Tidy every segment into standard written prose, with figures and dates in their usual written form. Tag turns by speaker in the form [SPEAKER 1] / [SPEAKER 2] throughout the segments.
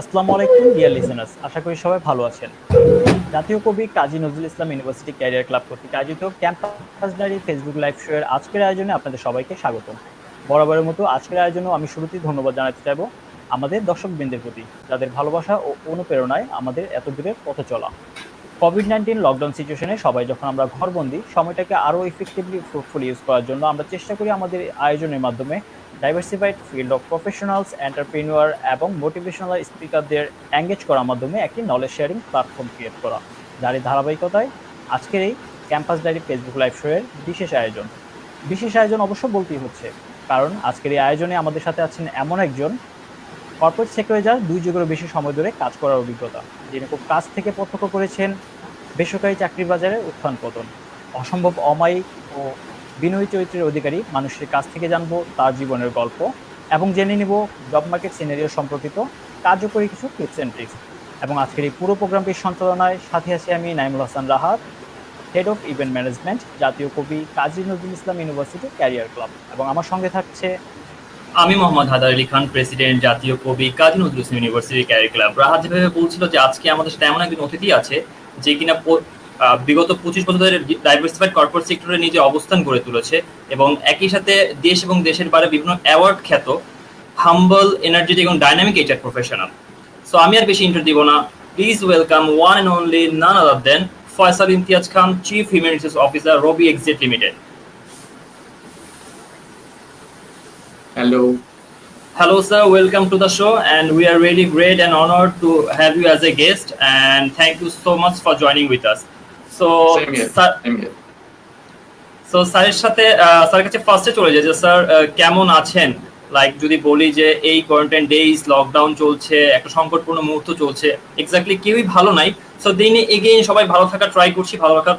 [SPEAKER 1] আসসালামু আলাইকুম dear listeners, আশা করি সবাই ভালো আছেন। জাতীয় কবি Kazi Nazrul Islam university career club কর্তৃক আয়োজিত campus diary Facebook live show এর আজকের আয়োজনে আপনাদের সবাইকে স্বাগতম। বরাবরের মতো আজকের আয়োজনেও আমি শুরুতেই ধন্যবাদ জানাতে চাইবো আমাদের দর্শকবৃন্দের প্রতি, যাদের ভালোবাসা ও অনুপ্রেরণায় আমাদের এত দূরের পথে চলা। কোভিড-19 লকডাউন সিচুয়েশনে সবাই যখন আমরা ঘরবন্দি, সময়টাকে আরো ইফেক্টিভলি ফ্রুটফুল ইউজ করার জন্য আমরা চেষ্টা করি আমাদের আয়োজনের মাধ্যমে ডাইভার্সিফাইড ফিল্ড অফ প্রফেশনালস, এন্টারপ্রেনিউয়ার এবং মোটিভেশনাল স্পিকারদের এঙ্গেজ করার মাধ্যমে একটি নলেজ শেয়ারিং প্ল্যাটফর্ম ক্রিয়েট করা, যার এই ধারাবাহিকতায় আজকের এই campus diary Facebook live show এর বিশেষ আয়োজন। বিশেষ আয়োজন অবশ্য বলতেই হচ্ছে, কারণ আজকের এই আয়োজনে আমাদের সাথে আছেন এমন একজন কর্পোরেট সেক্টরে যার ২ যুগেরও বেশি সময় ধরে কাজ করার অভিজ্ঞতা, যিনি খুব কাছ থেকে প্রত্যক্ষ করেছেন বেসরকারি চাকরির বাজারে উত্থান-পতন। অসম্ভব অমায়িক ও বিনয়ী চরিত্রের অধিকারী মানুষের কাছ থেকে জানবো তার জীবনের গল্প এবং জেনে নিব জব মার্কেট সিনারিও সম্পর্কিত কার্যকরী কিছু টিপস অ্যান্ড ট্রিক্স। এবং আজকের এই পুরো প্রোগ্রামটির সঞ্চালনায় সাথে আছি আমি Naimul Hasan Rahat, head of event management, জাতীয় কবি Kazi Nazrul Islam university career club. এবং আমার সঙ্গে থাকছে
[SPEAKER 2] আমি মোহাম্মদ হায়দার আলী খান, প্রেসিডেন্ট, জাতীয় কবি Kazi Nazrul Islam university career club. Rahat যেভাবে বলছিল যে আজকে আমাদের সাথে এমন একজন অতিথি আছে যে কিনা বিগত 25 বছর ধরে ডাইভার্সিফাইড কর্পোরেট সেক্টরে নিজে অবস্থান গড়ে তুলেছে এবং একই সাথে দেশ এবং দেশের বাইরে বিভিন্ন অ্যাওয়ার্ড খ্যাত হাম্বল, এনার্জেটিক এবং ডাইনামিক এইচআর প্রফেশনাল। সো আমি আর বেশি ইন্টার দিব না, please welcome one and only none other than Faisal Imtiaz Khan, chief human resource officer, Robi Axiata limited.
[SPEAKER 3] Hello.
[SPEAKER 2] Hello, sir. Welcome to the show, and we are really great and honored to have you as a guest. And thank you so much for joining with us. So,
[SPEAKER 3] Same here.
[SPEAKER 2] sir,
[SPEAKER 3] Same here.
[SPEAKER 2] স্যারের সাথে স্যারের কাছে ফার্স্টে চলে যায় যে sir কেমন আছেন। লাইক যদি বলি যে এই কোয়ারেন্টাইন ডেজ, লকডাউন চলছে, একটা সংকটপূর্ণ মুহূর্ত চলছে, এক্স্যাক্টলি কেউই ভালো নাই। সো দিনে এগেইন সবাই ভালো থাকার ট্রাই করছি, ভালো থাকার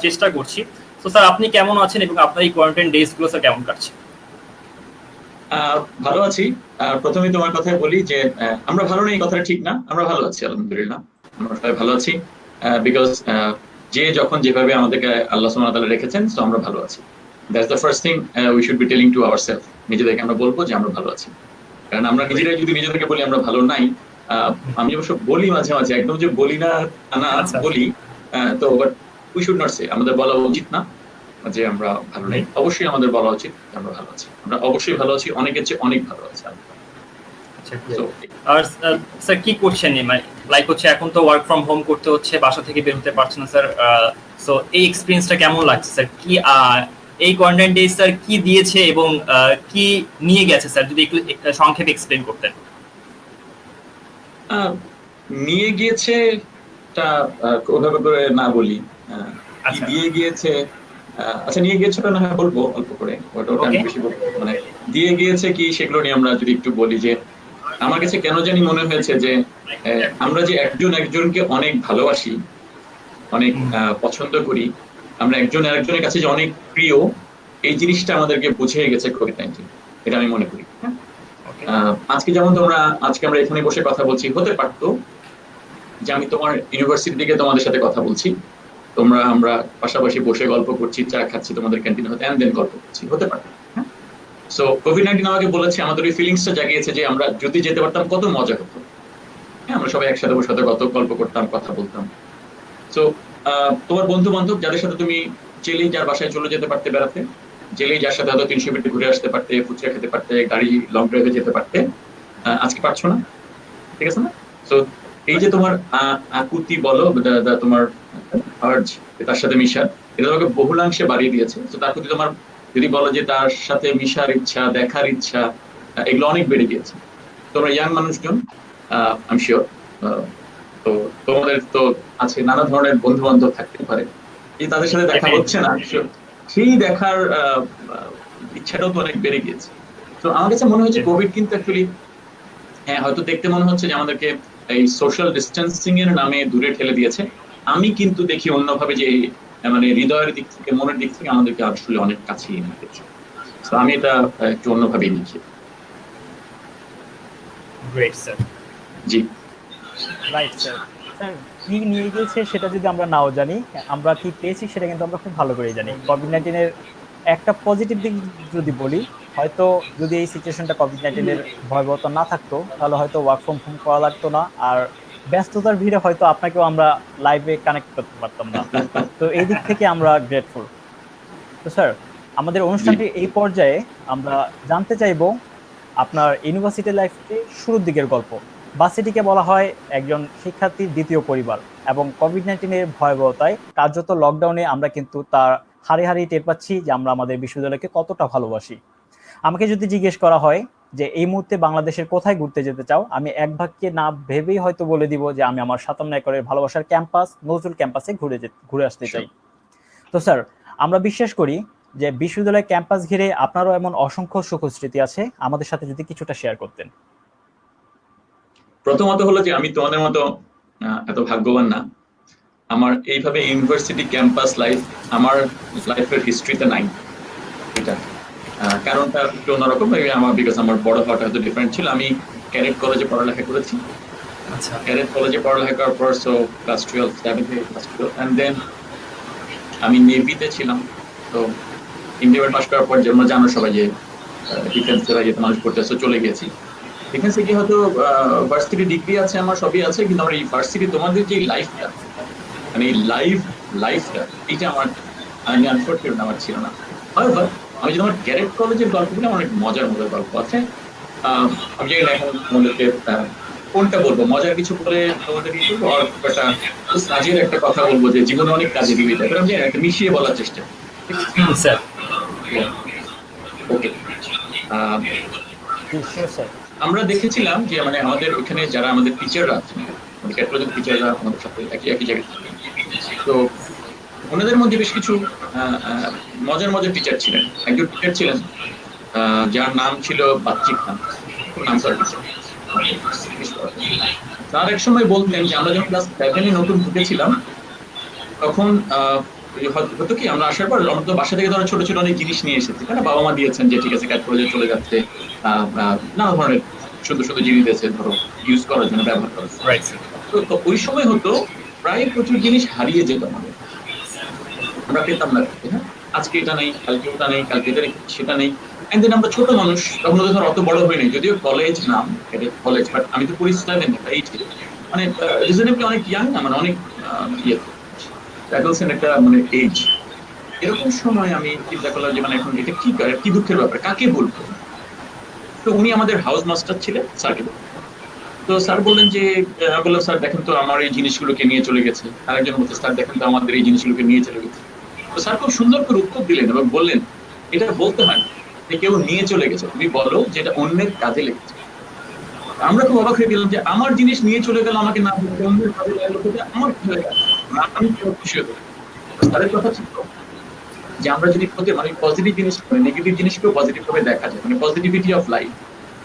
[SPEAKER 2] চেষ্টা করছি। তো স্যার আপনি কেমন আছেন এবং আপনার এই কোয়ারেন্টাইন ডেজ গুলো স্যার কেমন কাটছে?
[SPEAKER 3] ভালো আছি। প্রথমেই তোমার কথাই বলি যে আমরা ভালো নেই, কথাটা ঠিক না। আমরা ভালো আছি, আলহামদুলিল্লাহ আমরা সবাই ভালো আছি। বিকজ যে যখন যেভাবে আমাদেরকে আল্লাহ সুবহানাহু ওয়া তাআলা রেখেছেন, সো আমরা ভালো আছি। That's the first thing we should be telling two ourself. নিজেদেরকে আমরা বলবো যে আমরা ভালো আছি, কারণ আমরা নিজেরাই যদি নিজেদেরকে বলি আমরা ভালো নাই, আমি অবশ্য বলি মাঝে মাঝে, একদম যে বলি না না বলি, তো বাট উই শুড নট সে, আমাদের বলা উচিত না যে আমরা ভালো নেই। অবশ্যই আমাদের বলা উচিত আমরা ভালো আছি, আমরা অবশ্যই ভালো আছি, অনেকের চেয়ে অনেক ভালো আছি।
[SPEAKER 2] আর স্যার কি করছেন, মানে লাইক হচ্ছে এখন তো ওয়ার্ক ফ্রম হোম করতে হচ্ছে, বাসা থেকে বের হতে পারছেন না স্যার। সো এই এক্সপেরিয়েন্সটা কেমন লাগছে স্যার? কি এই কোয়ারেন্টাইন ডেজ স্যার কি দিয়েছে এবং কি নিয়ে গেছে স্যার, যদি একটু সংক্ষেপে এক্সপ্লেইন করতেন।
[SPEAKER 3] নিয়ে গিয়েছে তা ওভাবে করে না বলি, কি দিয়ে গিয়েছে। আচ্ছা, নিয়ে গিয়েছে না হয় বলবো অল্প করে, ওটা আমি বেশি বলবো। মানে দিয়ে গিয়েছে কি সেগুলো নিয়ে আমরা যদি একটু বলি, যে আমার কাছে কেন জানি মনে হয়েছে যে আমরা যে একজন একজনকে অনেক ভালোবাসি, অনেক পছন্দ করি, আমরা একজন আরেকজনের কাছে যে অনেক প্রিয়, এই জিনিসটা আমাদেরকে বুঝিয়ে গেছে কোভিড-19, এটা আমি মনে করি। আজকে যেমন আজকে আমরা এখানে বসে কথা বলছি, হতে পারতো যে আমি তোমার ইউনিভার্সিটি থেকে তোমাদের সাথে কথা বলছি, আমরা পাশাপাশি বসে গল্প করছি, চা খাচ্ছি তোমাদের ক্যান্টিনে, হতে এন্ড দেন গল্প করছি, হতে পারতো। সো কোভিড-19 আমাকে বলেছে, আমাদের ওই ফিলিংসটা জাগিয়েছে যে আমরা যদি যেতে পারতাম কত মজা হতো। আমরা সবাই একসাথে বসে কত গল্প করতাম, কথা বলতাম। সো তোমার বন্ধু বান্ধব যাদের সাথে তুমি চেলেই যার বাসায় চলে যেতে পারতে বেড়াতে, জেলেই যার সাথে হয়তো 300 মিনিট ঘুরে আসতে পারতে, ফুচকা খেতে পারতে, গাড়ি লং ড্রাইভে যেতে পারতে, আজকে পারছো না। ঠিক আছে না? সো এই যে তোমার আকুতি বলো, তোমার আর্জ তার সাথে মিশার, এটা তোমাকে বহুলাংশে বাড়িয়ে দিয়েছে। তো তার প্রতি তোমার যদি বলো যে তার সাথে মিশার ইচ্ছা, দেখার ইচ্ছা, এগুলো অনেক বেড়ে গিয়েছে। তোমরা ইয়াং মানুষজন, আমি শিওর, তো তোমাদের তো আছে নানা ধরনের বন্ধু বান্ধব থাকতে পারে, এই তাদের সাথে দেখা হচ্ছে না, সেই দেখার ইচ্ছাটাও তো অনেক বেড়ে গিয়েছে। তো আমার কাছে মনে হয়েছে কোভিড কিন্তু অ্যাকচুয়ালি, হ্যাঁ হয়তো দেখতে মনে হচ্ছে যে আমাদেরকে এই সোশ্যাল ডিস্টেন্সিং এর নামে দূরে ঠেলে দিয়েছে। আমি কিন্তু দেখি অন্যভাবে, যে মানে হৃদয়ের দিক থেকে, মনের দিক থেকে আমাদেরকে আসলে অনেক কাছেই এনে দিয়েছে। তো আমি এটা একটু অন্যভাবেই দেখি।
[SPEAKER 2] Great sir.
[SPEAKER 3] জি
[SPEAKER 1] রাইট স্যার। স্যার কি নিয়ে গিয়েছে সেটা যদি আমরা নাও জানি, আমরা কি পেয়েছি সেটা কিন্তু আমরা খুব ভালো করেই জানি। কোভিড-19 এর একটা পজিটিভ দিক যদি বলি, হয়তো যদি এই সিচুয়েশনটা কোভিড-19 এর ভয়াবহতা না থাকতো, তাহলে হয়তো ওয়ার্ক ফ্রম হোম করা লাগতো না। আর ব্যস্ততার ভিড়ে হয়তো আপনাকেও আমরা লাইভে কানেক্ট করতে পারতাম না। তো এই দিক থেকে আমরা গ্রেটফুল। তো স্যার, আমাদের
[SPEAKER 3] জি।
[SPEAKER 1] অনুষ্ঠানটির এই পর্যায়ে আমরা জানতে চাইবো আপনার ইউনিভার্সিটি লাইফে শুরুর দিকের গল্প। ভার্সিটিকে বলা হয় একজন শিক্ষার্থীর দ্বিতীয় পরিবার এবং কোভিড-19 এর ভয়াবহতায় কার্যত লকডাউনে আমরা কিন্তু তার হাড়ে, হাড়ে টের পাচ্ছি যে আমরা আমাদের বিশ্ববিদ্যালয়কে কতটা ভালোবাসি। আমাকে যদি জিজ্ঞেস করা হয় যে এই মুহূর্তে বাংলাদেশের কোথায় ঘুরতে যেতে চাও? আমি এক বাক্যে না ভেবেই হয়তো বলে দিব যে আমি আমার ৫৭ একরের ভালোবাসার ক্যাম্পাস নজরুল ক্যাম্পাসে ঘুরে আসতে চাই। তো স্যার, আমরা বিশ্বাস করি যে বিশ্ববিদ্যালয় ক্যাম্পাস ঘিরে আপনারও এমন অসংখ্য সুখস্মৃতি আছে। আমাদের সাথে যদি কিছুটা শেয়ার করতেন।
[SPEAKER 3] প্রথমত হলো যে আমি তোমাদের মতো এত ভাগ্যবান না। আমার এইভাবে ইউনিভার্সিটি ক্যাম্পাস লাইফ আমার লাইফের হিস্ট্রিতে নাই। এটা কারণটা একটু অন্যরকম। আমার বিকজ আমার বড় হওয়াটা হয়তো ডিফারেন্ট ছিল। আমি ক্যাডেট কলেজে পড়ালেখা করেছি।
[SPEAKER 2] আচ্ছা,
[SPEAKER 3] ক্যাডেট কলেজে পড়ালেখা করার পর সো ক্লাস 12 7 থেকে ক্লাস 12 এন্ড দেন আমি নেভিতে ছিলাম। তো ইন্টারমিডিয়েট পাস করার পর যেমন জানো সবাই যে ডিফেন্সে যেতে মানুষ করতেছে চলে গেছি। ডিফেন্সে কি হয়তো ভার্সিটি ডিগ্রি আছে আমার সবই আছে, কিন্তু আমার এই ভার্সিটি তোমাদের যে লাইফটা মানে এই লাইফটা এটা আমি আনফর্চুনেট আমার ছিল না। However, আমি যদি আমার ক্যাডেট কলেজের গল্পগুলো আমার অনেক মজার গল্প আছে। আমি জানি না এখন তোমাদেরকে কোনটা বলবো, মজার কিছু বলে তোমাদের কি করবো আর একটা কাজের একটা কথা বলবো যে জীবনে অনেক কাজে দিবে, এটা আমি জানি না, একটা মিশিয়ে বলার চেষ্টা।
[SPEAKER 2] স্যার।
[SPEAKER 3] ওকে।
[SPEAKER 1] জি, শিওর স্যার।
[SPEAKER 3] আমরা দেখেছিলাম যে মানে আমাদের ওখানে যারা আমাদের টিচাররা আছেন, মানে ক্যাডেট কলেজের টিচাররা আমাদের সাথে একই জায়গায় থাকেন। তো ওনাদের মধ্যে বেশ কিছু মজার টিচার ছিলেন। একজন টিচার ছিলেন যার নাম ছিল বাচ্চি খান, নাম তার এক সময় বলতেন যে আমরা যখন ক্লাস 7-এ নতুন ঢুকেছিলাম তখন হতো কি আমরা আসার পর আমরা তো বাসা থেকে ধরো ছোট ছোট অনেক জিনিস নিয়ে এসেছি, তাই না? বাবা মা দিয়েছেন যে ঠিক আছে ক্যাট কলেজে চলে যাচ্ছে, নানা ধরনের সুন্দর সুন্দর জিনিস দিয়েছে ধরো ইউজ করার জন্য, ব্যবহার করার জন্য। তো ওই সময় হতো প্রায় প্রচুর জিনিস হারিয়ে যেত আমাদের, আমরা পেতাম না। হ্যাঁ, আজকে এটা নেই, কালকে ওটা নেই, কালকে এটা নেই, সেটা নেই। এন্ড দেন আমরা ছোট মানুষ, তখন তো ধর অত বড় হয়নি, যদিও কলেজ নাম কলেজ, বাট আমি তো পড়ি 7 মানে রিজনেবলি অনেক ইয়াং না, মানে অনেক ইয়ে একটা মানে এজ। এরকম সময় আমি চিন্তা করলাম যে মানে এখন এটা কি দুঃখের ব্যাপার, কাকে বলবো? তো উনি আমাদের হাউস মাস্টার ছিলেন, স্যারকে। তো স্যার বললেন যে বললাম স্যার দেখেন তো আমার এই জিনিসগুলোকে নিয়ে চলে গেছে। আরেকজন বলতে স্যার দেখেন তো আমাদের এই জিনিসগুলোকে নিয়ে চলে গেছে। তো স্যার খুব সুন্দর করে উত্তর দিলেন এবং বললেন এটা বলতে হয় যে কেউ নিয়ে চলে গেছে, তুমি বলো যে এটা অন্যের কাজে লেগেছে। আমরা খুব অবাক হয়ে গেলাম যে আমার জিনিস নিয়ে চলে গেল, আমাকে না বলতে অন্যের কাজে লাগলো, আমার কি হয়ে গেল, আমি খুশি হতো। স্যারের কথা ছিল যে আমরা যদি মানে পজিটিভ জিনিস নেগেটিভ জিনিসকেও পজিটিভ ভাবে দেখা যায়, মানে পজিটিভিটি অফ লাইফ।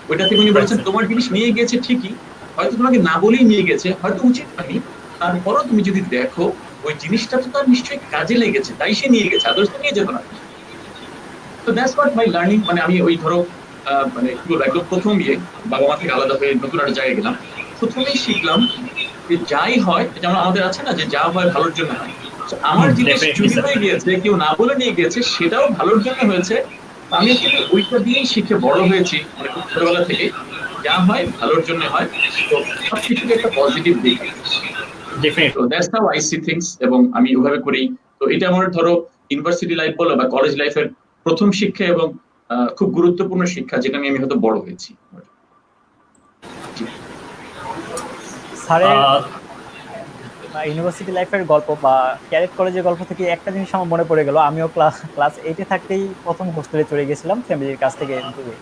[SPEAKER 3] ওইটাতে উনি বলেছেন তোমার জিনিস নিয়ে গেছে ঠিকই, হয়তো তোমাকে না বলেই নিয়ে গেছে, হয়তো উচিত হয়নি, তারপরও তুমি যদি দেখো ওই জিনিসটা তো তার নিশ্চয়ই কাজে লেগেছে, তাই সে নিয়ে গেছে, আদার্স তো নিয়ে যেত না। তো দ্যাটস হোয়াট মাই লার্নিং। মানে আমি ওই ধরো মানে কি বলবো, একদম প্রথম বাবা মা থেকে আলাদা হয়ে নতুন একটা জায়গায় গেলাম, প্রথমেই শিখলাম যে যাই হয়, যেমন আমাদের আছে না যে যা হয় ভালোর জন্য হয়। আমার জিনিস চুরি হয়ে গিয়েছে, কেউ না বলে নিয়ে গিয়েছে, সেটাও ভালোর জন্য হয়েছে। আমি আসলে ওইটা দিয়েই শিখে বড় হয়েছি, মানে খুব ছোটবেলা থেকে যা হয় ভালোর জন্য হয়। তো সবকিছুকে একটা পজিটিভ দিক, তো that's how I see things, এবং আমি ওভাবে করি। তো এটা আমার ধরো ইউনিভার্সিটি লাইফ বলো বা কলেজ লাইফের প্রথম শিক্ষা এবং খুব গুরুত্বপূর্ণ শিক্ষা, যেটা নিয়ে আমি হয়তো বড় হয়েছি।
[SPEAKER 1] স্যারের ইউনিভার্সিটি লাইফের গল্প বা ক্যাডেট কলেজের গল্প থেকে একটা জিনিস আমার মনে পড়ে গেল। আমিও ক্লাস 8-এ থাকতেই প্রথম হোস্টেলে চলে গেছিলাম ফ্যামিলির কাছ থেকে দূরে।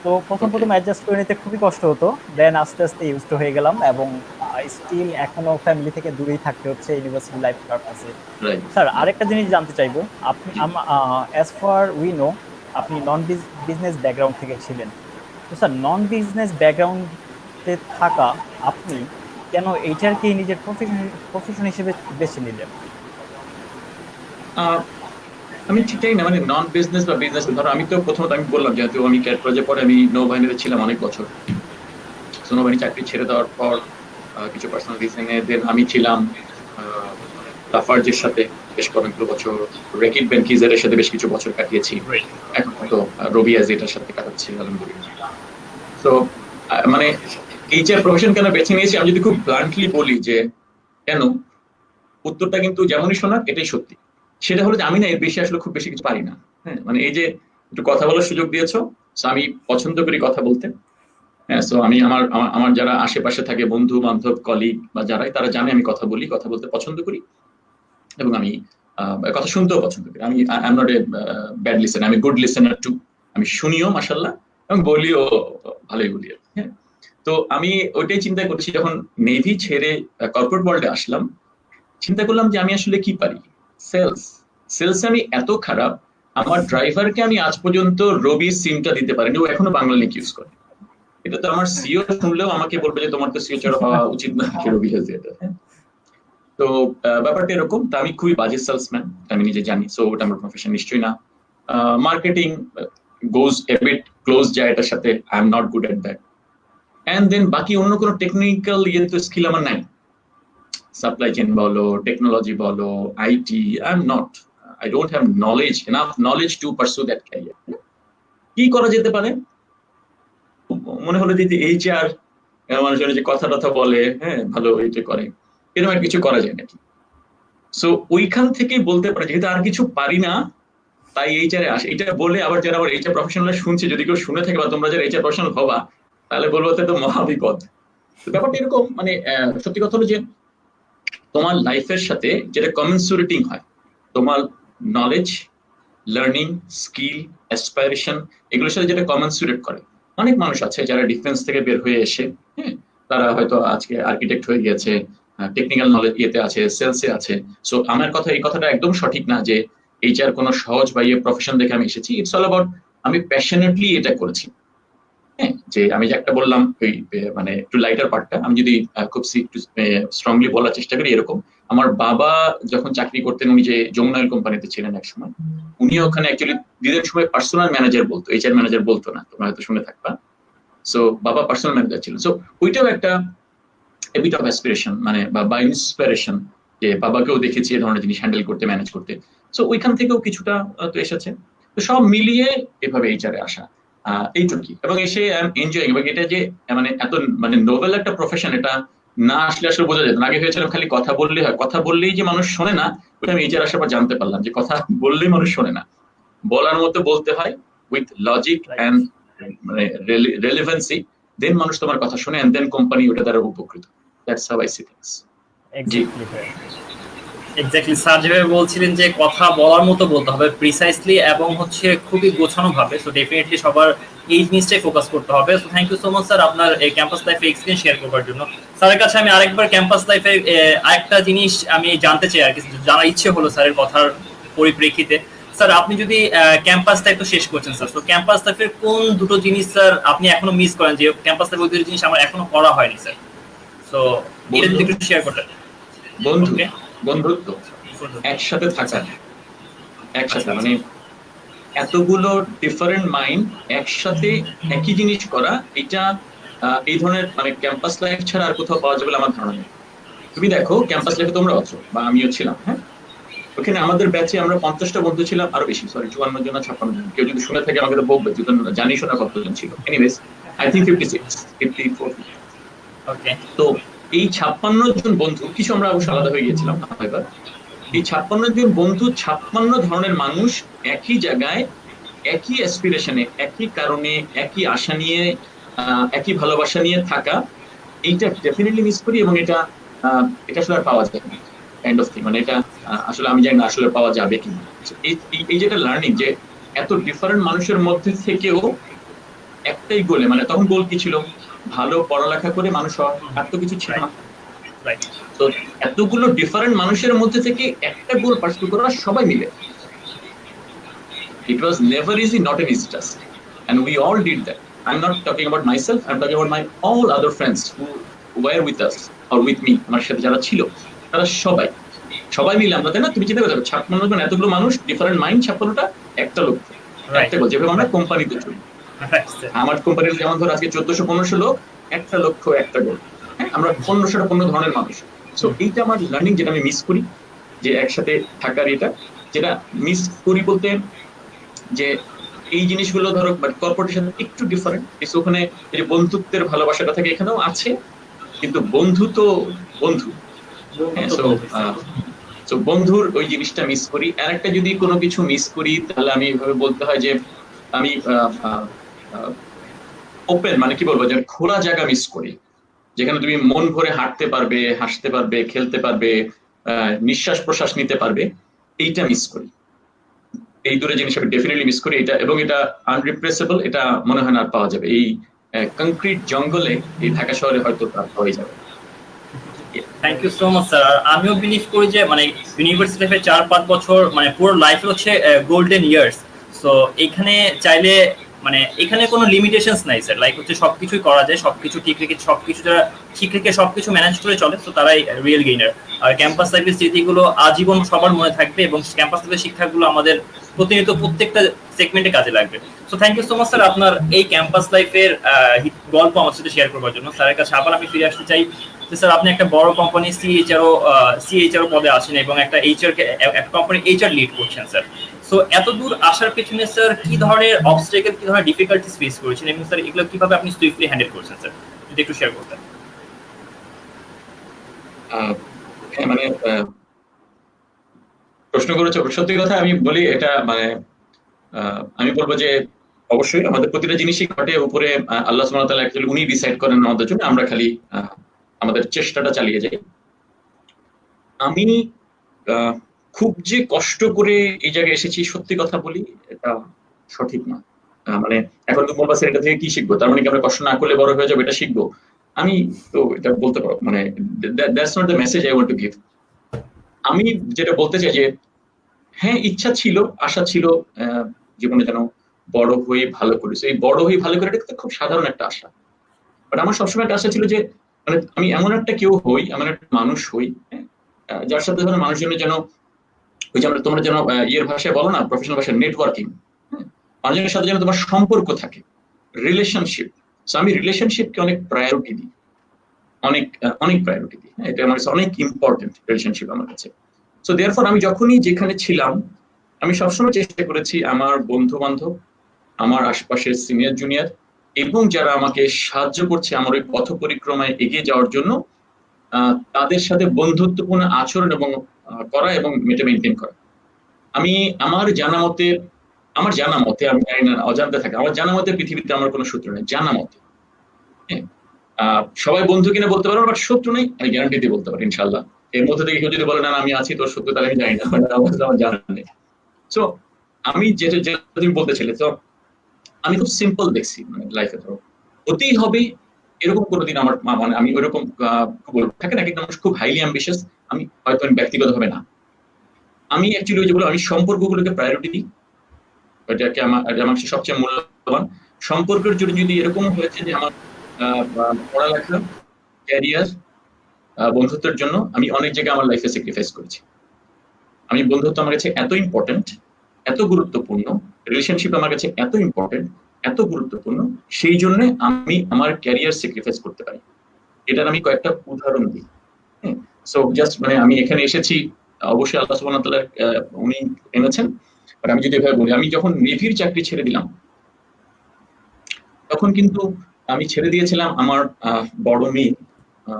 [SPEAKER 1] তো প্রথম অ্যাডজাস্ট করে নিতে খুবই কষ্ট হতো, দেন আস্তে আস্তে ইউজড হয়ে গেলাম এবং স্টিল এখনো ফ্যামিলি থেকে দূরেই থাকতে হচ্ছে ইউনিভার্সিটি লাইফ পারপাসে। স্যার, আরেকটা জিনিস জানতে চাইবো, আপনি অ্যাজ ফার উই নো আপনি নন বিজনেস ব্যাকগ্রাউন্ড থেকে ছিলেন। তো স্যার, নন বিজনেস ব্যাকগ্রাউন্ডে থাকা আপনি কেন এইচআরকে নিজের প্রফেশন হিসেবে বেছে নিলেন?
[SPEAKER 3] আমি ঠিক জানি না, মানে নন বিজনেস বা বিজনেস, ধরো আমি তো প্রথমত আমি বললাম যেহেতু আমি ক্যাডেট কলেজে পরে আমি নৌবাহিনীতে ছিলাম অনেক বছর। নৌবাহিনী চাকরি ছেড়ে দেওয়ার পর কিছু পার্সোনাল রিজনে দেন আমি ছিলাম লাফার্জের সাথে বেশ অনেকগুলো বছর, রেকিট বেনকিজারের সাথে বেশ কিছু বছর কাটিয়েছি,
[SPEAKER 2] Great.
[SPEAKER 3] এখন হয়তো রবি আজিটার সাথে কাটাচ্ছি আলহামদুলিল্লাহ। তো মানে এইচআর প্রফেশন কেন বেছে নিয়েছি, আমি যদি খুব ব্লান্টলি বলি যে কেন, উত্তরটা কিন্তু যেমনই শোনাক এটাই সত্যি। সেটা হলো যে আমি না এর বেশি আসলে খুব বেশি কিছু পারি না। হ্যাঁ, মানে এই যে একটু কথা বলার সুযোগ দিয়েছো, so আমি পছন্দ করি কথা বলতে। হ্যাঁ, সো আমি আমার আমার আমার যারা আশেপাশে থাকে, বন্ধু বান্ধব কলিগ বা যারাই, তারা জানে আমি কথা বলি, কথা বলতে পছন্দ করি, এবং আমি কথা শুনতেও পছন্দ করি। আমি I am not a bad listener, আমি গুড লিসেনার টু। আমি শুনিও মাশাআল্লাহ এবং বলিও ভালোই বলি। হ্যাঁ, তো আমি ওইটাই চিন্তা করছি, যখন নেভি ছেড়ে কর্পোরেট ওয়ার্ল্ডে আসলাম, চিন্তা করলাম যে আমি আসলে কি পারি। সেলস, সেলসে আমি এত খারাপ, আমার ড্রাইভারকে আমি আজ পর্যন্ত রবির সিমটা দিতে পারিনি, ও এখনো বাংলা লিঙ্ক ইউজ করে। এটা তো আমার সিও শুনলেও আমাকে বলবে যে তোমার তো সিও ছাড়া হওয়া উচিত না, রবি হাজ এটা। তো ব্যাপারটা এরকম। তা আমি খুবই বাজে সেলসম্যান, আমি নিজে জানি, সো ওটা আমার প্রফেশন নিশ্চয়ই না। Marketing goes a bit close যায় এটার সাথে, I am not good at that. And then বাকি অন্য কোনো টেকনিক্যাল তো স্কিল আমার নাই, সাপ্লাই চেইন বলো, টেকনোলজি বলো, IT, I am not, I don't have knowledge, enough knowledge to pursue that career. কি করা যেতে পারে? মনে হলো যে এইচআর মানুষজন যে কথা টথা বলে, হ্যাঁ ভালো এটা করে, এরকম আর কিছু করা যায় নাকি। সো ওইখান থেকেই বলতে পারে যেহেতু আর কিছু পারি না, তাই এইচআরে আসে। এটা বলে আবার যারা আবার এইচআর প্রফেশনাল শুনছে, যদি কেউ শুনে থাকে বা তোমরা যারা এইচআর প্রফেশনাল হবা, তাহলে বলবো তো মহাবিপদ। ব্যাপারটা এরকম, মানে সত্যি কথা হলো যে তোমার লাইফের সাথে যেটা কমেন্সুরেটিং হয়, তোমার নলেজ, লার্নিং, স্কিল, অ্যাসপাইরেশন, এগুলোর সাথে যেটা কমেন্সুরেট করে। অনেক মানুষ আছে যারা ডিফেন্স থেকে বের হয়ে এসে, হ্যাঁ, তারা হয়তো আজকে আর্কিটেক্ট হয়ে গিয়েছে, টেকনিক্যাল নলেজ ইয়েতে আছে, সেলসে আছে। সো আমার কথা, এই কথাটা একদম সঠিক না যে এইচআর কোনো সহজ বা ইয়ে প্রফেশন দেখে আমি এসেছি। ইটস অল অ্যাবাউট আমি প্যাশনেটলি এটা করেছি। হ্যাঁ, যে আমি যে একটা বললাম ওই মানে একটু লাইটার পার্টটা, আমি যদি খুব স্ট্রংলি বলার চেষ্টা করি, এরকম আমার বাবা যখন চাকরি করতেন, উনি যে যমুনা অয়েল কোম্পানিতে ছিলেন এক সময়, উনি ওখানে অ্যাকচুয়ালি দিনের সময় পার্সোনাল ম্যানেজার বলতো, এইচআর ম্যানেজার বলতো না, তোমরা হয়তো শুনে থাকবা। সো বাবা পার্সোনাল ম্যানেজার ছিলেন। সো ওইটাও একটা বিট অফ অ্যাসপিরেশন, মানে বা ইন্সপিরেশন, যে বাবাকেও দেখেছি এই ধরনের জিনিস হ্যান্ডেল করতে, ম্যানেজ করতে। সো ওইখান থেকেও কিছুটা তো এসেছে। তো সব মিলিয়ে এভাবে এইচআরে আসা, এইটুকুই। এবং এসে আই এম এনজয়িং। এবং এটা যে মানে এত মানে নোবেল একটা প্রফেশন, এটা না আসলে আসলে বোঝা যেত না। আগে ভেবেছিলাম খালি কথা বললেই হয়, কথা বললেই যে মানুষ শোনে না, ওটা আমি এইচআর আসার পর জানতে পারলাম যে কথা বললেই মানুষ শোনে না, বলার মতো বলতে হয় উইথ লজিক এন্ড মানে রেলেভেন্সি, দেন মানুষ তোমার কথা শুনে, এন্ড দেন কোম্পানি ওটা দ্বারা উপকৃত। That's how I see things.
[SPEAKER 2] Exactly sir যেভাবে বলছিলেন যে কথা বলার মতো বলতে হবে প্রিসাইসলি এবং হচ্ছে খুবই গোছানো ভাবে, সো ডেফিনেটলি সবার এই জিনিসটাই ফোকাস করতে হবে। So thank you so much sir আপনার এই ক্যাম্পাস লাইফে এক্সপিরিয়েন্স শেয়ার করার জন্য। স্যারের কাছে আমি আরেকবার ক্যাম্পাস লাইফে আরেকটা জিনিস আমি জানতে চাই আর কি, জানার ইচ্ছে হলো স্যারের কথার পরিপ্রেক্ষিতে। স্যার আপনি যদি ক্যাম্পাস লাইফ তো শেষ করছেন স্যার, তো ক্যাম্পাস লাইফের কোন দুটো জিনিস স্যার আপনি এখনো মিস করেন, যে ক্যাম্পাস লাইফে ওই দুটো জিনিস আমার এখনো করা হয়নি স্যার? সো এটা যদি একটু শেয়ার করতেন।
[SPEAKER 3] বন্ধুত্ব, একসাথে থাকা, একসাথে মানে এতগুলো ডিফারেন্ট মাইন্ড একসাথে একই জিনিস করা, এটা এই ধরনের মানে ক্যাম্পাস লাইফ ছাড়া আর কোথাও পাওয়া যাবে আমার ধারণা নেই। তুমি দেখো ক্যাম্পাস লাইফে তোমরা আছো বা আমিও ছিলাম, হ্যাঁ, ওখানে আমাদের ব্যাচে আমরা 50টা বন্ধু ছিলাম, আরো বেশি, সরি 54 জন 56 জন। কেউ যদি শুনে থাকে আমাকে তো বলবে, তুই তো জানিস না কতজন ছিল। Anyways I think 54।
[SPEAKER 2] ওকে,
[SPEAKER 3] তো এই 56 জন বন্ধু, কিছু আমরা অবশ্য আলাদা হয়ে গিয়েছিলাম এবার, এই 56 জন বন্ধু, 56 ধরনের মানুষ একই জায়গায়, একই অ্যাসপিরেশনে, একই কারণে, একই আশা নিয়ে, একই ভালোবাসা নিয়ে থাকা, এইটা ডেফিনেটলি মিস করি। এবং এটা আসলে আর পাওয়া যায় না, কাইন্ড অফ থিং। মানে এটা আসলে আমি জানি না আসলে পাওয়া যাবে কিনা। এই যেটা লার্নিং, যে এত ডিফারেন্ট মানুষের মধ্যে থেকেও একটাই গোলে, মানে তখন গোল কি ছিল, ভালো পড়ালেখা করে মানুষ হওয়া, আর তো কিছু ছিল না। তো এতগুলো ডিফারেন্ট মানুষের মধ্যে থেকে একটা গোল পার্সু করা সবাই মিলে, it was never easy, not an easy task, and we all did that. I'm not talking about myself, I'm talking about my all other friends who were with us or with me, আমার সাথে যারা ছিল, তারা সবাই মিলে আমরা, তাই না? তুমি চিন্তা করতে হবে 56 জন, এতগুলো মানুষ, ডিফারেন্ট মাইন্ড, 56টা একটা লক্ষ্য, একটা গোল। যেভাবে আমরা কোম্পানিতে চলি, আমার কোম্পানির যেমন ধর আজকে 1400-1500 লোক, একটা লক্ষ্য, একটা গোল। হ্যাঁ, আমরা 1500-15 ধরনের মানুষ। সো এইটা আমার লার্নিং, যেটা আমি মিস করি, যে একসাথে থাকার এটা, যেটা মিস করি বলতে যে এই জিনিসগুলো ধরো কর্পোরেটের সাথে একটু ডিফারেন্ট, কিন্তু ওখানে এই যে বন্ধুত্বের ভালোবাসাটা থাকে এখানেও আছে, কিন্তু বন্ধু তো বন্ধু। হ্যাঁ, তো বন্ধুর ওই জিনিসটা মিস করি। আর একটা যদি কোনো কিছু মিস করি তাহলে আমি এভাবে বলতে হয় যে আমি ওপেন, মানে কি বলবো, যে খোলা জায়গা মিস করি, যেখানে তুমি মন ভরে হাঁটতে পারবে, হাসতে পারবে, খেলতে পারবে, নিঃশ্বাস প্রশ্বাস নিতে পারবে, এইটা মিস করি। এই দুটো জিনিস আমি ডেফিনেটলি মিস করি এটা, এবং এটা আনরিপ্রেসেবল, এটা মনে হয় না আর পাওয়া যাবে এই কংক্রিট জঙ্গলে, এই ঢাকা শহরে হয়তো তা হয়ে যাবে।
[SPEAKER 2] Thank you so much sir. আমিও বিলিভ করি যে মানে ইউনিভার্সিটি লাইফে 4-5 বছর মানে পুরো লাইফ হচ্ছে গোল্ডেন ইয়ার্স। সো এখানে চাইলে মানে এখানে কোনো লিমিটেশনস নাই স্যার, লাইক হচ্ছে সবকিছুই করা যায়, সবকিছু ঠিক রেখে সবকিছু যারা ঠিক রেখে সবকিছু ম্যানেজ করে চলে, তো তারাই রিয়েল গেইনার। আর ক্যাম্পাস লাইফের স্মৃতিগুলো আজীবন সবার মনে থাকবে, এবং ক্যাম্পাস লাইফের শিক্ষাগুলো আমাদের প্রতিনিয়ত প্রত্যেকটা সেগমেন্টে কাজে লাগবে। So thank you so much sir আপনার এই ক্যাম্পাস লাইফের গল্প আমার সাথে শেয়ার করবার জন্য। স্যারের কাছে আবার আমি ফিরে আসতে চাই যে স্যার আপনি একটা বড় কোম্পানি সিএইচআরও পদে আছেন এবং একটা একটা কোম্পানি এইচআর লিড করছেন স্যার। সো এত দূর আসার পেছনে স্যার কি ধরনের অবস্ট্রাগল, কি ধরনের ডিফিকাল্টিস ফেস করেছেন, এবং স্যার এগুলো কিভাবে আপনি সুইফটলি হ্যান্ডেল করছেন স্যার, যদি একটু শেয়ার করতেন।
[SPEAKER 3] হ্যাঁ, মানে প্রশ্ন করেছো, সত্যি কথা আমি বলি, এটা মানে আমি বলবো যে অবশ্যই আমাদের প্রতিটা জিনিসই ঘটে উপরে আল্লাহ সুবহানাহু ওয়া তাআলা অ্যাকচুয়ালি উনি ডিসাইড করেন আমাদের জন্য, আমরা খালি আমাদের চেষ্টাটা চালিয়ে যাই। আমি খুব যে কষ্ট করে এই জায়গায় এসেছি, সত্যি কথা বলি এটা সঠিক না। মানে এখন তো বলবা স্যার এটা থেকে কি শিখবো, তার মানে কি আমরা কষ্ট না করলে বড় হয়ে যাবো এটা শিখবো? আমি তো এটা বলতে পারবো, মানে that's not the message I want to give. আমি যেটা বলতে চাই যে হ্যাঁ, ইচ্ছা ছিল, আশা ছিল জীবনে যেন বড় হয়ে ভালো করি। এই বড় হয়ে ভালো করে এটা খুব সাধারণ একটা আশা, বাট আমার সবসময় একটা আশা ছিল যে মানে আমি এমন একটা কেউ হই, এমন একটা মানুষ হই, যার সাথে ধরো মানুষজনের যেন ওই যে তোমরা যেন ইয়ের ভাষায় বলো না, প্রফেশনাল ভাষায় নেটওয়ার্কিং, মানুষজনের সাথে যেন তোমার সম্পর্ক থাকে, রিলেশনশিপ। সো আমি রিলেশনশিপকে অনেক প্রায়োরিটি দিই, অনেক অনেক প্রায়োরিটি দিই। এটা আমার কাছে অনেক ইম্পর্টেন্ট রিলেশনশিপ আমার কাছে। সো দেয়ারফর আমি যখনই যেখানে ছিলাম আমি সবসময় চেষ্টা করেছি আমার বন্ধু বান্ধব, আমার আশপাশের সিনিয়র জুনিয়র এবং যারা আমাকে সাহায্য করছে আমার ওই পথ পরিক্রমায় এগিয়ে যাওয়ার জন্য, তাদের সাথে বন্ধুত্বপূর্ণ আচরণ এবং করা এবং এটা মেনটেন করা। আমি আমার জানা মতে আমি জানি না অজান্তে থাকে, আমার জানা মতে পৃথিবীতে আমার কোনো শত্রু নেই, জানা মতে। সবাই বন্ধু কিনা বলতে পারবো, বাট শত্রু নেই আমি গ্যারান্টি দিয়ে বলতে পারি ইনশাল্লাহ। এর মধ্যে থেকে কেউ যদি বলে না আমি আছি তোর শত্রু, তাহলে আমি জানি না, আমার জানা নেই। সো আমি যেটা তুমি বলতেছিলে, তো আমি খুব সিম্পল দেখছি, মানে লাইফে ধরো হতেই হবে এরকম কোনোদিন আমার মানে আমি ওইরকম থাকে না, কিন্তু আমার খুব হাইলি অ্যাম্বিশিয়াস আমি, হয়তো আমি ব্যক্তিগতভাবে না। আমি অ্যাকচুয়ালি ওই যেগুলো আমি সম্পর্কগুলোকে প্রায়োরিটি দিই, ওইটাকে আমার সবচেয়ে মূল্যবান। সম্পর্কের জন্য যদি এরকম হয়েছে যে আমার পড়ালেখা, ক্যারিয়ার, বন্ধুত্বের জন্য আমি অনেক জায়গায় আমার লাইফে স্যাক্রিফাইস করেছি। আমি বন্ধুত্ব আমার কাছে এত ইম্পর্টেন্ট, এত গুরুত্বপূর্ণ, রিলেশনশিপ আমার কাছে এত ইম্পর্টেন্ট, এত গুরুত্বপূর্ণ, সেই জন্য আমি আমার ক্যারিয়ার স্যাক্রিফাইস করতে পারি। এটার আমি কয়েকটা উদাহরণ দিই। সো জাস্ট মানে আমি এখানে এসেছি অবশ্যই আল্লাহ সুবহানাহু ওয়া তাআলা উনি এনেছেন, বাট আমি যদি এভাবে বলি, আমি যখন নেভির চাকরি ছেড়ে দিলাম তখন কিন্তু আমি ছেড়ে দিয়েছিলাম আমার বড় মেয়ে,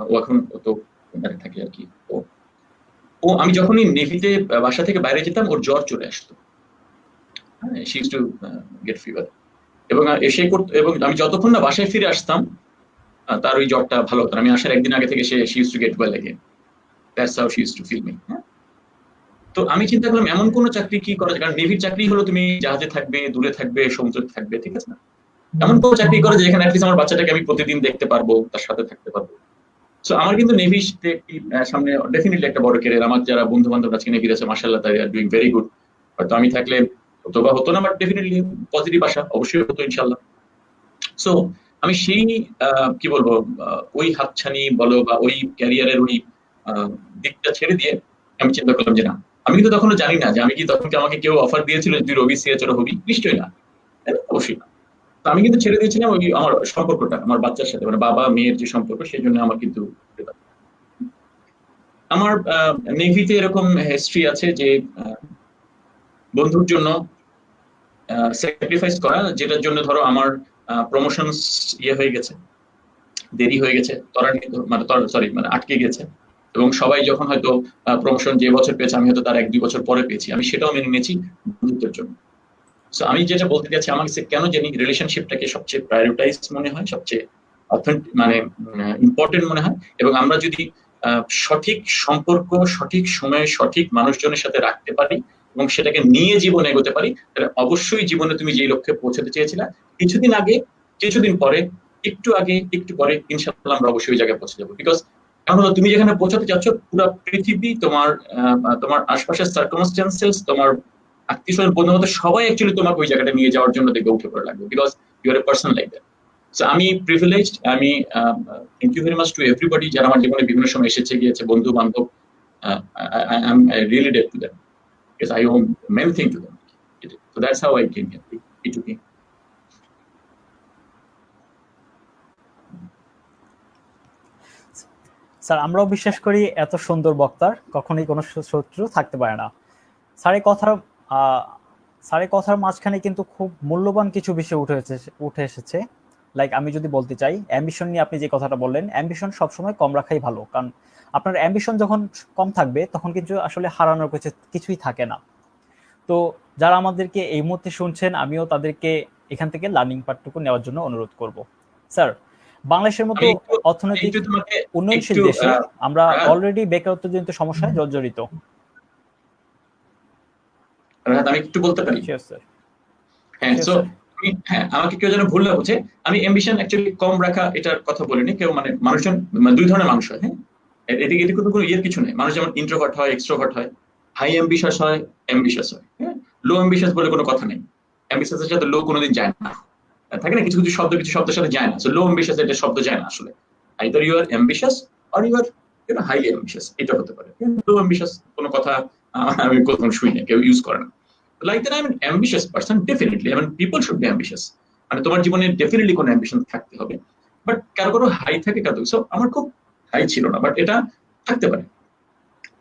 [SPEAKER 3] ও এখন তো বাইরে থাকে আর কি। ও আমি যখনই নেভিতে বাসা থেকে বাইরে যেতাম ওর জ্বর চলে আসতো, she used to gate fever, এবং এসে করতো, এবং আমি যতক্ষণ না বাসায় ফিরে আসতাম তার ওই জ্বরটা ভালো হতো। আমি আসার একদিন আগে থেকে she used to get well again, that's how she used to feel me. তো আমি চিন্তা করলাম এমন কোন চাকরি কি করা যায়, কারণ নেভির চাকরি হলো তুমি জাহাজে থাকবে, দূরে থাকবে, সমুদ্রে থাকবে, ঠিক আছে না? এমন কোন চাকরি করে যেখানে অ্যাটলিস্ট আমার বাচ্চাটাকে আমি প্রতিদিন দেখতে পারবো, তার সাথে থাকতে পারবো। সো আমার কিন্তু নেভিতে সামনে ডেফিনেটলি একটা বড় ক্যারিয়ার। আমার যারা বন্ধু বান্ধব আজকে নেভির আছে মাশাআল্লাহ, তাই আর ডুইং ভেরি গুড। হয়তো আমি থাকলে হতো বা হতো না, বাট ডেফিনেটলি পজিটিভ আশা অবশ্যই হতো ইনশাআল্লাহ। সো আমি সেই কি বলবো ওই হাতছানি বলো বা ওই ক্যারিয়ারের ওই দিকটা ছেড়ে দিয়ে আমি চিন্তা করলাম যে না, আমি কিন্তু তখনও জানি না যে আমি কি তখন আমাকে কেউ অফার দিয়েছিল যে তুই রবি সিএচআর হবি, নিশ্চয়ই না, অবশ্যই না। তো আমি কিন্তু ছেড়ে দিয়েছিলাম ওই আমার সম্পর্কটা আমার বাচ্চার সাথে, মানে বাবা মেয়ের যে সম্পর্ক, সেই জন্য আমার কিন্তু আমার নেভিতে এরকম হিস্ট্রি আছে যে বন্ধুর জন্য স্যাক্রিফাইস করা, যেটার জন্য ধরো আমার প্রমোশন হয়ে গেছে, দেরি হয়ে গেছে, ত্বরান্বিত মানে সরি মানে আটকে গেছে, এবং সবাই যখন হয়তো প্রমোশন যে বছর পেয়েছে আমি হয়তো তার 1-2 বছর পরে পেয়েছি, আমি সেটাও মেনে নিয়েছি বন্ধুত্বের জন্য। সো আমি যেটা বলতে চাচ্ছি, আমার কাছে কেন জানি রিলেশনশিপটাকে সবচেয়ে প্রায়োরিটাইজ মনে হয়, সবচেয়ে মানে ইম্পর্টেন্ট মনে হয়। এবং আমরা যদি সঠিক সম্পর্ক সঠিক সময়ে সঠিক মানুষজনের সাথে রাখতে পারি এবং সেটাকে নিয়ে জীবনে এগোতে পারি, তাহলে অবশ্যই জীবনে তুমি যে লক্ষ্যে পৌঁছাতে চেয়েছিলে কিছুদিন আগে, কিছুদিন পরে, একটু আগে একটু পরে, ইনশাআল্লাহ আমরা অবশ্যই ওই জায়গায় পৌঁছে যাবো। বিকজ কারণ হলো তুমি যেখানে পৌঁছাতে চাচ্ছ, পুরো পৃথিবী তোমার তোমার আশপাশের সার্কামস্টেন্সেস, তোমার আত্মীয় স্বজন বন্ধু বান্ধব সবাই অ্যাকচুয়ালি তোমাকে ওই জায়গাটা নিয়ে যাওয়ার জন্য দেখবে উঠে পড়ে লাগবে, because you are a person like that. So আমি প্রিভিলেজড, আমি thank you very much to everybody যারা আমার জীবনে বিভিন্ন সময় এসেছে গিয়েছে, বন্ধু বান্ধব, I really debt to them, because I owe many things to them. So that's how I came here, P2P.
[SPEAKER 1] Sir আমরাও বিশ্বাস করি এত সুন্দর বক্তার কখনোই কোনো শত্রু থাকতে পারে না। স্যারের কথার মাঝখানে কিন্তু খুব মূল্যবান কিছু বিষয় উঠে এসেছে। লাইক আমি যদি বলতে চাই, অ্যাম্বিশন নিয়ে আপনি যে কথাটা বললেন, অ্যাম্বিশন সবসময় কম রাখাই ভালো, কারণ আপনার অ্যাম্বিশন যখন কম থাকবে তখন কিন্তু আসলে হারানোর কিছুই থাকে না। তো যারা আমাদেরকে এই মুহূর্তে শুনছেন, আমিও তাদেরকে এখান থেকে লার্নিং পার্টটুকু নেওয়ার জন্য অনুরোধ করব। স্যার, বাংলাদেশের মতো অর্থনৈতিক উন্নয়নশীল দেশে আমরা অলরেডি বেকারত্বজনিত সমস্যায় জর্জরিত।
[SPEAKER 3] আমি একটু বলতে পারি? হ্যাঁ, আমাকে কেউ যেন ভুল না বুঝে, আমি অ্যাম্বিশন অ্যাকচুয়ালি কম রাখা এটার কথা বলিনি। কেউ মানে মানুষজন দুই ধরনের মানুষ হয়, হ্যাঁ, এদিকে কোনো ইয়ের কিছু নেই। মানুষ যেমন ইন্ট্রোভার্ট হয়, এক্সট্রোভার্ট হয়, হাই অ্যাম্বিশাস হয়, অ্যাম্বিশাস হয়, হ্যাঁ, লো অ্যাম্বিশাস বলে কোনো কথা নেই। অ্যাম্বিশাসের সাথে লো কোনোদিন যায় না, থাকে না কিছু কিছু শব্দ কিছু শব্দের সাথে যায় না। সো লো অ্যাম্বিশাস এটা শব্দ যায় না আসলে। Either you are ambitious or you are highly ambitious, এটা হতে পারে। লো অ্যাম্বিশাস কোনো কথা আমি কখনো শুনি না, কেউ ইউজ করে না। Like that, I'm an ambitious person, definitely. I mean, people should be ambitious. মানে তোমার জীবনে ডেফিনেটলি কোনো অ্যাম্বিশন থাকতে হবে, বাট কারো কারো হাই থাকে, কারো। সো আমার খুব হাই ছিল না, বাট এটা থাকতে পারে।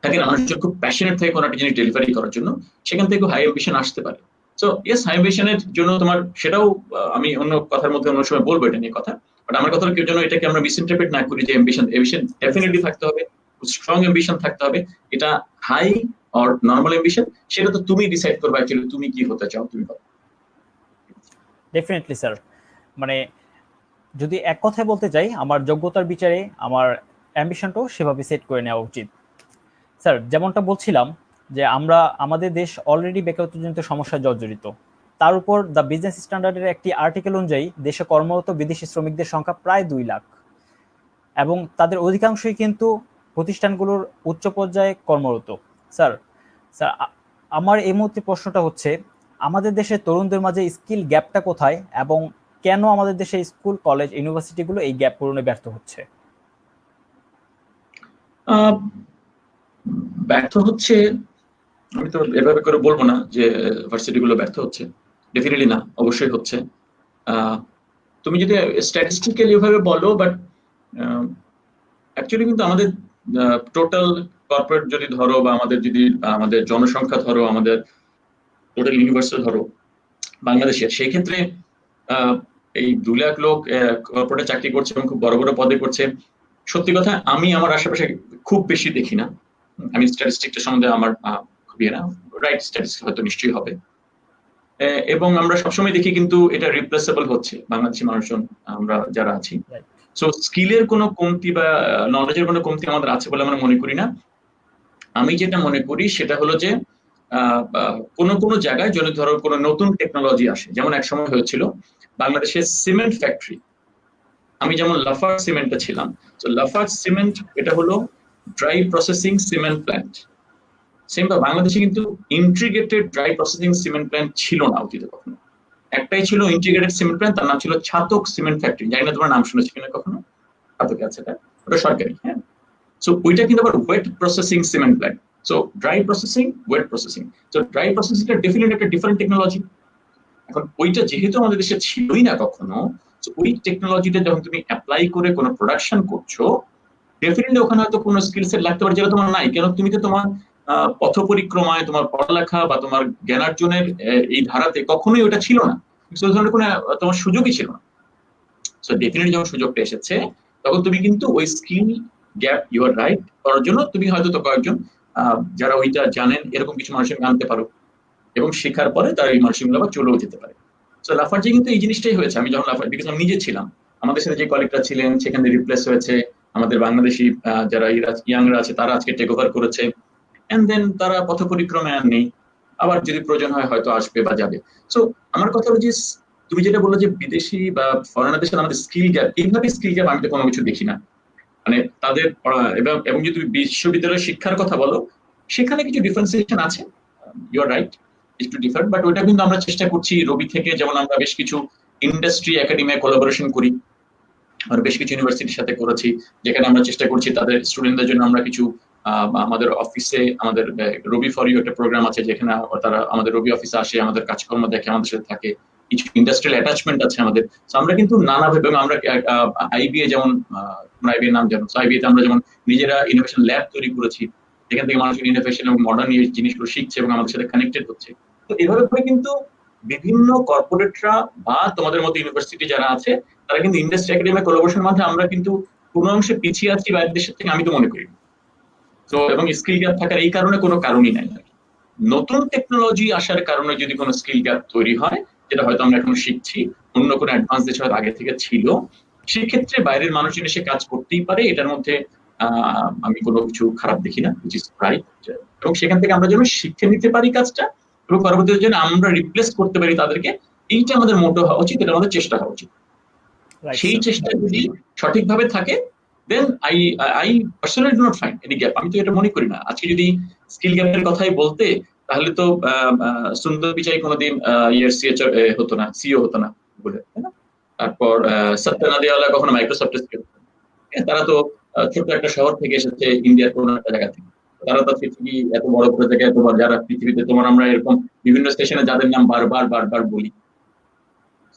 [SPEAKER 3] থাকে না, মানুষজন খুব প্যাশনেট থাকে কোনো একটা জিনিস ডেলিভারি করার জন্য, সেখান থেকে হাই অ্যাম্বিশন আসতে পারে। সো ইয়েস, হাই অ্যাম্বিশনের জন্য তোমার সেটাও আমি অন্য কথার মধ্যে অন্য সময় বলবো এটা নিয়ে কথা, বাট আমার কথা কেউ যেন এটাকে আমরা মিসইন্টারপ্রেট না করি যে অ্যাম্বিশন ডেফিনেটলি থাকতে হবে, স্ট্রং অ্যাম্বিশন থাকতে হবে। এটা হাই অর নরমাল অ্যাম্বিশন, সেটা তো তুমি ডিসাইড করবে অ্যাকচুয়ালি তুমি কি হতে চাও, তুমি বলো।
[SPEAKER 1] ডেফিনেটলি স্যার, মানে যদি এক কথায় বলতে চাই, আমার যোগ্যতার বিচারে আমার অ্যাম্বিশনটাও সেভাবে সেট করে নেওয়া উচিত। স্যার, যেমনটা বলছিলাম যে আমাদের দেশ অলরেডি বেকারত্বজনিত সমস্যায় জর্জরিত। তার উপর দ্য বিজনেস স্ট্যান্ডার্ডের একটি আর্টিকেল অনুযায়ী দেশে কর্মরত বিদেশি শ্রমিকদের সংখ্যা প্রায় 2 লাখ, এবং তাদের অধিকাংশই কিন্তু প্রতিষ্ঠানগুলোর উচ্চ পর্যায়ে কর্মরত। স্যার আমার এই মুহূর্তে প্রশ্নটা হচ্ছে, আমাদের দেশের তরুণদের মাঝে স্কিল গ্যাপটা কোথায়, এবং কেন আমাদের দেশে স্কুল, কলেজ, ইউনিভার্সিটিগুলো এই গ্যাপ পূরণে ব্যর্থ হচ্ছে?
[SPEAKER 3] ব্যর্থ হচ্ছে আমি তো এভাবে করে বলবো না যে ইউনিভার্সিটিগুলো ব্যর্থ হচ্ছে, ডেফিনেটলি না, অবশ্যই হচ্ছে। তুমি যদি স্ট্যাটিস্টিক্যালি ভাবে বলো, বাট অ্যাকচুয়ালি কিন্তু আমাদের টোটাল কর্পোরেট যদি ধরো, বা আমাদের জনসংখ্যা ধরো, আমাদের টোটাল ইউনিভার্সাল ধরো বাংলাদেশের, সেই ক্ষেত্রে এই 2 লাখ লোক কর্পোরেটে চাকরি করছে এবং খুব বড় বড় পদে করছে। সত্যি কথা, আমি আমার আশেপাশে খুব বেশি দেখি না। আমি স্ট্যাটিস্টিকটা সম্বন্ধে আমার খুবই না রাইট, স্ট্যাটিস্টিক হয়তো নিশ্চয়ই হবে, এবং আমরা সবসময় দেখি কিন্তু এটা রিপ্লেসেবল হচ্ছে বাংলাদেশি মানুষজন আমরা যারা আছি। সো স্কিলের কোনো কমতি বা নলেজের কোনো কমতি আমাদের আছে বলে আমরা মনে করি না। আমি যেটা মনে করি সেটা হলো যে কোনো জায়গায় যদি ধরো কোনো নতুন টেকনোলজি আসে, যেমন এক সময় হয়েছিল বাংলাদেশের সিমেন্ট ফ্যাক্টরি। আমি যেমন লাফার্জ সিমেন্টে ছিলাম, তো লাফার্জ সিমেন্ট এটা হলো ড্রাই প্রসেসিং সিমেন্ট প্ল্যান্ট। সেমটা বাংলাদেশে কিন্তু integrated dry processing cement plant ছিল না অতীতে কখনো। একটাই ছিল ইন্টিগ্রেটেড সিমেন্ট প্ল্যান্ট, তার নাম ছিল ছাতক সিমেন্ট ফ্যাক্টরি। জানি না তোমার নাম শুনেছি কিনা কখনো, ছাতকে আছে, ওটা সরকারি। হ্যাঁ, সো ওইটা কিন্তু আবার wet processing cement plant. So dry processing, wet processing. So dry প্রসেসিংটা ডেফিনেটলি একটা ডিফারেন্ট টেকনোলজি। এখন ওইটা যেহেতু আমাদের দেশে ছিলই না কখনো, ওই টেকনোলজিটা যখন তুমি অ্যাপ্লাই করে কোনো প্রোডাকশন করছো, ডেফিনেটলি ওখানে হয়তো কোনো স্কিল সেট লাগতে পারে যেটা তোমার নাই, কেন তুমি তো তোমার পথ পরিক্রমায় তোমার পড়ালেখা বা তোমার জ্ঞানার্জনের এই ধারাতে কখনোই ওটা ছিল না, ওই ধরনের কোনো তোমার সুযোগই ছিল না। সো ডেফিনেটলি যখন সুযোগটা এসেছে তখন তুমি কিন্তু ওই skill gap you are right করার জন্য তুমি হয়তো তো কয়েকজন যারা ওইটা জানেন এরকম কিছু মানুষকে আনতে পারো, এবং শেখার পরে তারা এই মানুষগুলো আবার চলেও যেতে পারে। সো লাফার্জে কিন্তু এই জিনিসটাই হয়েছে। আমি যখন লাফার্জ, বিকজ আমি নিজে ছিলাম, আমাদের সাথে যে কলিগরা ছিলেন সেখানে রিপ্লেস হয়েছে, আমাদের বাংলাদেশি যারা ইয়াংরা আছে তারা আজকে টেক ওভার করেছে, এন্ড দেন তারা পথ পরিক্রমায় আর নেই, আবার যদি প্রয়োজন হয় হয়তো আসবে বা যাবে। সো আমার কথা হলো যে তুমি যেটা বললো যে বিদেশি বা ফরেনারদের সাথে আমাদের স্কিল গ্যাপ, এইভাবে স্কিল গ্যাপ আমি তো কোনো কিছু দেখি না। মানে তাদের এবং যদি তুমি বিশ্ববিদ্যালয়ের শিক্ষার কথা বলো সেখানে কিছু ডিফারেন্সিয়েশন আছে, ইউ আর রাইট, একটু ডিফারেন্ট, বাট ওইটা কিন্তু আমরা চেষ্টা করছি রবি থেকে, যেমন আমরা বেশ কিছু ইন্ডাস্ট্রি একাডেমিয়ায় কোলাবোরেশন করি আর বেশ কিছু ইউনিভার্সিটির সাথে করেছি, যেখানে আমরা চেষ্টা করছি তাদের স্টুডেন্টদের জন্য আমরা কিছু আমাদের অফিসে, আমাদের রবি ফর ইউ একটা প্রোগ্রাম আছে যেখানে তারা আমাদের রবি অফিসে আসে, আমাদের কাজকর্ম দেখে, আমাদের সাথে থাকে, কিছু ইন্ডাস্ট্রিয়াল অ্যাটাচমেন্ট আছে আমাদের। আমরা কিন্তু নানাভাবে, এবং আমরা আইবিএ যেমন আইবিএ নাম জানো, আইবিএ তে আমরা যেমন নিজেরা ইনোভেশন ল্যাব তৈরি করেছি, যেখান থেকে মানুষ ইনোভেশন এবং মডার্ন জিনিসগুলো শিখছে এবং আমাদের সাথে কানেক্টেড হচ্ছে। তো এভাবে করে কিন্তু বিভিন্ন কর্পোরেটরা বা তোমাদের মতো ইউনিভার্সিটি যারা আছে তারা কিন্তু ইন্ডাস্ট্রি একাডেমিক কোলাবোরেশনের মাধ্যমে আমরা কিন্তু কোনো অংশে পিছিয়ে আছি বাইরের দেশের থেকে, আমি তো মনে করি। তো এবং স্কিল গ্যাপ থাকার এই কারণে কোনো কারণই নাই। নতুন টেকনোলজি আসার কারণে যদি কোনো স্কিল গ্যাপ তৈরি হয়, যেটা হয়তো আমরা এখন শিখছি, অন্য কোনো অ্যাডভান্স দেশ হয়তো আগে থেকে ছিল, সেক্ষেত্রে বাইরের মানুষজন এসে কাজ করতেই পারে, এটার মধ্যে আমি কোনো কিছু খারাপ দেখি না, which is right। এবং সেখান থেকে আমরা যেন শিখে নিতে পারি কাজটা, এবং পরবর্তীতে যেন আমরা রিপ্লেস করতে পারি তাদেরকে, এইটা আমাদের মোটো হওয়া উচিত, এটা আমাদের চেষ্টা হওয়া উচিত। সেই চেষ্টা যদি সঠিকভাবে থাকে, then I personally do not find any gap. আমি তো এটা মনে করি না। আজকে যদি স্কিল গ্যাপের কথাই বলতে, তাহলে তো সুন্দর পিচাই কোনোদিন সিএচআর হতো না, সিও হতো না বলে, তাই না? তারপর সত্য নাদিয়াওয়ালা কখনো মাইক্রোসফটে, তারা তো ছোট একটা শহর থেকে এসেছে, ইন্ডিয়ার কোনো একটা জায়গা থেকে। তারা তো পৃথিবী এত বড় করে থেকে, তোমার যারা পৃথিবীতে তোমার আমরা এরকম বিভিন্ন স্টেশনে যাদের নাম বারবার বারবার বলি,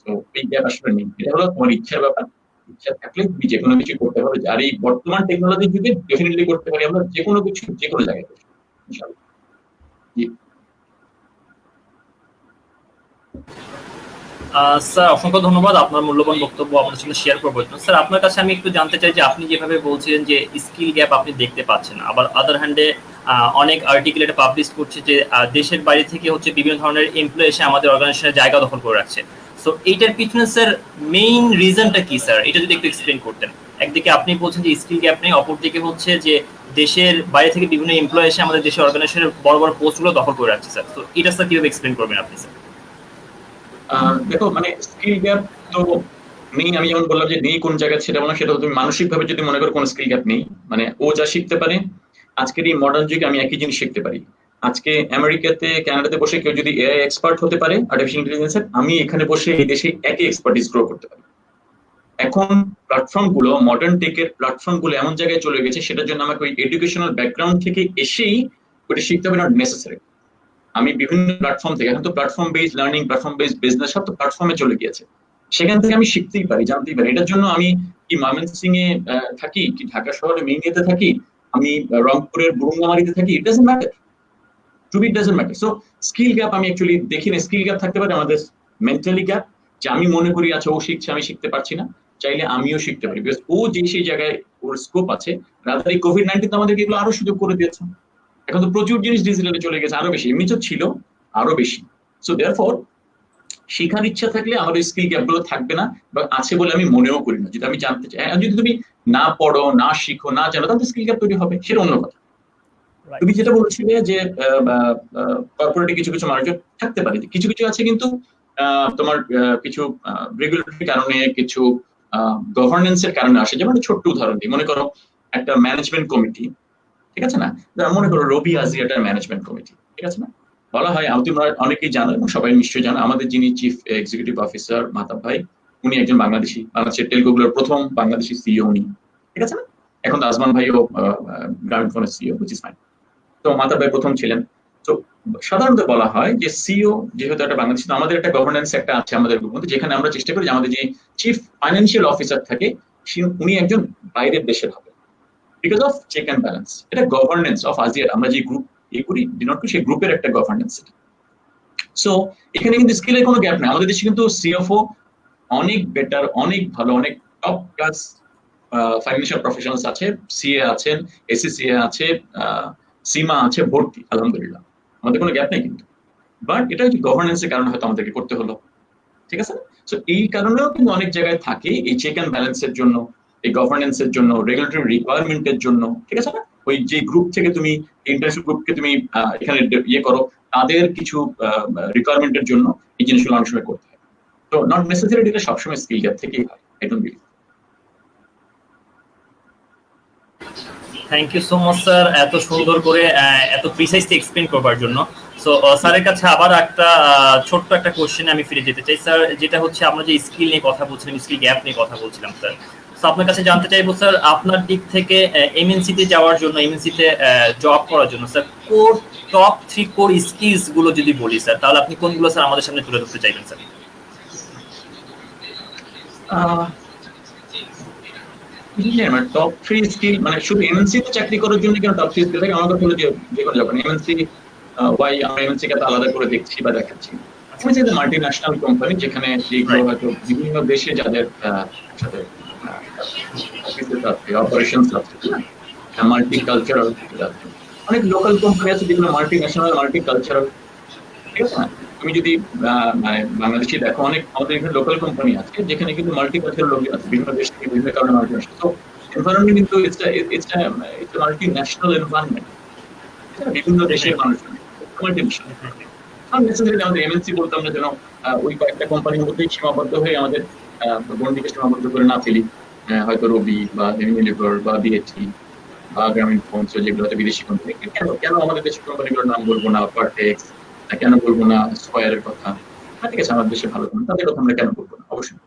[SPEAKER 3] তো এই গ্যাপ আসলে নেই। এটা হলো তোমার ইচ্ছার ব্যাপার। ইচ্ছা থাকলে তুমি যে কোনো কিছু করতে পারো, আর এই বর্তমান টেকনোলজির যুগে ডেফিনেটলি করতে পারি আমরা যে কোনো কিছু যে কোনো জায়গায়।
[SPEAKER 2] স্যার অসংখ্য ধন্যবাদ, আপনার মূল্যবান বক্তব্য আমাদের সঙ্গে শেয়ার করবো। স্যার আপনার কাছে আমি একটু জানতে চাই যে আপনি যেভাবে বলছিলেন যে স্কিল গ্যাপ আপনি দেখতে পাচ্ছেন, আবার আদার হ্যান্ডে অনেক আর্টিকেল এটা পাবলিশ করছে যে দেশের বাইরে থেকে হচ্ছে বিভিন্ন ধরনের এমপ্লয়ি এসে আমাদের অর্গানাইজেশনের জায়গা দখল করে রাখছে। সো এইটার পিছনে স্যার মেইন রিজনটা কি স্যার, এটা যদি একটু এক্সপ্লেন করতেন। একদিকে আপনি বলছেন যে স্কিল গ্যাপ নেই, অপরদিকে হচ্ছে যে দেশের বাইরে থেকে বিভিন্ন এমপ্লয়ি এসে আমাদের দেশের অর্গানাইজেশনের বড় বড় পোস্টগুলো দখল করে রাখছে স্যার। তো এটা স্যার কিভাবে এক্সপ্লেন করবেন আপনি স্যার?
[SPEAKER 3] দেখো, মানে স্কিল গ্যাপ তো নেই, আমি যেমন বললাম যে নেই কোন জায়গায়, সেটা মনে হয় সেটা তুমি মানসিক ভাবে যদি মনে করো কোনো স্কিল গ্যাপ নেই, মানে ও যা শিখতে পারে আজকের এই মডার্ন যুগে আমি একই জিনিস শিখতে পারি। আজকে আমেরিকাতে, কানাডাতে বসে কেউ যদি এআই এক্সপার্ট হতে পারে আর্টিফিশিয়াল ইন্টেলিজেন্সের, আমি এখানে বসে এই দেশে একই এক্সপার্টিস গ্রো করতে পারি। এখন প্ল্যাটফর্ম গুলো, মডার্ন টেকের প্ল্যাটফর্ম গুলো এমন জায়গায় চলে গেছে, সেটার জন্য আমাকে ওই এডুকেশনাল ব্যাকগ্রাউন্ড থেকে এসেই ওটা শিখতে হবে, নট নেসেসারি। আমি বিভিন্ন প্ল্যাটফর্ম থেকে, এখন তো platform based learning, platform based business সব তো প্ল্যাটফর্মে চলে গিয়েছে, সেখান থেকে আমি শিখতেই পারি, জানতেই পারি। এটার জন্য আমি কি ময়মনসিং এ থাকি, কি ঢাকা শহরে মেইনিয়াতে থাকি, আমি রংপুরের বুরুঙ্গামারিতে থাকি, it doesn't matter, to be doesn't matter. So skill gap আমি অ্যাকচুয়ালি দেখি না। স্কিল গ্যাপ থাকতে পারে আমাদের মেন্টালি গ্যাপ, যে আমি মনে করি আচ্ছা ও শিখছে আমি শিখতে পারছি না, চাইলে আমিও শিখতে পারি, বিকজ ও যে সেই জায়গায় ওর স্কোপ আছে। রাদার এই কোভিড-19 আমাদেরকে এগুলো আরো সুযোগ করে দিয়েছে। এখন তো প্রচুর জিনিস ডিজিটালে চলে গেছে, আরো বেশি, এমনি তো ছিল আরো বেশি। সো দেয়ারফর শেখার ইচ্ছা থাকলে আমার স্কিল গ্যাপ গুলো থাকবে না, বা আছে বলে আমি মনেও করি না। যদি আমি জানতে চাই, যদি তুমি না পড়ো, না শিখো, না জানো, তাহলে স্কিল গ্যাপ তৈরি হবে, সেটা অন্য কথা। তুমি যেটা বলছিলে যে কর্পোরেটে কিছু কিছু মানুষজন থাকতে পারে, কিছু কিছু আছে কিন্তু তোমার কিছু রেগুলেটরি কারণে, কিছু গভর্নেন্সের কারণে আসে। যেমন ছোট্ট উদাহরণ দিই, মনে করো একটা ম্যানেজমেন্ট কমিটি, ঠিক আছে না, মনে করো রবি আজিয়াটার ম্যানেজমেন্ট কমিটি, ঠিক আছে না, বলা হয়, তোমরা অনেকেই জানো এবং সবাই নিশ্চয়ই জানো, আমাদের যিনি চিফ এক্সিকিউটিভ অফিসার মাতাব ভাই, উনি একজন বাংলাদেশি, বাংলাদেশের টেলকোগুলোর প্রথম বাংলাদেশি সিইও উনি, ঠিক আছে না। এখন তো আজমান ভাইও গ্রামীণ ফোনের সিইও, হুইচ ইজ ফাইন। তো মাতাব ভাই প্রথম ছিলেন। তো সাধারণত বলা হয় যে সিইও যেহেতু একটা বাংলাদেশি, আমাদের একটা গভর্নেন্স একটা আছে আমাদের মধ্যে, যেখানে আমরা চেষ্টা করি যে আমাদের যে চিফ ফাইন্যান্সিয়াল অফিসার থাকে উনি একজন বাইরের দেশের হবে, because of check and balance. এটা গভর্নেন্স অফ আজিয়ার, আমরা যে গ্রুপ ইয়ে করি ডিনোট করি, সেই গ্রুপের একটা গভর্নেন্স। সো এখানে কিন্তু স্কিলের কোনো গ্যাপ নেই। আমাদের দেশে কিন্তু সিএফও অনেক বেটার, অনেক ভালো, অনেক টপ ক্লাস ফাইন্যান্সিয়াল প্রফেশনালস আছে, সিএ আছেন, এসিসিএ আছে, সিমা আছে, ভর্তি আলহামদুলিল্লাহ, আমাদের কোনো গ্যাপ নেই কিন্তু। বাট এটা হচ্ছে গভর্নেন্সের কারণে হয়তো আমাদেরকে করতে হলো, ঠিক আছে। সো এই কারণেও কিন্তু অনেক জায়গায় থাকে এই চেক অ্যান্ড ব্যালেন্সের জন্য, এই গভর্নেন্সের জন্য, রেগুলেটরি রিকোয়ারমেন্টের জন্য, ঠিক আছে না। ওই যে গ্রুপ থেকে তুমি ইন্টার্নশিপ গ্রুপকে তুমি এখানে ইয়ে করো, তাদের কিছু রিকোয়ারমেন্টের জন্য এই জিনিসগুলো অনেক সময় করতে হয়। তো নট নেসেসারি এটা সবসময় স্কিল গ্যাপ থেকেই হয়, I don't believe.
[SPEAKER 2] Thank you so much sir, এত সুন্দর করে এত প্রিসাইসলি এক্সপ্লেন করবার জন্য। সো স্যারের কাছে আবার একটা ছোট্ট একটা কোশ্চেন আমি ফিরে যেতে চাই স্যার, যেটা হচ্ছে আমরা যে স্কিল নিয়ে কথা বলছিলাম, স্কিল গ্যাপ নিয়ে কথা বলছিলাম স্যার। সো আপনার কাছে জানতে চাইবো স্যার, আপনার দিক থেকে এমএনসি তে যাওয়ার জন্য, এমএনসি তে জব করার জন্য sir core top 3 core skills গুলো যদি বলি স্যার, তাহলে আপনি কোনগুলো স্যার আমাদের সামনে তুলে ধরতে চাইবেন স্যার?
[SPEAKER 3] টপ 3 স্কিল মানে শুধু এমএনসি তে চাকরি করার জন্য কেন টপ 3 স্কিল থাকে? আমার কথা হলো যে কোনো যখন এমএনসি, ওয়াই আমরা এমএনসি কে আলাদা করে দেখছি বা দেখাচ্ছি, এমএনসি একটা মাল্টি ন্যাশনাল কোম্পানি, যেখানে যেগুলো হয়তো বিভিন্ন দেশে যাদের সাথে অপারেশনস আছে, মাল্টি কালচারাল, অনেক লোকাল কোম্পানি আছে যেগুলো মাল্টি ন্যাশনাল, মাল্টি কালচারাল, ঠিক আছে না। তুমি যদি বাংলাদেশে দেখো, অনেক আমাদের এখানে লোকাল কোম্পানি আছে যেখানে কিন্তু মাল্টি কালচারাল লোক আছে, বিভিন্ন দেশ থেকে বিভিন্ন কারণে মাল্টি ন্যাশনাল। তো এনভায়রনমেন্ট কিন্তু ইটস মাল্টি ন্যাশনাল এনভায়রনমেন্ট, বিভিন্ন দেশের মানুষ মাল্টি ন্যাশনাল। আমাদের এমএনসি বলতে আমরা যেন ওই কয়েকটা কোম্পানির মধ্যেই সীমাবদ্ধ হয়ে আমাদের গণ্ডিকে সীমাবদ্ধ করে না ফেলি, হয়তো রবি বা ইউনিলিভার বা বিএটি বা গ্রামীণ ফোন, যেগুলো হয়তো বিদেশি কোম্পানি। কেন আমাদের দেশের কোম্পানিগুলোর নাম বলবো না, পারটেক্স, কেন বলবো না স্কয়ারের কথা, ঠিক আছে, আমাদের দেশে ভালো কোম্পানি, তাদের কথা আমরা কেন বলবো না, অবশ্যই।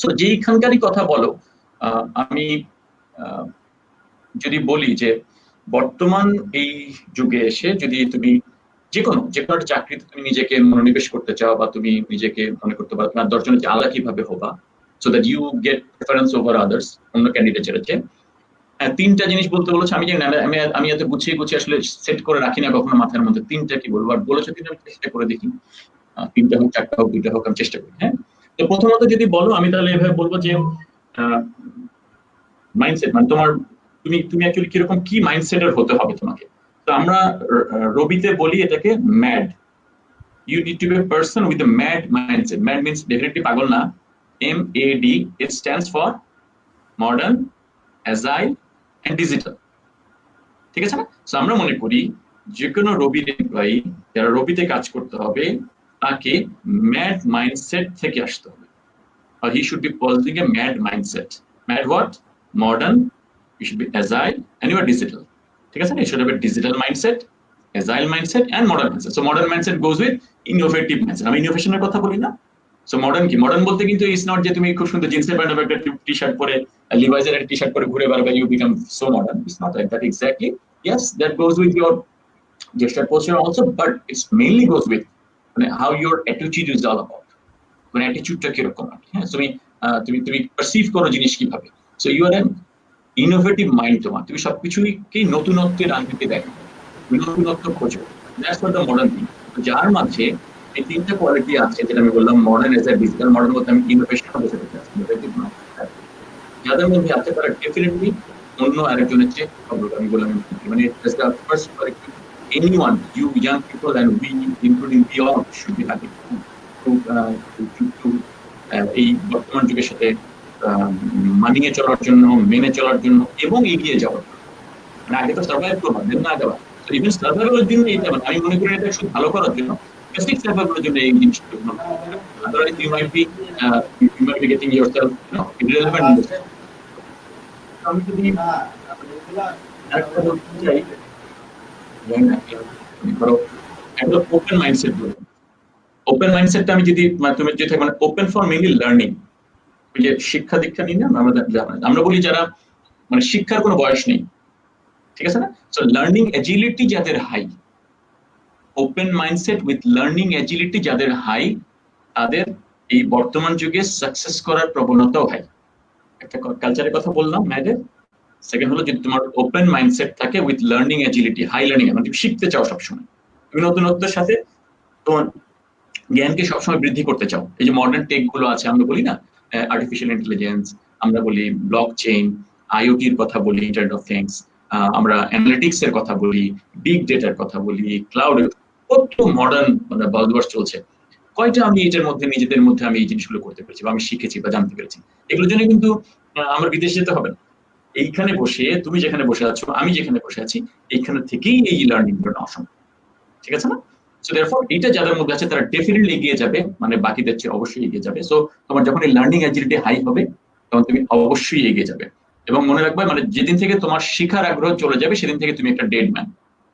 [SPEAKER 3] সো যেইখানকারই কথা বলো, আমি যদি বলি যে বর্তমান এই যুগে এসে যদি তুমি যে কোনো চাকরিতে তুমি নিজেকে মনোনিবেশ করতে চাও, বা তুমি নিজেকে মনে করতে পারো তোমার 10 জনের চেয়ে আলাদা কিভাবে হবা, so that you get preference over others, অন্য ক্যান্ডিডেটের চেয়ে, তিনটা জিনিস বলতে বলেছে। আমি জানি না, আমি এত গুছিয়ে আসলে সেট করে রাখি না কখনো মাথার মধ্যে তিনটা কি বলবো, আর বলেছো তিনটা, আমি চেষ্টা করে দেখি, তিনটা হোক, চারটা হোক, দুইটা হোক, আমি চেষ্টা করি। হ্যাঁ, তো প্রথমত যদি বলো, আমি তাহলে এভাবে বলবো যে মাইন্ডসেট, মানে তোমার তুমি অ্যাকচুয়ালি কিরকম কি মাইন্ডসেটের হতে হবে তোমাকে। তো আমরা রবিতে বলি এটাকে MAD, you need to be a person with a MAD mindset. MAD means definitely পাগল না, MAD, it stands for modern, agile and digital, ঠিক আছে না। সো আমরা মনে করি যে কোনো রবির এমপ্লয়ি যারা রবিতে কাজ করতে হবে, তাকে ম্যাড মাইন্ডসেট থেকে আসতে হবে, or he should be possessing a mad mindset. Mad what? Modern, you should be agile, and you are digital, ঠিক আছে না। You should have a digital mindset, agile mindset, and modern mindset. So modern mindset goes with innovative mindset. আমি ইনোভেশনের কথা বলি না। So modern কি? Modern বলতে কিন্তু ইজ নট যে তুমি খুব সুন্দর জিন্সের প্যান্ট বা একটা টি-শার্ট পরে, লিভাইজের একটা টি-শার্ট পরে ঘুরে বেড়াবে, you become so modern. It's not like that exactly. Yes, that goes with your gesture posture also, but it mainly goes with how your attitude is all about. মানে অ্যাটিটিউডটা কিরকম, হ্যাঁ, তুমি পারসিভ করো জিনিস কিভাবে। So you are an innovative mind, তোমার তুমি সবকিছুকে নতুনত্বের আঙ্গিকে দেখো, নতুনত্ব খোঁজো, that's what the modern thing. যার মাঝে এই তিনটা কোয়ালিটি আছে, যেটা আমি বললাম, modern, agile digital. Modern বলতে আমি ইনোভেশন বোঝাতে চাচ্ছি, ইনোভেটিভ মাইন্ড যাদের মধ্যে আছে তারা ডেফিনেটলি অন্য আরেকজনের চেয়ে অগ্রগতি। আমি বললাম মানে first quality, anyone, you young people and we, including we all, should be happy to এই বর্তমান যুগের সাথে মানিয়ে চলার জন্য, মেনে চলার জন্য এবং এগিয়ে যাওয়ার জন্য। মানে আগে তো সার্ভাইভ করবো, দেন না যাওয়া। তো ইভেন সার্ভাইভালের জন্য এটা, মানে আমি মনে করি এটা শুধু ভালো করার জন্য, বেসিক সার্ভাইভালের জন্য এই জিনিসটা। Otherwise you might be getting yourself, irrelevant in this. আমি যদি একটা বলতে চাই, একটা ওপেন মাইন্ডসেট বলবো। ওপেন মাইন্ডসেটটা আমি যদি তুমি যেটা মানে ওপেন ফর মেইনলি লার্নিং, ওই যে শিক্ষা দীক্ষা নিই না আমরা বলি, যারা মানে শিক্ষার কোনো বয়স নেই, ঠিক আছে না। সো লার্নিং এজিলিটি যাদের high, open mindset with learning agility যাদের হাই, তাদের এই বর্তমান যুগে সাকসেস করার প্রবণতাও হাই। একটা কালচারের কথা বললাম ম্যাডের, সেকেন্ড হলো যদি তোমার ওপেন মাইন্ডসেট থাকে with learning agility, high learning, মানে তুমি শিখতে চাও সবসময়, তুমি নতুনত্বের সাথে তোমার জ্ঞানকে সবসময় বৃদ্ধি করতে চাও। এই যে মডার্ন টেক গুলো আছে, আমরা বলি না আর্টিফিশিয়াল ইন্টেলিজেন্স, আমরা বলি ব্লক চেইন, আইওটির কথা বলি, ইন্টারনেট অফ থিংস, আমরা অ্যানালিটিক্স এর কথা বলি, বিগ ডেটার কথা বলি, ক্লাউড, কত মডার্ন মানে বাজওয়ার্ড চলছে। কয়টা আমি এটার মধ্যে নিজেদের মধ্যে আমি এই জিনিসগুলো করতে পেরেছি বা আমি শিখেছি বা জানতে পেরেছি। এগুলোর জন্য কিন্তু আমার বিদেশে যেতে হবে না, এইখানে বসে তুমি যেখানে বসে আছো, আমি যেখানে বসে আছি, এইখানে থেকেই এই লার্নিং গুলো নেওয়া সম্ভব। ঠিক আছে না? সো দেয়ারফর এটা যাদের মধ্যে আছে তারা ডেফিনেটলি এগিয়ে যাবে, মানে বাকিদের চেয়ে অবশ্যই এগিয়ে যাবে। সো তোমার যখন এই লার্নিং এজিলিটি হাই হবে তখন তুমি অবশ্যই এগিয়ে যাবে। এবং মনে রাখবে, মানে যেদিন থেকে তোমার শিখার আগ্রহ চলে যাবে সেদিন থেকে তুমি একটা ডেড ম্যান,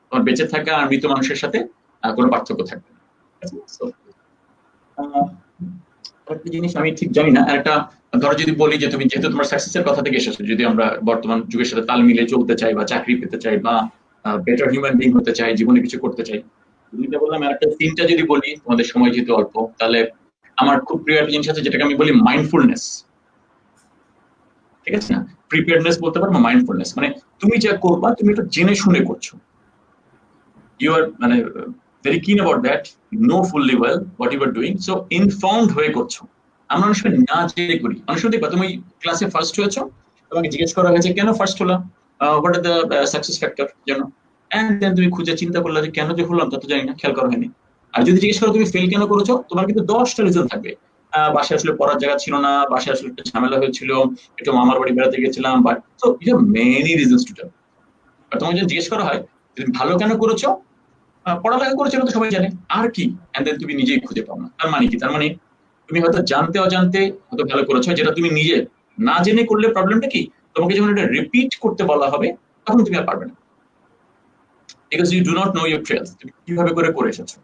[SPEAKER 3] তোমার বেঁচে থাকা আর মৃত মানুষের সাথে কোনো পার্থক্য থাকবে না। একটা জিনিস আমি ঠিক জানি না, একটা ধরো যদি বলি যে তুমি যেহেতু তোমার সাকসেসের কথা থেকে এসেছো, যদি আমরা বর্তমান যুগের সাথে তাল মিলিয়ে চলতে চাই বা চাকরি পেতে চাই বা বেটার হিউম্যান বিং হতে চাই, জীবনে কিছু করতে চাই, দুইটা বললাম, একটা তিনটা যদি বলি, তোমাদের সময় যেহেতু অল্প, তাহলে আমার খুব প্রিয় একটা জিনিস আছে যেটাকে আমি বলি মাইন্ডফুলনেস। ঠিক আছে না? প্রিপেয়ারনেস বলতে পারবো, মাইন্ডফুলনেস মানে তুমি যা করবা তুমি এটা জেনে শুনে করছো, ইউ আর মানে very keen about that, you know fully well what you are doing, so informed হয়ে করছো। আমরা অনেক সময় না জেনে করি, অনেক সময় দেখবা তুমি ক্লাসে ফার্স্ট হয়েছো, তোমাকে জিজ্ঞেস করা হয়েছে কেন ফার্স্ট হলো, what are the success factor, যেন এন্ড দেন তুমি খুঁজে চিন্তা করলে যে কেন যে হলাম তা তো জানি না, খেয়াল করা হয়নি। আর যদি জিজ্ঞেস করো তুমি ফেল কেন করেছো, তোমার কিন্তু 10টা রিজন থাকবে। বাসায় আসলে পড়ার জায়গা ছিল না, বাসায় আসলে একটা ঝামেলা হয়েছিল, একটু মামার বাড়ি বেড়াতে গেছিলাম, but so you have many reasons to tell. আর তোমাকে যদি জিজ্ঞেস করা হয় তুমি ভালো কেন করেছো, পড়ালেখা করেছিল তো সবাই জানে, আর কি, এন্ড দেন তুমি নিজেই খুঁজে পাও না। তার মানে কি? তার মানে তুমি হয়তো জানতে অজান্তে হয়তো ভালো করেছো, যেটা তুমি নিজে না জেনে করলে প্রবলেমটা কি, তোমাকে যখন এটা রিপিট করতে বলা হবে তখন তুমি আর পারবে না, because you do not know your trails, তুমি কিভাবে করে এসেছো।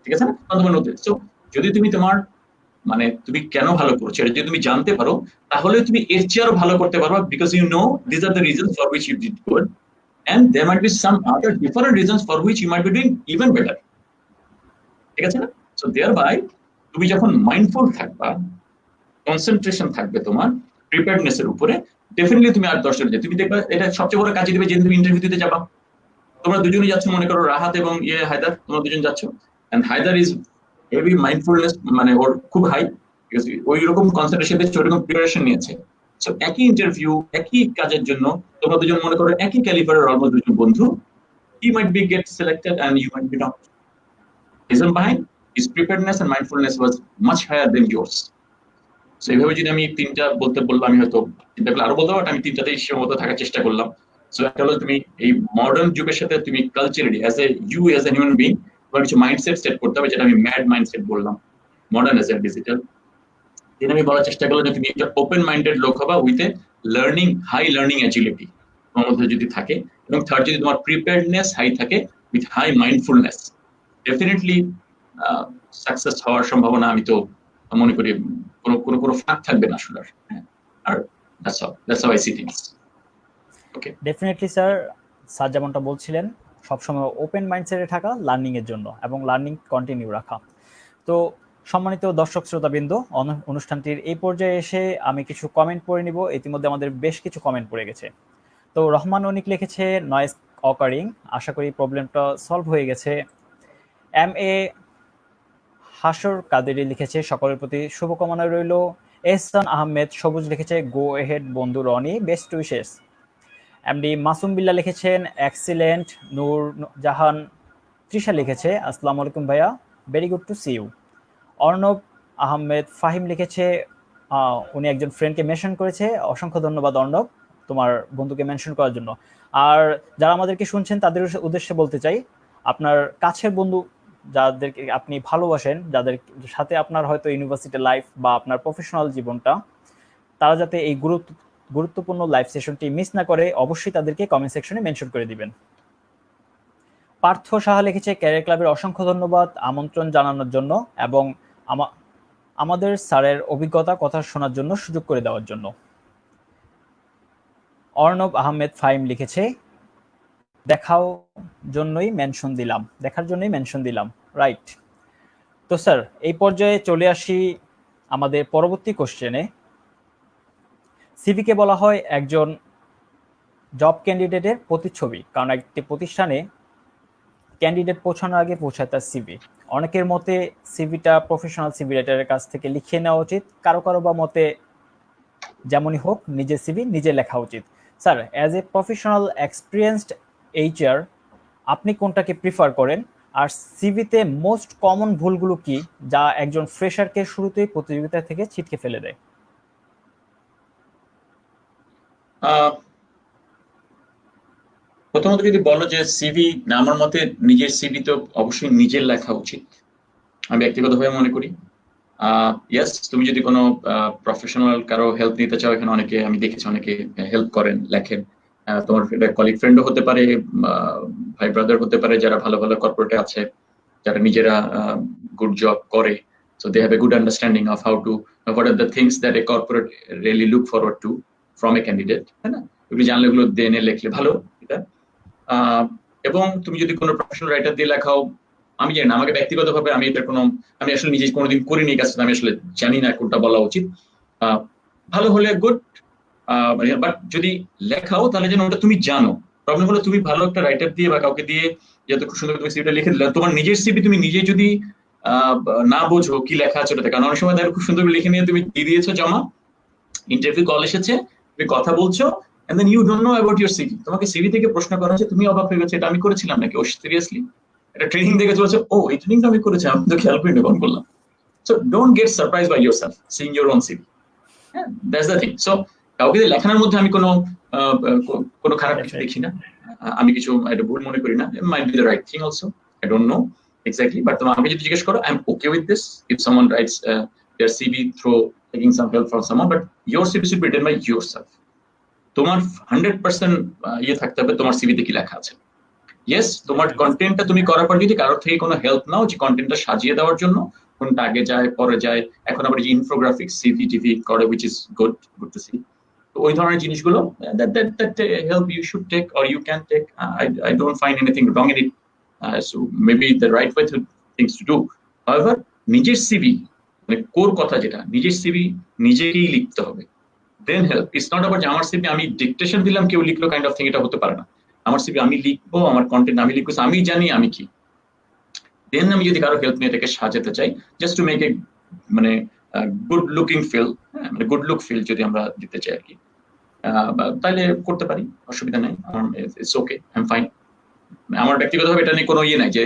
[SPEAKER 3] ঠিক আছে না? তখন তোমার নতুন। সো যদি তুমি তোমার মানে তুমি কেন ভালো করছো এটা যদি তুমি জানতে পারো, তাহলে তুমি এর চেয়ে আরো ভালো করতে পারবে, because you know this are the reasons for which you did good, and there might be some other different reasons for which you might be doing even better. ঠিক আছে না? সো thereby তুমি যখন মাইন্ডফুল থাকবা, concentration থাকবে তোমার preparedness এর উপরে, ডেফিনেটলি তুমি আর 10 জন, তুমি দেখবা এটা সবচেয়ে বড় কাজে দিবে। যেদিন তুমি ইন্টারভিউ দিতে যাবা, তোমরা দুজনেই যাচ্ছ, মনে করো রাহাত এবং হায়দার, তোমরা দুজন যাচ্ছ, and Haider is heavy mindfulness, মানে ওর খুব হাই, ওই রকম কনসেন্ট্রেশন দিচ্ছে, ওইরকম প্রিপারেশন নিয়েছে। সো একই ইন্টারভিউ, একই কাজের জন্য তোমরা দুজন মনে করো একই ক্যালিবারের অলমোস্ট দুজন বন্ধু, he might be get selected and you might be not. Reason behind his preparedness and mindfulness was much higher than yours. So এইভাবে যদি আমি তিনটা বলতে বললাম, আমি হয়তো চিন্তা করলে আরো বলতে পারবো, আমি তিনটাতেই সীমাবদ্ধ থাকার চেষ্টা করলাম। সো একটা হলো তুমি এই মডার্ন যুগের সাথে তুমি culturally as a human being তোমার কিছু মাইন্ডসেট সেট করতে হবে, যেটা আমি ম্যাড মাইন্ডসেট বললাম, modern as a digital. then আমি বলার চেষ্টা করলাম যে তুমি একটা ওপেন মাইন্ডেড লোক হবা with a learning, high learning agility তোমার মধ্যে যদি থাকে, এবং থার্ড যদি তোমার প্রিপেয়ারনেস হাই থাকে with high mindfulness, definitely success হওয়ার সম্ভাবনা আমি তো মনে করি কোনো ফাঁক থাকবে না আসলে। আর that's how I see things. Okay,
[SPEAKER 1] definitely sir, sir যেমনটা বলছিলেন সবসময় ওপেন মাইন্ডসেটে থাকা লার্নিং এর জন্য এবং লার্নিং কন্টিনিউ রাখা। তো সম্মানিত দর্শক শ্রোতাবৃন্দ, অনুষ্ঠানটির এই পর্যায়ে এসে আমি কিছু কমেন্ট পড়ে নিব। ইতিমধ্যে আমাদের বেশ কিছু কমেন্ট পড়ে গেছে। তো রহমান অনিক লিখেছে নয়েজ অকারিং, আশা করি প্রবলেমটা সলভ হয়ে গেছে। এম এ হাসর কাদেরি লিখেছে সকলের প্রতি শুভকামনা রইল। এহসান আহমেদ সবুজ লিখেছে গো এহেড বন্ধু Roni, best wishes. MD Masum Billa লিখেছেন এক্সিলেন্ট। নূর জাহান তৃষা লিখেছে আসসালামু আলাইকুম ভাইয়া, very good to see you. Arnab Ahmed Fahim লিখেছে উনি একজন ফ্রেন্ডকে মেনশন করেছে, অসংখ্য ধন্যবাদ অর্ণব তোমার বন্ধুকে মেনশন করার জন্য। আর যারা আমাদেরকে শুনছেন তাদের উদ্দেশ্যে বলতে চাই, আপনার কাছের বন্ধু যাদেরকে আপনি ভালোবাসেন, যাদের সাথে আপনার হয়তো ইউনিভার্সিটি লাইফ বা আপনার প্রফেশনাল জীবনটা, তারা যাতে এই গুরুত্বপূর্ণ লাইভ সেশনটি মিস না করে অবশ্যই তাদেরকে কমেন্ট সেকশনে মেনশন করে দিবেন। পার্থ সাহা লিখেছে ক্যারিয়ার ক্লাবের অসংখ্য ধন্যবাদ আমন্ত্রণ জানানোর জন্য এবং আমাদের স্যারের অভিজ্ঞতা কথা শোনার জন্য সুযোগ করে দেওয়ার জন্য। অর্ণব আহমেদ ফাইম লিখেছে দেখার জন্যই মেনশন দিলাম, রাইট। তো স্যার এই পর্যায়ে চলে আসি আমাদের পরবর্তী কোশ্চেনে। সিভিকে বলা হয় একজন জব ক্যান্ডিডেটের প্রতিচ্ছবি, কারণ একটি প্রতিষ্ঠানে ক্যান্ডিডেট পৌঁছানোর আগে পৌঁছায় তার সিভি। অনেকের মতে সিভিটা প্রফেশনাল সিভি রাইটারের কাছ থেকে লিখে নেওয়া উচিত, কারো কারো বা মতে যেমনই হোক নিজের সিভি নিজে লেখা উচিত। Sir, as a professional experienced HR, আপনি কোনটাকে প্রিফার করেন? আর সিভিতে মোস্ট কমন ভুলগুলো কি যা একজন ফ্রেশারকে শুরুতেই প্রতিযোগিতা থেকে ছিটকে ফেলে দেয়?
[SPEAKER 3] প্রথমত যদি বলো যে সিভি, না, আমার মতে নিজের সিভি তো অবশ্যই নিজের লেখা উচিত, আমি ব্যক্তিগতভাবে মনে করি। ইয়েস, তুমি যদি কোনো প্রফেশনাল কারো হেল্প নিতে চাও, এখানে অনেকে আমি দেখেছি অনেকে হেল্প করেন, লেখেন। তোমার কলিগ ফ্রেন্ডও হতে পারে, ভাই ব্রাদার হতে পারে, যারা ভালো ভালো কর্পোরেটে আছে, যারা নিজেরা গুড জব করে, so they have a good understanding of how to what are the things that a corporate really look forward to from a candidate, তাই না? এগুলো জানলে এগুলো দেনে লেখলে ভালো এটা। এবং তুমি যদি কোনো প্রফেশনাল রাইটার দিয়ে লেখাও, আমি জানি না, আমাকে ব্যক্তিগতভাবে আমি এটার কোনো, আমি আসলে নিজে কোনোদিন করিনি এই কাজটা, আমি আসলে জানি না কোনটা বলা উচিত। ভালো হলে গুড, বাট যদি লেখাও তাহলে যেন ওটা তুমি জানো। প্রবলেম হলো তুমি ভালো একটা রাইটার দিয়ে বা কাউকে দিয়ে যত খুব সুন্দর তুমি সিভিটা লিখে দিলে, তোমার নিজের সিভি তুমি নিজে যদি না বোঝো কি লেখা আছে ওটাতে, কারণ অনেক সময় দেখো খুব সুন্দর লিখে নিয়ে তুমি দিয়ে দিয়েছো জমা, ইন্টারভিউ কল এসেছে, তুমি কথা বলছো, and then you don't know about your CV, তোমাকে সিভি থেকে প্রশ্ন করা হচ্ছে, তুমি অবাক হয়ে গেছো, এটা আমি করেছিলাম নাকি, ও সিরিয়াসলি এটা ট্রেনিং দেখে চলছে, ও এই ট্রেনিংটা আমি করেছি, আমি তো খেয়াল করিনি কখন করলাম। So don't get surprise by yourself seeing your own CV. হ্যাঁ, দ্যাটস দ্য থিং। সো কাউকে লেখানোর মধ্যে আমি কোনো খারাপ কিছু দেখি না, আমি কিছু এটা ভুল মনে করি না, might be the right thing also, I don't know exactly, but তোমার আমাকে যদি জিজ্ঞেস করো, I am okay with this if someone rights their CV through taking some help from someone, but your CV should be written by yourself. তোমার 100% ইয়ে থাকতে হবে তোমার সিভিতে কি লেখা আছে। ইয়েস, তোমার কন্টেন্টটা তুমি করার পর যদি কারোর থেকে কোনো হেল্প নাও যে কন্টেন্টটা সাজিয়ে দেওয়ার জন্য, কোনটা আগে যায় পরে যায়, এখন আবার যে ইনফোগ্রাফিক্স সিভি টিভি করে, which is good to see, তো ওই ধরনের জিনিসগুলো that help you should take or you can take. I don't find anything wrong in it, so maybe the right way to things to do. However, নিজের CV মানে core কথা যেটা, নিজের CV নিজেকেই লিখতে হবে, then help. It's not about আমার CV আমি ডিকটেশন দিলাম কেউ লিখলো কাইন্ড অফ থিং, এটা হতে পারে না। আমার সিভি আমি লিখবো, আমার কন্টেন্ট আমি লিখবো, আমি জানি আমি কি, দেন আমি যদি কারো হেল্প নিয়ে এটাকে সাজাতে চাই, জাস্ট টু মেক এ মানে গুড লুকিং ফিল, মানে গুড লুক ফিল যদি আমরা দিতে চাই আর কি, তাহলে করতে পারি, অসুবিধা নেই, it's okay, I am fine. আমার ব্যক্তিগতভাবে এটা নিয়ে কোনো ইয়ে নাই যে,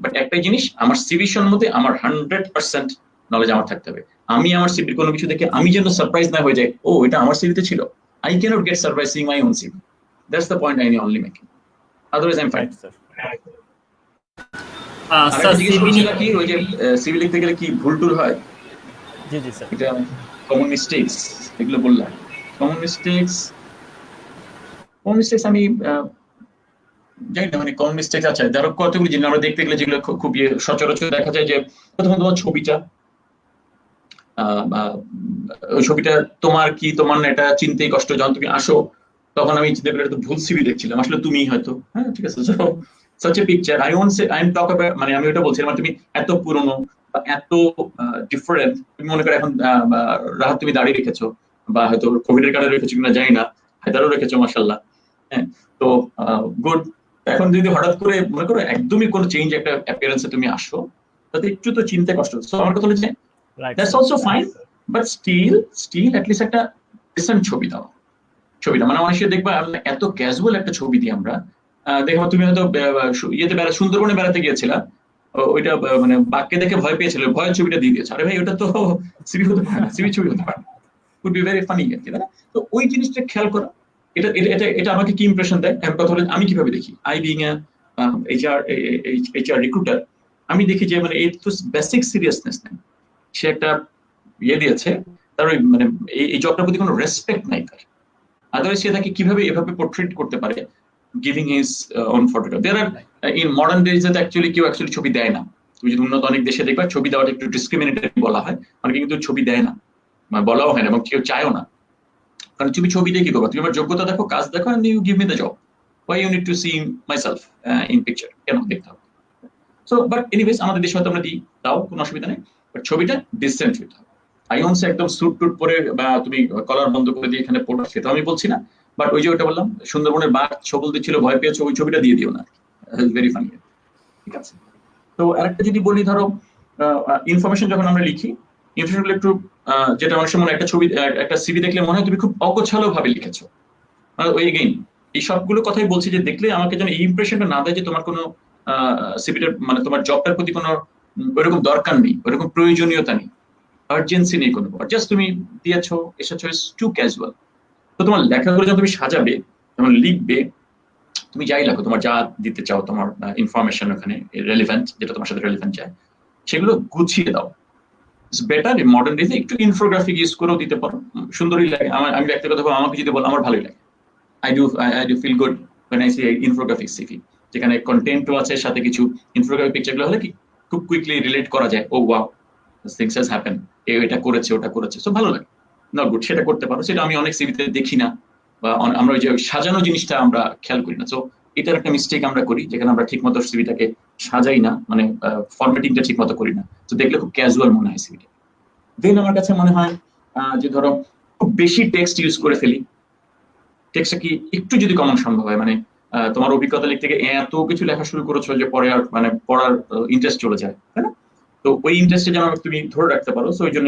[SPEAKER 3] বাট একটাই জিনিস, আমার সিভি সম্বন্ধে আমার 100% নলেজ আমার থাকতে হবে। আমি আমার সিভির কোনো কিছু দেখে আমি যেন সারপ্রাইজ না হয়ে যায়, ও এটা আমার সিভিতে ছিল, I can't get surprise seeing my own CV, that's the point I am only making, otherwise I am fine.
[SPEAKER 2] Sir CV
[SPEAKER 3] কি ওই যে সিভি লিখতে গেলে কি ভুল টুল হয়?
[SPEAKER 1] জি জি স্যার,
[SPEAKER 3] এটা কমন মিস্টেকস, এগুলো বললাম। কমন মিস্টেকস আমি জানি না, মানে কমন মিস্টেকস আছে, ধরো কতগুলি জিনিস আমরা দেখতে গেলে যেগুলো খুব সচরাচর দেখা যায়, যে প্রথমত তোমার ছবিটা, ওই ছবিটা তোমার কি তোমার না, এটা চিনতেই কষ্ট। যখন তুমি আসো তখন আমি চিন্তা করে একটা ভুল সিভি দেখছিলাম, আসলে তুমি হয়তো, হ্যাঁ ঠিক আছে, such a picture I won't say I'm talk about, মানে আমি ওটা বলছিলাম তুমি এত পুরনো বা এত ডিফারেন্ট, তুমি মনে করো এখন রাহাত তুমি দাড়ি রেখেছো, বা হয়তো কোভিডের কারণে রেখেছো কিনা জানি না, হায়দারও রেখেছো মাশাআল্লাহ, হ্যাঁ তো গুড। এখন যদি হঠাৎ করে মনে করো একদমই কোনো চেঞ্জ একটা অ্যাপিয়ারেন্সে তুমি আসো, তাতে একটু তো চিনতে কষ্ট। সো আমার কথা হলো যে that's also fine, but still at least একটা ডিসেন্ট ছবি দাও। ছবিটা মানে অনেক দেখবা এত ক্যাজুয়াল একটা ছবি দিই আমরা, দেখো তুমি হয়তো ইয়েতে সুন্দরবনে বেড়াতে গিয়েছিলা, ওইটা মানে বাঘকে দেখে ভয় পেয়েছিল, ভয়ের ছবিটা দিয়ে দিয়েছে, আরে ভাই ওটা তো সিভি হতে পারে না, সিভি ছবি হতে পারে না, কুড বি ভেরি ফানি আর কি, তাই না? তো ওই জিনিসটা খেয়াল করো, এটা এটা এটা আমাকে কি ইমপ্রেশন দেয়, এখন কথা হলো আমি কিভাবে দেখি, I being a HR recruiter, আমি দেখি যে মানে এই তো বেসিক সিরিয়াসনেস নেই, সে একটা ইয়ে দিয়েছে, তার ওই মানে এই জবটার প্রতি কোনো রেসপেক্ট নাই তার, আদারওয়াইজ সে তাকে কিভাবে এভাবে পোর্ট্রেট করতে পারে, giving his own photograph. There are in modern days that actually কেউ অ্যাকচুয়ালি ছবি দেয় না, তুমি যদি উন্নত অনেক দেশে দেখবা ছবি দেওয়াটা একটু ডিসক্রিমিনেটরি বলা হয়, অনেকে কিন্তু ছবি দেয় না, মানে বলাও হয় না এবং কেউ চায়ও না, কারণ তুমি ছবি দিয়ে কি করবা, তুমি আমার যোগ্যতা দেখো, কাজ দেখো, and you give me the job, why you need to see myself in picture, কেন দেখতে হবে? So but anyways আমাদের দেশে হয়তো আমরা দিই, তাও কোনো অসুবিধা নেই, বাট ছবিটা ডিসেন্ট হইতে হবে, আইওনসে একদম স্যুট টুট পরে বা তুমি কলার বন্ধ করে দিয়ে এখানে পড়ো, সেটা আমি বলছি না, বাট ওই যে ওটা বললাম সুন্দরবনের বাঘ ছবল দিচ্ছিল, ভয় পেয়েছো, ওই ছবিটা দিয়ে দিও না, ভেরি ফানি। ঠিক আছে। তো আরেকটা যদি বলি, ধরো ইনফরমেশন যখন আমরা লিখি, ইনফরমেশন গুলো একটু যেটা অনেক সময় একটা ছবি একটা সিভি দেখলে মনে হয় তুমি খুব অগোছালো ভাবে লিখেছো, ওই এগেইন এই সবগুলো কথাই বলছি যে দেখলে আমাকে যেন এই ইমপ্রেশনটা না দেয় যে তোমার কোনো সিভিটার মানে তোমার জবটার প্রতি কোনো ওইরকম দরকার নেই, ওইরকম প্রয়োজনীয়তা নেই, আর্জেন্সি নেই কোনো, জাস্ট তুমি দিয়েছো এসেছো, ইটস টু ক্যাজুয়াল। তো তোমার লেখাগুলো যখন তুমি সাজাবে, যখন লিখবে, তুমি যাই লেখো, তোমার যা দিতে চাও, তোমার ইনফরমেশন ওখানে রেলিভেন্ট, যেটা তোমার সাথে রেলিভেন্ট চায়, সেগুলো গুছিয়ে দাও। ইটস বেটার মডার্ন ডেজে একটু ইনফোগ্রাফিক ইউজ করেও দিতে পারো, সুন্দরই লাগে। আমি ব্যক্তিগত ভাবে আমাকে যদি বলো, আমার ভালোই লাগে। I do feel good when I see infographic CV, যেখানে কন্টেন্টও আছে, সাথে কিছু ইনফোগ্রাফিক পিকচারগুলো হলে কি খুব কুইকলি রিলেট করা যায়, ও ওয়াও থিংস হ্যাজ হ্যাপেন, এটা করেছে ওটা করেছে, সো ভালো লাগে। নট গুড, সেটা করতে পারো, সেটা আমি অনেক সিভিতে দেখি না, বা আমরা ওই যে সাজানো জিনিসটা আমরা খেয়াল করি না। সো এটার একটা মিস্টেক আমরা করি, যেখানে আমরা ঠিকমতো সিভিটাকে সাজাই না, মানে ফরম্যাটিংটা ঠিক মতো করি না, তো দেখলে খুব ক্যাজুয়াল মনে হয় সিভিটা। দেন আমার কাছে মনে হয় যে ধরো খুব বেশি টেক্সট ইউজ করে ফেলি, টেক্সটটা কি একটু যদি কমন সম্ভব হয়, মানে তোমার অভিজ্ঞতা লিখতে গিয়ে এত কিছু লেখা শুরু করেছো যে পরে আর মানে পড়ার ইন্টারেস্ট চলে যায়, তাই না? তো ওই ইন্টারেস্টে যেন তুমি ধরে রাখতে পারো, তো ওই জন্য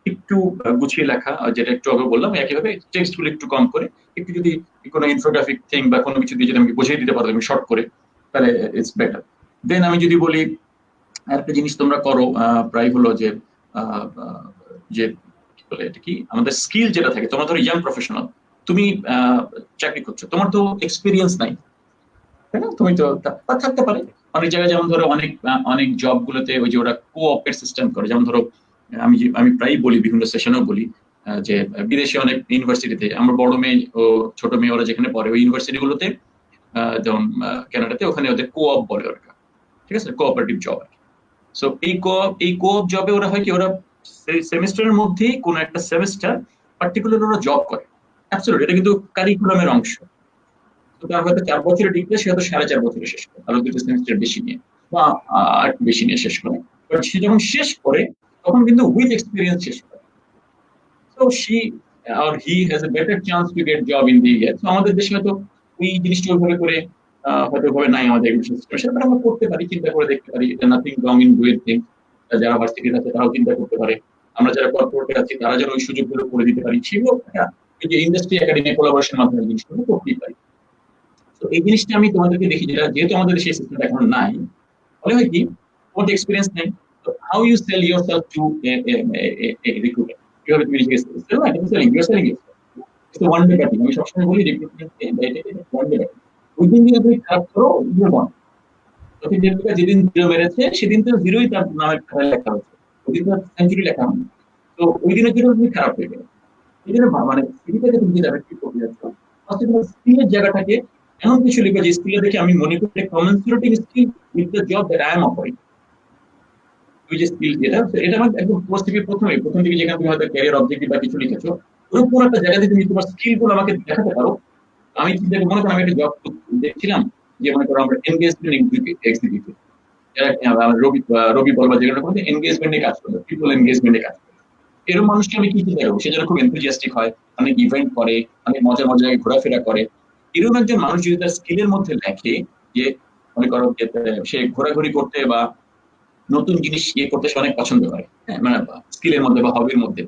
[SPEAKER 3] একটু গুছিয়ে লেখা, যেটা একটু আগে বললাম, একইভাবে টেক্সট গুলো একটু কম করে, একটু যদি কোনো ইনফোগ্রাফিক থিং বা কোনো কিছু দিয়ে যদি আমি বুঝিয়ে দিতে পারো তুমি শর্ট করে, তাহলে ইটস বেটার। দেন আমি যদি বলি আরেকটা জিনিস তোমরা করো প্রায়, হলো যে যে কি বলে এটা, কি আমাদের স্কিল যেটা থাকে, তোমরা ধরো ইয়াং প্রফেশনাল, তুমি চাকরি করছো, তোমার তো এক্সপিরিয়েন্স নাই, তাই না? তুমি তো থাকতে পারে অনেক জায়গায়, যেমন ধরো অনেক অনেক জব গুলোতে ওই যে ওরা কোঅপের সিস্টেম করে, যেমন ধরো আমি প্রায়ই বলি, বিভিন্ন সেশনেও বলি, যে বিদেশে অনেক ইউনিভার্সিটিতে, আমার বড় মেয়ে ও ছোট মেয়ে ওরা যেখানে পড়ে, ওই ইউনিভার্সিটি গুলোতে, যেমন কানাডাতে, ওখানে ওদের কোঅপ বলে ওরা, ঠিক আছে, কোঅপারেটিভ জব। সো এই কোঅপ জবে ওরা হয় কি, ওরা সেমিস্টারের মধ্যেই কোনো একটা সেমিস্টার পার্টিকুলার ওরা জব করে, অ্যাবসলিউটলি, এটা কিন্তু কারিকুলামের অংশ। তো তার হয়তো 4 বছরের ডিগ্রি, সে হয়তো 4.5 বছরে শেষ করে, আরো 2 সেমিস্টার বেশি নিয়ে বা একটু বেশি নিয়ে শেষ করে। বাট সে যখন শেষ করে, তখন কিন্তু উইথ এক্সপিরিয়েন্স শেষ করে। তো she or he has a better chance to get job in the year. So আমাদের দেশে হয়তো ওই জিনিসটা ওইভাবে করে হয়তো ভাবে নাই আমাদের সেটা আমরা করতে পারি, চিন্তা করে দেখতে পারি, nothing wrong in doing things. যারা ভার্সিটিতে আছে তারাও চিন্তা করতে পারে, আমরা যারা কর্পোরেটে আছি তারা যেন ওই সুযোগগুলো করে দিতে পারি, সেগুলো এই যে ইন্ডাস্ট্রি একাডেমি কোলাবোরেশনের মাধ্যমে জিনিসগুলো করতেই পারি। তো এই জিনিসটা আমি তোমাদেরকে দেখি, যেটা যেহেতু আমাদের সেই সিস্টেমটা এখন নাই, ফলে হয় কি, তোমাদের এক্সপিরিয়েন্স নেই, তো how you sell your self to recruiter, কিভাবে তুমি নিজেকে sell, selling your selling one day batting. আমি সবসময় বলি রিক্রুটমেন্টকে ওয়ান ডে ব্যাটিং, ওই দিন যদি তুমি খারাপ করো, জিরো পয়েন্ট। সচিন টেন্ডুলকার যেদিন জিরো মেরেছে, সেদিন তো জিরোই তার নামের খাতায় লেখা হয়েছে, ওই দিন তো সেঞ্চুরি লেখা হয়নি। তো ওই দিনের জন্য তুমি খারাপ হয়ে গেলে, এই জন্য মানে সিরিজটাকে তুমি যাবে কি করতে যাচ্ছ, ফার্স্টে তোমার স্কিলের জায়গাটাকে এমন কিছু লিখবে যে স্কিলে দেখে আমি মনে করি commensurating skill with the job that I am offering. ওই যে স্কিল যেটা, এটা আমার একদম প্রথম দিকে যেখানে তুমি হয়তো ক্যারিয়ার অবজেক্টিভ বা কিছু লিখেছো, ওরকম একটা জায়গাতে তুমি তোমার স্কিল গুলো আমাকে দেখাতে পারো। আমি চিন্তা করি, মনে করো আমি একটা জব দেখছিলাম, যে মনে করো আমরা এনগেজমেন্ট এক্সিকিউটিভ, যারা রবি বলবা, যেগুলো এনগেজমেন্টে কাজ করবে, পিপল এনগেজমেন্টে কাজ করবে, এরকম মানুষকে আমি কি চিন্তা করবো, সে যেন খুব এনথুজিয়াস্টিক হয়, অনেক ইভেন্ট করে, অনেক মজার মজার ঘোরাফেরা করে। এরকম একজন মানুষ যদি তার স্কিলের মধ্যে লেখে যে মনে করো সে ঘোরাঘুরি করতে বা নতুন জিনিস করতে সে অনেক পছন্দ করে, হ্যাঁ, মানে স্কিলের মধ্যে বা হবির মধ্যে,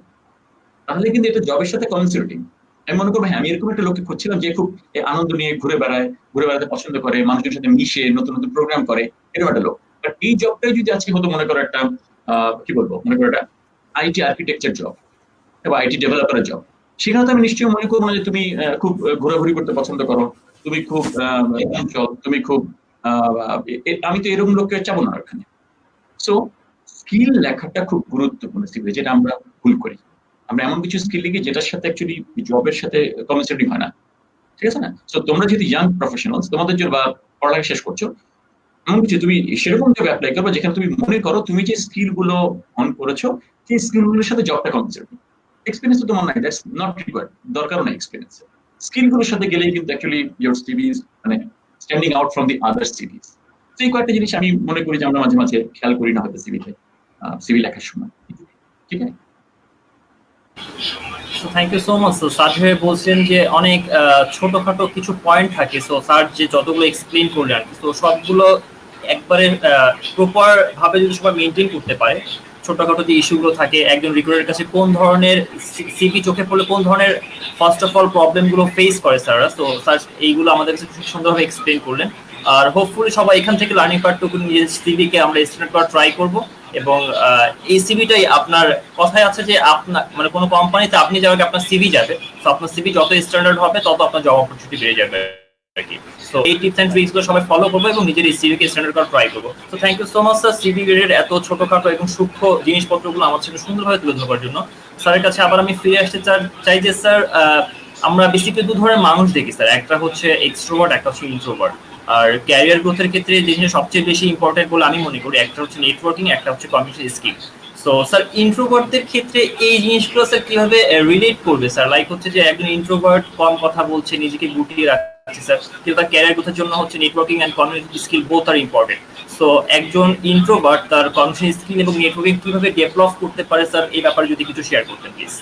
[SPEAKER 3] তাহলে কিন্তু এটা জবের সাথে কনসাল্টিং। আমি মনে করবো, হ্যাঁ, আমি এরকম একটা লোককে খুঁজছিলাম যে খুব আনন্দ নিয়ে ঘুরে বেড়ায়, ঘুরে বেড়াতে পছন্দ করে, মানুষের সাথে মিশে নতুন নতুন প্রোগ্রাম করে, এরকম একটা লোক। বাট এই জবটাই যদি আজকে হতো মনে করো একটা কি বলবো, মনে করো একটা আইটি আর্কিটেকচার জব বা আইটি ডেভেলপারের জব, সেখানে তো আমি নিশ্চয়ই মনে করবো না যে তুমি খুব ঘোরাঘুরি করতে পছন্দ করো, তুমি খুব তুমি খুব আমি তো এরকম লোককে চাবো না ওখানে। সো স্কিল লেখাটা খুব গুরুত্বপূর্ণ, যেটা আমরা ভুল করি, আমরা এমন কিছু স্কিল লিখি যেটার সাথে অ্যাকচুয়ালি জবের সাথে কমেন্সেটিং হয় না, ঠিক আছে না? সো তোমরা যদি ইয়াং প্রফেশনালস, তোমাদের জন্য বা পড়ালেখা শেষ করছো, এমন কিছু তুমি সেরকম জবে অ্যাপ্লাই করবে যেখানে তুমি মনে করো তুমি যে স্কিল গুলো অন করেছো, সেই স্কিল গুলোর সাথে জবটা কমেন্সেটিং। এক্সপিরিয়েন্স তো তোমার নাই, দ্যাটস নট রিকোয়ার্ড, দরকারও নাই এক্সপিরিয়েন্স। স্কিল গুলোর সাথে গেলেই কিন্তু অ্যাকচুয়ালি ইওর সিভি ইজ মানে স্ট্যান্ডিং আউট ফ্রম দি আদার সিভিস। তো এই কয়েকটা জিনিস আমি মনে করি যে আমরা মাঝে মাঝে খেয়াল করি না হয়তো সিভি লেখার সময়, ঠিক আছে?
[SPEAKER 2] Thank you so much. Sir যেভাবে বলছেন যে অনেক ছোটখাটো কিছু পয়েন্ট থাকে, সো স্যার যে যতগুলো এক্সপ্লেন করলেন আর কি, তো সবগুলো একবারে প্রপার ভাবে যদি সবাই মেনটেন করতে পারে, ছোটখাটো যে ইস্যুগুলো থাকে একজন রিক্রুটারের কাছে কোন ধরনের সিভি চোখে পড়লে কোন ধরনের ফার্স্ট অফ অল প্রবলেমগুলো ফেস করে স্যাররা, তো স্যার এইগুলো আমাদের কাছে খুব সুন্দরভাবে এক্সপ্লেন করলেন। আর হোপফুলি সবাই এখান থেকে লার্নিং পার্টটুকু নিজের সিভিকে আমরা এস্টিমেট করা ট্রাই করব। এবং এই সিভিটাই আপনার কথায় আছে যে আপনার মানে কোনো কোম্পানিতে আপনি যাওয়ার আপনার সিভি যাবে, তো আপনার সিভি যত স্ট্যান্ডার্ড হবে তত আপনার জব অপরচুনিটি বেড়ে যাবে আর কি। সো এই টিপস এন্ড ট্রিক্স গুলো সবাই ফলো করবো এবং নিজের এই সিভিকে স্ট্যান্ডার্ড করা ট্রাই করবো। তো thank you so much sir, CV এর এত ছোটখাটো এবং সূক্ষ্ম জিনিসপত্রগুলো আমার সাথে সুন্দরভাবে তুলে ধরার জন্য। স্যারের কাছে আবার আমি ফিরে আসতে চাই যে স্যার, আমরা বেসিক্যালি দু ধরনের মানুষ দেখি স্যার, একটা হচ্ছে এক্সট্রোভার্ট, একটা হচ্ছে ইন্ট্রোভার্ট। আর ক্যারিয়ার গ্রোথের ক্ষেত্রে যে জিনিস সবচেয়ে বেশি ইম্পর্টেন্ট বলে আমি মনে করি, একটা হচ্ছে নেটওয়ার্কিং, একটা হচ্ছে কমিউনিকেশন স্কিল। সো স্যার ইন্ট্রোভার্টদের ক্ষেত্রে এই জিনিসগুলো স্যার কিভাবে রিলেট করবে স্যার? লাইক হচ্ছে যে একজন ইন্ট্রোভার্ট কম কথা বলছে, নিজেকে গুটিয়ে রাখছে স্যার, কিন্তু তার ক্যারিয়ার গ্রোথের জন্য হচ্ছে networking and communication skill both আর ইম্পর্টেন্ট। সো একজন ইন্ট্রোভার্ট তার কমিউনিকেশন স্কিল এবং নেটওয়ার্কিং কিভাবে ডেভেলপ করতে পারে স্যার, এই ব্যাপারে যদি কিছু শেয়ার করতেন প্লিজ।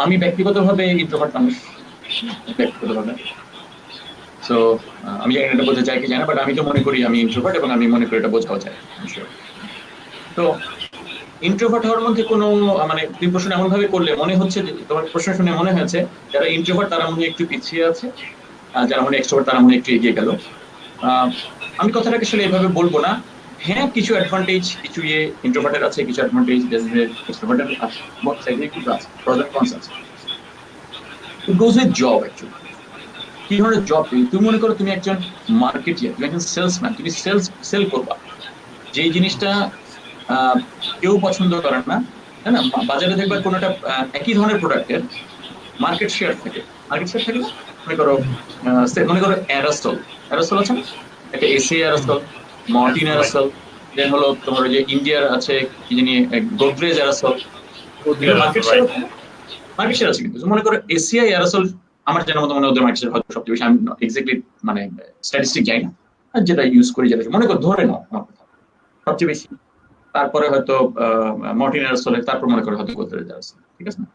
[SPEAKER 3] আমি ব্যক্তিগতভাবে ইন্ট্রোভার্ট মানুষ, ব্যক্তিগতভাবে। সো আমি জানি এটা বোঝা যায় কি জানা, বাট আমি তো মনে করি আমি ইন্ট্রোভার্ট এবং আমি মনে করি এটা বোঝাও যায়। তো ইন্ট্রোভার্ট হওয়ার মধ্যে কোনো মানে তুমি প্রশ্ন এমন ভাবে করলে মনে হচ্ছে, তোমার প্রশ্ন শুনে মনে হয়েছে যারা ইন্ট্রোভার্ট তারা মনে একটু পিছিয়ে আছে, আর যারা মনে এক্সট্রোভার্ট তারা মনে একটু এগিয়ে গেল। আমি কথাটাকে আসলে এভাবে বলবো না। হ্যাঁ, কিছু অ্যাডভান্টেজ কিছু ইন্ট্রোভার্টের আছে, কিছু অ্যাডভান্টেজ এক্সট্রোভার্টের আছে, বোথ সাইডে কিন্তু আছে, প্রস এন্ড কনস আছে। ইট গোজ উইথ জব অ্যাকচুয়ালি। কি ধরনের জব? তুমি মনে করো তুমি একজন মার্কেটিয়ার, তুমি একজন সেলসম্যান, তুমি সেল করবা যেই জিনিসটা কেউ পছন্দ করেন না, তাই না? বাজারে দেখবে কোনো একটা একই ধরনের প্রোডাক্টের মার্কেট শেয়ার থাকে, না? মনে করো অ্যারাসল আছে না, একটা এসি অ্যারাসল, মর্টিন অ্যারাসল, দেন হলো তোমার ওই যে ইন্ডিয়ার আছে কি জানি গোদরেজ অ্যারাসল, মার্কেট শেয়ার আছে। কিন্তু মনে করো এসিআই অ্যারাসল আমার জানার মতো মনে ওদের মার্কেট শেয়ার হয়তো সবচেয়ে বেশি, আমি এক্স্যাক্টলি মানে স্ট্যাটিস্টিক যাই না, যেটা ইউজ করি যেটা মনে করো ধরে নাও আমার কথা সবচেয়ে বেশি, তারপরে হয়তো মর্টিন অ্যারাসল, তারপর মনে করো হয়তো গোদরেজ অ্যারাসল, ঠিক আছে না?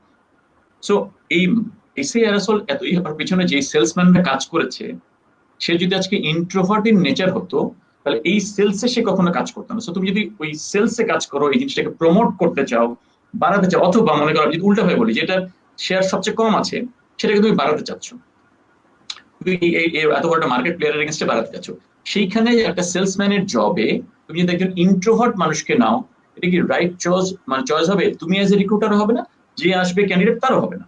[SPEAKER 3] সো এই এসি অ্যারাসল এত পিছনে যে সেলসম্যানরা কাজ করেছে, সে যদি আজকে ইন্ট্রোভার্ট ইন নেচার হতো তাহলে এই সেলসে সে কখনো কাজ করতো না। সো তুমি যদি ওই সেলসে কাজ করো, এই জিনিসটাকে প্রমোট করতে চাও, বাড়াতে চাও, অথবা মনে করো যদি উল্টা হয়ে বলি যেটা শেয়ার সবচেয়ে কম আছে সেটাকে তুমি বাড়াতে চাচ্ছ, তুমি এত বড় একটা মার্কেট প্লেয়ারের এগেইনস্টে বাড়াতে চাচ্ছ, সেইখানে একটা সেলসম্যানের জবে তুমি যদি একজন ইন্ট্রোভার্ট মানুষকে নাও, এটা কি রাইট চয়েস হবে? তুমি এজ এ রিক্রুটারও হবে না, যে আসবে ক্যান্ডিডেট তারও হবে না।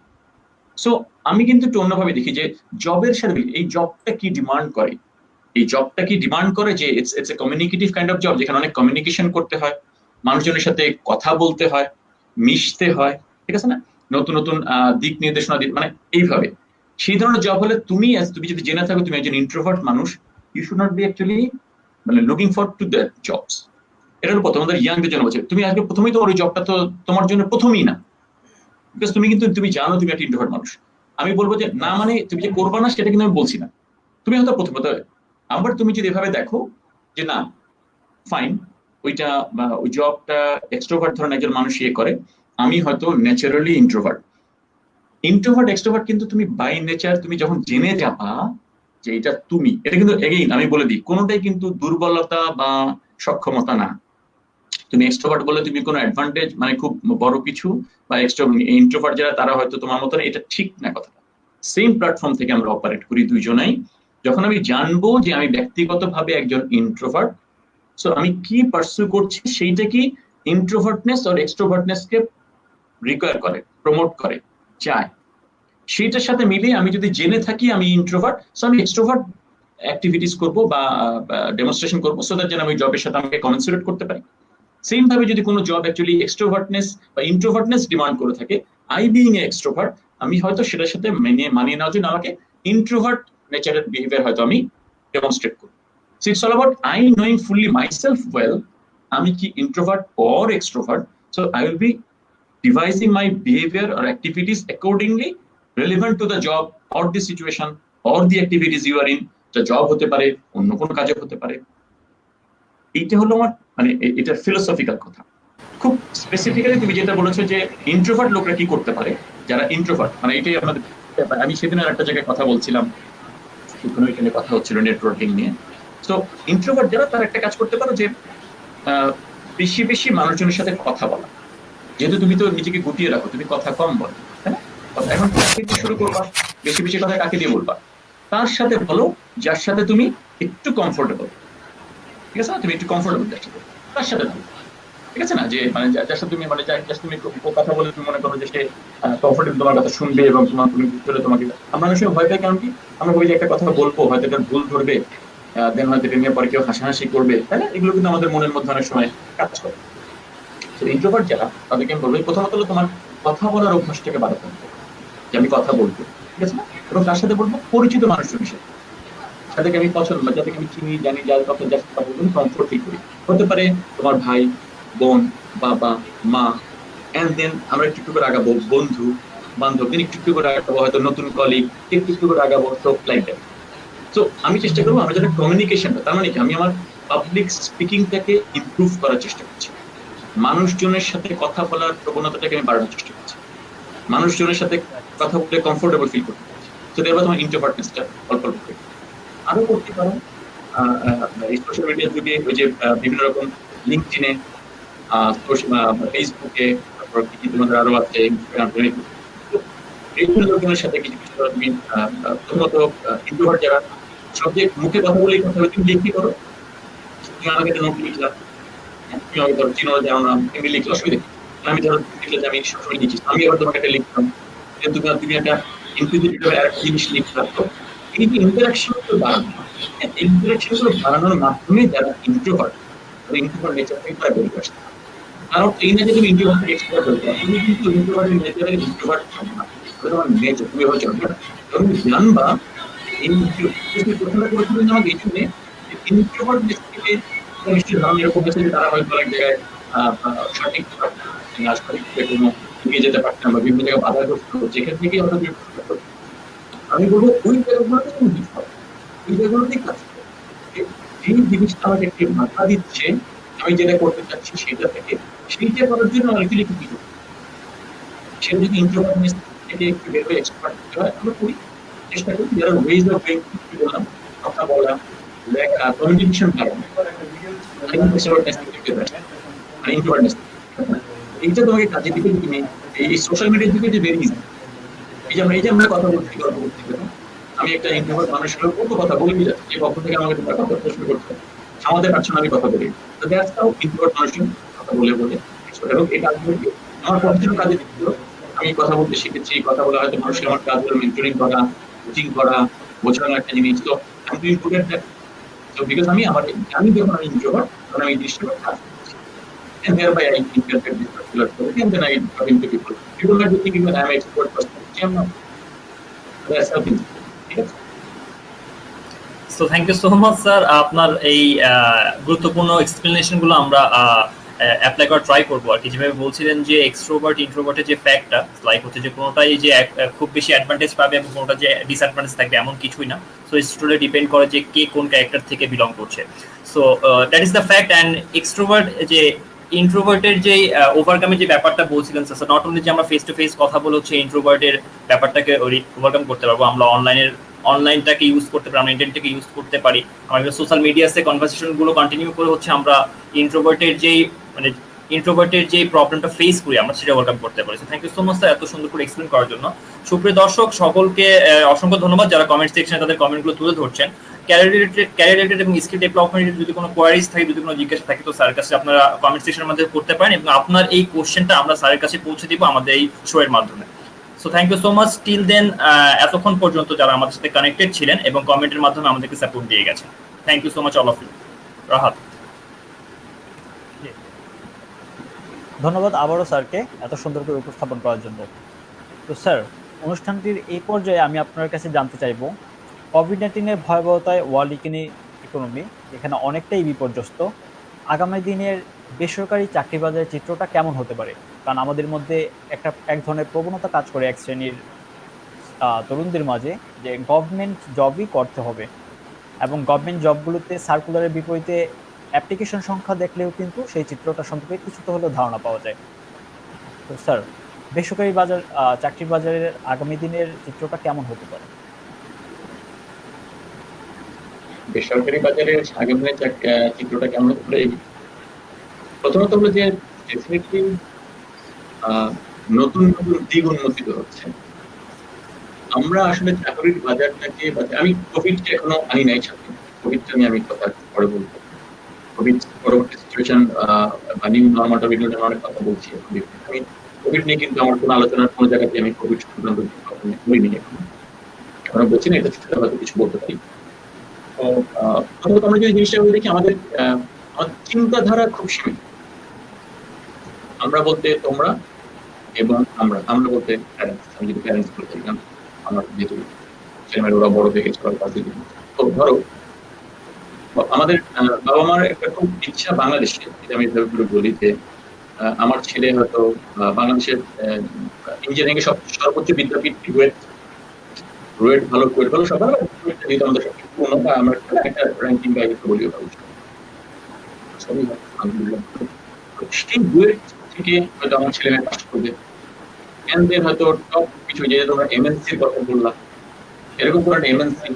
[SPEAKER 3] সো আমি কিন্তু একটু অন্যভাবে দেখি যে জবের সাথে এই জবটা কি ডিমান্ড করে, এই জবটা কি ডিমান্ড করে যে it's a communicative kind of job, যেখানে অনেক কমিউনিকেশন করতে হয়, মানুষজনের সাথে কথা বলতে হয়, মিশতে হয়, ঠিক আছে না, নতুন নতুন দিক নির্দেশনা মানে এইভাবে। সেই ধরনের জব হলে তুমি যদি জেনে থাকো তুমি একজন ইন্ট্রোভার্ট মানুষ, you should not be actually মানে looking for to that jobs. এটা হলো প্রথম, আমাদের ইয়াংদের জন্য বলছে তুমি আজকে প্রথমেই তোমার ওই জবটা তো তোমার জন্য প্রথমেই না, বিকজ তুমি কিন্তু তুমি জানো তুমি একটা ইন্ট্রোভার্ট মানুষ। আমি বলবো যে না মানে তুমি যে করবা না সেটা কিন্তু আমি বলছি না, তুমি হয়তো প্রথমত আবার তুমি যদি এভাবে দেখো যে না ফাইন ওইটা ওই জবটা এক্সট্রোভার্ট ধরনের একজন মানুষ ইয়ে করে, আমি হয়তো ন্যাচারালি ইন্ট্রোভার্ট এক্সট্রোভার্ট কিন্তু তুমি বাই নেচার তুমি যখন জেনে যাবা যে এটা তুমি, এটা কিন্তু এগেইন আমি বলে দিই কোনোটাই কিন্তু দুর্বলতা বা সক্ষমতা না। তুমি এক্সট্রোভার্ট বলে তুমি কোনো অ্যাডভান্টেজ মানে খুব বড় কিছু, বা ইন্ট্রোভার্ট যারা তারা হয়তো তোমার মতো, এটা ঠিক না কথাটা। সেম প্ল্যাটফর্ম থেকে আমরা অপারেট করি দুইজনাই। যখন আমি জানবো যে আমি ব্যক্তিগতভাবে একজন ইন্ট্রোভার্ট, সো আমি কি পার্সু করছি সেইটা কি ইন্ট্রোভার্টনেস আর এক্সট্রোভার্টনেসকে রিকোয়ার করে, প্রমোট করে, চায়, সেইটার সাথে মিলিয়ে আমি যদি জেনে থাকি আমি ইন্ট্রোভার্ট, সো আমি এক্সট্রোভার্ট অ্যাক্টিভিটিস করবো বা ডেমনস্ট্রেশন করবো, সো দ্যাট যেন আমি জবের সাথে আমাকে কমেন্সুরেট করতে পারি। সেম ভাবে যদি কোনো জব অ্যাকচুয়ালি এক্সট্রোভার্টনেস বা ইন্ট্রোভার্টনেস ডিমান্ড করে থাকে, আই বিইং এ এক্সট্রোভার্ট, আমি হয়তো সেটার সাথে মানিয়ে নেওয়ার জন্য আমাকে ইন্ট্রোভার্ট নেচারের বিহেভিয়ার হয়তো আমি ডেমনস্ট্রেট করি। So it's all about I knowing fully myself well, আমি কি introvert or extrovert, so I will be devising my behavior or activities accordingly relevant to the job or the situation or the activities you are in. the job হতে পারে, অন্য কোনো কাজে হতে পারে। এইটা হলো আমার মানে এটা ফিলোসফিক্যাল কথা। খুব স্পেসিফিক্যালি তুমি যেটা বলেছো যে ইন্ট্রোভার্ট লোকরা কি করতে পারে, যারা ইন্ট্রোভার্ট, মানে এটাই আমাদের ব্যাপার। আমি সেদিন আর একটা জায়গায় কথা বলছিলাম, এখানে কথা হচ্ছিল নেটওয়ার্কিং নিয়ে। তো ইন্ট্রোভার্ট যারা, তারা একটা কাজ করতে পারো যে বেশি বেশি মানুষজনের সাথে কথা বলা। যেহেতু তুমি তো নিজেকে গুটিয়ে রাখো, তুমি কথা কম বলো, তাই না? এখন কাকে দিয়ে শুরু করবা, বেশি বেশি কথা কাকে দিয়ে বলবা? তার সাথে বলো যার সাথে তুমি একটু কমফোর্টেবল। ঠিক আছে না? তুমি একটু কমফোর্টেবল যার সাথে, তার সাথে বলো। ঠিক আছে না? যে মানে যার সাথে তুমি মানে যার তুমি কথা বলে তুমি মনে করো যে সে কমফোর্টেবল, তোমার কথা শুনবে এবং তুমি বুঝতে তোমাকে। আমরা অনেক সময় ভয় পাই, কারণ কি আমরা ভাবি যে একটা কথা বলবো, হয়তো এটা ভুল ধরবে, দেন হয়তো এটা নিয়ে পরে কেউ হাসাহাসি করবে, তাই না? এগুলো কিন্তু আমাদের মনের মধ্যে অনেক সময় কাজ করে। তো ইন্ট্রোভার্ট যারা, তাদেরকে আমি বলবো প্রথমত হলো তোমার কথা বলার অভ্যাসটাকে বাড়াতে হবে, যে আমি কথা বলবো। ঠিক আছে না? এবং তার সাথে বলবো পরিচিত মানুষজনের সাথে, যাদেরকে আমি পছন্দ বা যাদেরকে আমি চিনি জানি, যার কথা যার সাথে কথা বলবো কমফোর্ট ফিল করি। হতে পারে তোমার ভাই, বোন, বাবা, মা, এন্ড দেন আমরা একটু একটু করে আগাবো বন্ধু বান্ধব, একটু একটু করে আগাবো হয়তো নতুন কলিগ, একটু একটু করে আগাবো সো লাইক দ্যাট। তো আমি চেষ্টা করবো আমার যারা কমিউনিকেশনটা, তার মানে কি আমি আমার পাবলিক স্পিকিংটাকে ইমপ্রুভ করার চেষ্টা করছি, মানুষজনের সাথে কথা বলার প্রবণতাটাকে আমি বাড়ানোর চেষ্টা করছি, মানুষজনের সাথে কথা বলে কমফোর্টেবল ফিল করতে পারছি। তো এবার তোমার ইন্ট্রোভার্টনেসটা অল্প অল্প করে আরো করতে পারো। এই সোশ্যাল মিডিয়ার যুগে ওই যে বিভিন্ন রকম লিঙ্কডইনে, ফেসবুকে, তারপর কি তোমাদের আরো আছে ইনস্টাগ্রাম, এইসব লোকজনের সাথে কিছু কিছু তুমি প্রথমত ইন্ট্রোভার্ট যারা সবচেয়ে মুখে কথা বলেই কথা বলে, তুমি লিখতে করো। তুমি আমাকে একটা নোট লিখলা, তুমি আমাকে ধরো চিনো জানো না, তুমি লিখলে অসুবিধা কি? আমি ধরো লিখলে যে আমি সবসময় লিখি, আমি আবার তোমাকে একটা লিখতাম, কিন্তু তুমি একটা ইনক্লুসিভ একটা জিনিস লিখলাম। তো এই যে ইন্টারাকশন গুলো বাড়ানো, ইন্টারাকশন গুলো বাড়ানোর মাধ্যমে যারা ইন্ট্রোভার্ট, ইন্ট্রোভার্ট নেচার থেকে তারা বেরিয়ে আসছে। কারণ এই না যে তুমি ইন্ট্রোভার্ট এক্সট্রোভার্ট হতে পারো, তুমি কিন্তু ইন্ট্রোভার্টের নেচারে ইন্ট্রোভার্ট হবে না, তোমার নেচার তুমি হচ্ছে না। তুমি জানবা এই প্রশ্নটা করেছিলেন আমাকে এই জন্যে, ইন্ট্রোভার্ট থেকে নিশ্চয়ই ধারণা এরকম হয়েছে যে তারা হয়তো অনেক জায়গায় সঠিক সঠিক কোনো এগিয়ে যেতে পারতাম বা বিভিন্ন জায়গায় বাধাগ্রস্ত হচ্ছে, এখান থেকে হয়তো আমি বলবো ওই জায়গাগুলোতে তুমি দিতে হবে, ওই জায়গাগুলোতেই কাজ করো। যে জিনিসটা আমাকে একটু বাধা দিচ্ছে, আমি যেটা করতে চাচ্ছি সেটা থেকে সেইটা করার জন্য অনেক কিছু কি করতে, সেটা যদি ইন্ট্রোভার্টনেস থেকে একটু বের হয়ে এক্সপার্ট হতে হয় আমরা করি, চেষ্টা করি। যারা ওয়েজ অফ ডুইং, বললাম কথা বলা, লেখা, কমিউনিকেশন বাড়ানো, ইন্ট্রোভার্টনেস এইটা তোমাকে কাজে দিকে তুমি এই সোশ্যাল মিডিয়ার দিকে যে বেরিয়ে যায়, এই যে আমরা কথা বলছি গল্প করছি, আমি একটা ইন্ট্রোভার্ট মানুষ হলে কত কথা বলেই যাচ্ছি, যে পক্ষ থেকে আমাকে তোমরা কথা প্রশ্ন করছো, আমাদের পারছো না আমি কথা বলি। তো দ্যাটস হাউ ইন্ট্রোভার্ট মানুষজন কথা বলে বলে, এবং এটা আসলে আমার প্রফেশনাল কাজে দিচ্ছিল। আমি কথা বলতে শিখেছি, কথা বলা হয়তো মানুষের আমার কাজ হলো মেন্টরিং করা, কোচিং করা, বোঝানো একটা জিনিস। তো আমি তো ইম্পর্টেন্ট দ্যাট। তো বিকজ আমি যখন আমি ইন্ট্রোভার্ট, তখন আমি এই জিনিসটা কাজ করছি, and thereby I interpret this particular topic, and then I talk into people. People might be thinking that I am an expert person, which I am not. That's how things. ঠিক আছে?
[SPEAKER 2] So thank you so much sir, আপনার এই গুরুত্বপূর্ণ explanation গুলো আমরা apply করা try করবো আর কি। যেভাবে বলছিলেন যে এক্সট্রোভার্ট ইন্ট্রোভার্টের যে ফ্যাক্টটা লাইক হচ্ছে যে কোনোটাই যে খুব বেশি অ্যাডভান্টেজ পাবে এবং কোনোটা যে ডিসঅ্যাডভান্টেজ থাকবে এমন কিছুই না। সো ইটস টোটালি ডিপেন্ড করে যে কে কোন ক্যারেক্টার থেকে বিলং করছে। So that is the fact. And extrovert যে ইন্ট্রোভার্টের যে ওভারকামের যে ব্যাপারটা বলছিলেন স্যার, নট অনলি যে আমরা ফেস টু ফেস কথা বলে হচ্ছে ইন্ট্রোভার্টের ব্যাপারটাকে ওভারকাম করতে পারবো, আমরা অনলাইনটাকে ইউজ করতে পারি, আমরা ইন্টারনেটটাকে ইউজ করতে পারি, আমরা সোশ্যাল মিডিয়াতে কনভারসেশন গুলো কন্টিনিউ করে হচ্ছে আমরা ইন্ট্রোভার্টের যে প্রবলেমটা ফেস করি আমরা সেটা ওভারকাম করতে পারি। Thank you so much sir এত সুন্দর করে এক্সপ্লেন করার জন্য। সুপ্রিয় দর্শক সকলকে অসংখ্য ধন্যবাদ যারা কমেন্ট সেকশনে তাদের কমেন্টগুলো তুলে ধরছেন। ক্যারিয়ার রিলেটেড এবং স্কিল ডেভেলপমেন্টের যদি কোনো কোয়ারিজ থাকে, যদি কোনো জিজ্ঞাসা থাকে, তো স্যারের কাছে আপনারা কমেন্ট সেকশনের মধ্যে করতে পারেন এবং আপনার এই কোশ্চেনটা আমরা স্যারের কাছে পৌঁছে দিব আমাদের এই শো এর মাধ্যমে। So thank you so much till then, এতক্ষণ পর্যন্ত যারা আমাদের সাথে কানেক্টেড ছিলেন এবং কমেন্টের মাধ্যমে আমাদেরকে সাপোর্ট দিয়ে গেছেন। Thank you so much all of you. Rahat,
[SPEAKER 1] ধন্যবাদ আবারও স্যারকে এত সুন্দর করে উপস্থাপন করার জন্য। তো স্যার, অনুষ্ঠানটির এই পর্যায়ে আমি আপনার কাছে জানতে চাইব, কোভিড-19 ভয়াবহতায় ওয়ার্ল্ড ইকোনমি এখানে অনেকটাই বিপর্যস্ত। আগামী দিনের বেসরকারি চাকরি বাজারের চিত্রটা কেমন হতে পারে? কারণ আমাদের মধ্যে এক ধরনের প্রবণতা কাজ করে এক শ্রেণীর তরুণদের মাঝে, যে গভর্নমেন্ট জবই করতে হবে এবং গভর্নমেন্ট জবগুলোতে সার্কুলারের বিপরীতে অ্যাপ্লিকেশন সংখ্যা দেখলেও কিন্তু সেই চিত্রটা সম্পর্কে কিছুটা হলেও ধারণা পাওয়া যায়। তো স্যার, বেসরকারি বাজার চাকরির বাজারের আগামী দিনের চিত্রটা কেমন হতে পারে?
[SPEAKER 3] বেসরকারি বাজারের আগামী চিত্রটা কেমন হতে পারে? প্রথমত হলো যে ডেফিনেটলি নতুন নতুন দিক উন্মোচিত হচ্ছে। আমরা আসলে চাকরির বাজারটাকে, আমি কোভিডকে এখনো আনি নাই সাথে, কোভিডটা নিয়ে আমি কথা পরে বলবো। কোভিড পরবর্তী সিচুয়েশন বা নিউ নর্মালটা বিভিন্ন অনেক কথা বলছি। আমি কোভিড নিয়ে কিন্তু আমার কোনো আলোচনার কোনো জায়গাতে আমি কোভিড সংক্রান্ত করিনি এখন বলছি না, এটা হয়তো কিছু বলতে পারি। তো প্রথমত আমরা যদি জিনিসটা দেখি, আমাদের চিন্তাধারা খুব সীমিত। আমরা বলতে তোমরা এবং আমরা বলতে প্যারেন্টস। আমি যদি প্যারেন্টস বলতে চাইলাম, আমার যেহেতু ছেলেমেয়েরা ওরা বড় হয়ে গেছে, তো ধরো আমাদের বাবা মার একটা খুব ইচ্ছা বাংলাদেশে, যেটা আমি বলি যে আমার ছেলে হয়তো বাংলাদেশের ইঞ্জিনিয়ারিং এর সর্বোচ্চ বিদ্যাপীঠ রুয়েট ভালো, কুয়েট ভালো, সব ভালো, যেহেতু আমাদের সবচেয়ে পুরনো বা আমরা একটা র্যাঙ্কিং বা একটু বলিও ভালো, সবই আলহামদুলিল্লাহ। সেই রুয়েট থেকে হয়তো আমার ছেলে মেয়ে পাস করবে, এন্ড দেন হয়তো টপ কিছু, যে তোমরা এমএনসির কথা বললাম, এরকম কোনো একটা এমএনসি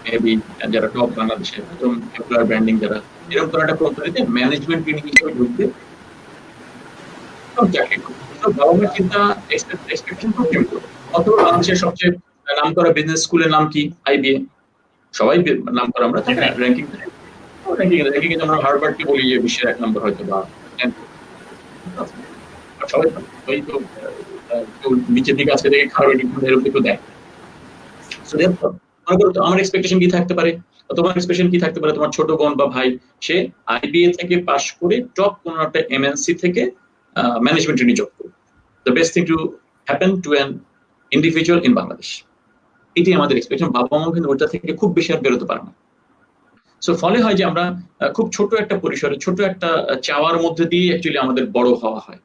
[SPEAKER 3] মেবি যারা টপ বাংলাদেশে একদম এমপ্লয়ার ব্র্যান্ডিং যারা, এরকম কোনো একটা কোম্পানিতে ম্যানেজমেন্ট ট্রেনিং হিসেবে ঢুকবে, চাকরি করবে। তো বাবা মার চিন্তা এক্সপেকটেশন খুব সিম্পল। অথবা বাংলাদেশের সবচেয়ে নাম করা বিজনেস স্কুলের নাম কি? আইবিএ। সবাই নাম করা, আমরা র্যাঙ্কিং র্যাঙ্কিং আমরা হার্ভার্ডকে বলি যে বিশ্বের 1 নম্বর হয়তো, বা সবাই ওই তো নিচের দিকে আজকে দেখে খারাপ এরকম কিছু দেয়। আমার এক্সপেকটেশন কি থাকতে পারে, তোমার এক্সপেকটেশন কি থাকতে পারে? তোমার ছোট বোন বা ভাই সে আইবিএ থেকে পাশ করে টপ কোন একটা এমএনসি থেকে ম্যানেজমেন্ট ট্রেনিং জব করবে। The best thing to happen to an individual in Bangladesh. এটাই আমাদের এক্সপেকটেশন। বাবা মা কিন্তু ওটা থেকে খুব বেশি আর বেরোতে পারে না। সো ফলে হয় যে আমরা খুব ছোট একটা পরিসরে, ছোট একটা চাওয়ার মধ্যে দিয়ে অ্যাকচুয়ালি আমাদের বড় হওয়া হয়,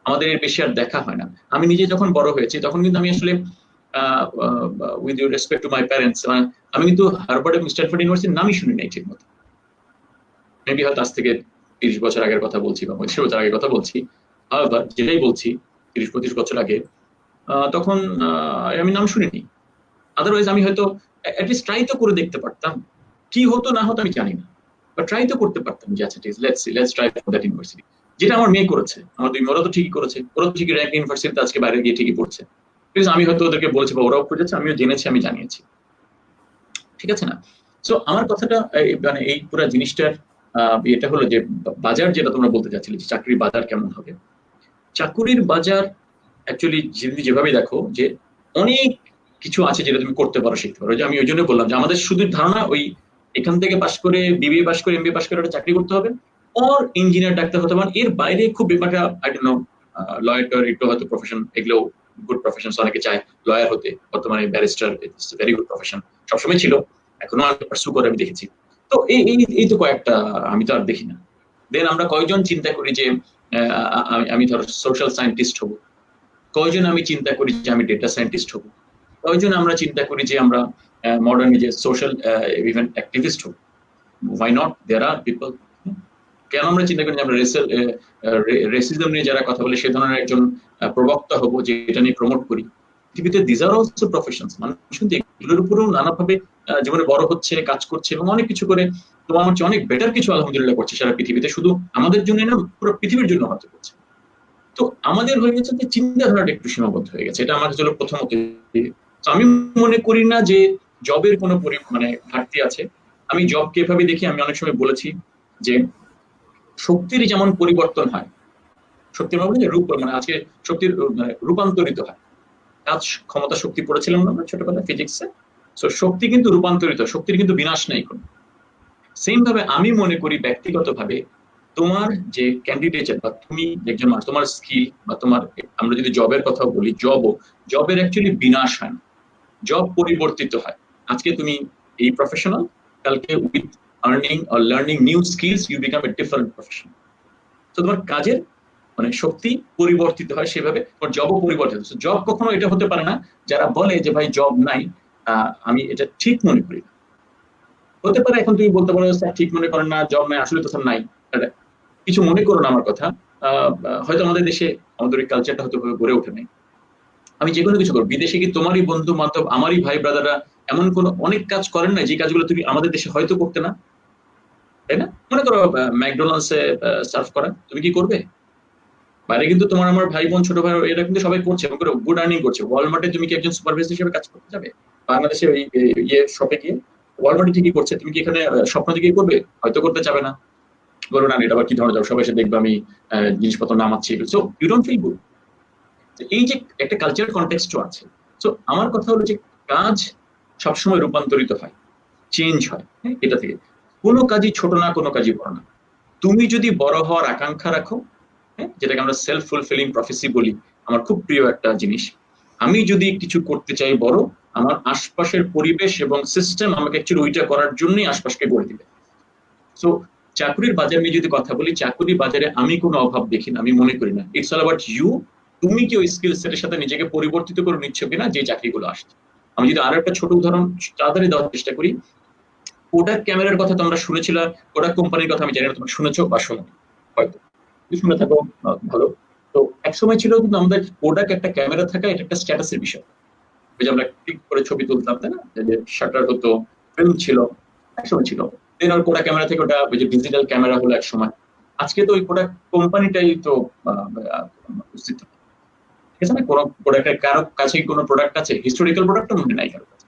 [SPEAKER 3] আমাদের এর বেশি আর দেখা হয় না। আমি নিজে যখন বড় হয়েছি তখন কিন্তু আমি আসলে with your respect to my parents, আমি কিন্তু হার্ভার্ড এবং স্ট্যানফোর্ড ইউনিভার্সিটির নামই শুনি নাই ঠিক মতো। মেবি হয়তো আজ থেকে 30 বছর আগের কথা বলছি বা 35 বছর আগের কথা বলছি, হার্ভার্ড যেটাই বলছি 30-35 বছর আগে, তখন আমি নাম শুনিনি। আদারওয়াইজ আমি হয়তো অ্যাটলিস্ট ট্রাই তো করে দেখতে পারতাম, কি হতো না হতো আমি জানি না, বা ট্রাই তো করতে পারতাম যে আচ্ছা ঠিক আছে, let's try for that university. যেটা আমার মেয়ে করেছে, আমার 2 মেয়েরা তো ঠিকই করেছে, ওরা তো ঠিকই র্যাঙ্ক ইউনিভার্সিটিতে আজকে বাইরে গিয়ে ঠিকই পড়ছে। ঠিক আছে, আমি হয়তো ওদেরকে বলেছি বা ওরাও খুঁজেছে, আমিও জেনেছি, আমি জানিয়েছি, ঠিক আছে না? সো আমার কথাটা মানে এই পুরো জিনিসটার এটা হলো যে বাজার, যেটা তোমরা বলতে চাচ্ছিলে যে চাকরির বাজার কেমন হবে। চাকরির বাজার অ্যাকচুয়ালি যেভাবে দেখো যে অনেক কিছু আছে যেটা তুমি করতে পারো, শিখতে পারো। যে আমি ওই জন্য বললাম যে আমাদের শুধু ধারণা ওই এখান থেকে পাশ করে বিবিএ পাশ করে এমবিএ পাশ করে একটা চাকরি করতে হবে, অর ইঞ্জিনিয়ার ডাক্তার হতে পারেন। এর বাইরে খুব ব্যাপারটা আই ডোন্ট নো, লয়ার একটু হয়তো প্রফেশন, এগুলো গুড প্রফেশন, অনেকে চায় লয়ার হতে, বর্তমানে barrister it's very good profession, সবসময় ছিল, এখনো পার্সু করে আমি দেখেছি। তো এই তো কয়েকটা, আমি তো আর দেখি না। দেন আমরা কয়জন চিন্তা করি যে আমি ধরো সোশ্যাল সায়েন্টিস্ট হবো, কয়জন আমি চিন্তা করি যে আমি ডেটা সায়েন্টিস্ট হবো, কয়জন আমরা চিন্তা করি যে আমরা মডার্ন যে সোশ্যাল ইভেন্ট অ্যাক্টিভিস্ট হবো। Why not, there are people. কেন আমরা চিন্তা করি যে আমরা রেসিজম নিয়ে যারা কথা বলে সে ধরনের একজন প্রবক্তা হবো, যে এটা নিয়ে প্রমোট করি। পৃথিবীতে দিস আর অলসো প্রফেশনস। মানুষ কিন্তু এগুলোর উপরেও নানাভাবে জীবনে বড় হচ্ছে, কাজ করছে এবং অনেক কিছু করে তোমার হচ্ছে অনেক বেটার কিছু আলহামদুলিল্লাহ করছে সারা পৃথিবীতে, শুধু আমাদের জন্য না, পুরো পৃথিবীর জন্য হতে করছে। তো আমাদের হয়ে গেছে যে চিন্তাধারাটা একটু সীমাবদ্ধ হয়ে গেছে, এটা আমার কাছে প্রথমত। আমি মনে করি না যে জবের কোনো মানে ঘাটতি আছে। আমি জবকে এভাবে দেখি, আমি অনেক সময় বলেছি যে শক্তির যেমন পরিবর্তন হয়, শক্তির মানে রূপ, মানে আজকে শক্তির রূপান্তরিত হয়। কাজ ক্ষমতা শক্তি পড়েছিলাম আমরা ছোটবেলায় ফিজিক্সে। সো শক্তি কিন্তু রূপান্তরিত, শক্তির কিন্তু বিনাশ নেই কোনো। সেম ভাবে আমি মনে করি ব্যক্তিগতভাবে তোমার যে ক্যান্ডিডেট বা তুমি একজন মানুষ, তোমার স্কিল বা তোমার, আমরা যদি জবের কথা বলি, জবের অ্যাকচুয়ালি বিনাশ হয় না, জব পরিবর্তিত হয়। আজকে তুমি এই প্রফেশনাল, কালকে with earning or learning new skills you become a different profession. তো তোমার কাজের মানে শক্তি পরিবর্তিত হয়, সেভাবে তোমার জবও পরিবর্তিত। জব কখনো এটা হতে পারে না যারা বলে যে ভাই জব নাই, আমি এটা ঠিক মনে করি না। হতে পারে এখন তুমি বলতে পারো স্যার ঠিক মনে করেন না, জব নাই, আসলে তো স্যার নাই, কিছু মনে করো না আমার কথা। হয়তো আমাদের দেশে আমাদের এই কালচারটা হয়তো গড়ে ওঠে নাই। আমি যে কোনো কিছু করবো, বিদেশে কি তোমারই বন্ধু বান্ধব, আমারই ভাই ব্রাদাররা এমন কোন অনেক কাজ করেন না যে কাজগুলো তুমি আমাদের দেশে হয়তো করতে না, তাই না? মনে করো ম্যাকডোনাল্ডসে সার্ভ করা, তুমি কি করবে? বাইরে কিন্তু তোমার আমার ভাই বোন ছোট ভাই এরা কিন্তু সবাই করছে, গুড আর্নিং করছে। ওয়ালমার্টে তুমি কি একজন সুপারভাইজার হিসেবে কাজ করতে যাবে? বাংলাদেশে ওই ইয়ে শপে গিয়ে ওয়ালমার্টে ঠিকই করছে, তুমি কি এখানে স্বপ্ন দিকেই করবে? হয়তো করতে যাবে না, বলো না এটা আবার কি ধরনের যাও, সবাই এসে দেখবে আমি জিনিসপত্র নামাচ্ছি, so you don't feel good. এই যে একটা কালচারাল কনটেক্সটও আছে। সো আমার কথা হলো যে কাজ সবসময় রূপান্তরিত হয়, চেঞ্জ হয়, এটা থেকে কোনো কাজই ছোট না, কোনো কাজই বড় না। তুমি যদি বড় হওয়ার আকাঙ্ক্ষা রাখো, যেটাকে আমরা সেলফ ফুলফিলিং প্রফেসি বলি, আমার খুব প্রিয় একটা জিনিস, আমি যদি কিছু করতে চাই বড়, আমার আশপাশের পরিবেশ এবং সিস্টেম আমাকে অ্যাকচুয়ালি ওইটা করার জন্যই আশপাশকে গড়ে দিবে। সো চাকরির বাজার নিয়ে যদি কথা বলি, চাকরি বাজারে আমি কোনো অভাব দেখি না, আমি মনে করি না। ইটস অল অ্যাবাউট ইউ, তুমি কি ওই স্কিল সেটের সাথে নিজেকে পরিবর্তিত করে নিচ্ছ কিনা যে চাকরিগুলো আসছে। আমি যদি আরো একটা ছোট উদাহরণ তাড়াতাড়ি দেওয়ার চেষ্টা করি, কোডাক ক্যামেরার কথা তোমরা শুনেছিল, কোডাক কোম্পানির কথা আমি জানি না তোমরা শুনেছো বা শোনো, হয়তো শুনে থাকো, ভালো। তো একসময় ছিল কিন্তু আমাদের কোডাক একটা ক্যামেরা থাকা এটা একটা স্ট্যাটাসের বিষয়, ওই যে আমরা ক্লিক করে ছবি তুলতাম, তাই না, যে শাটার হতো, ফিল্ম ছিল, একসময় ছিল। দেন আর কোডাক ক্যামেরা থেকে ওটা ওই যে ডিজিটাল ক্যামেরা হলো এক সময়। আজকে তো ওই কোডাক কোম্পানিটাই তো উপস্থিত, ঠিক আছে না? কোনো প্রোডাক্টের কারো কাছে কোনো প্রোডাক্ট আছে, হিস্টোরিক্যাল প্রোডাক্ট মনে নাই কারো কাছে,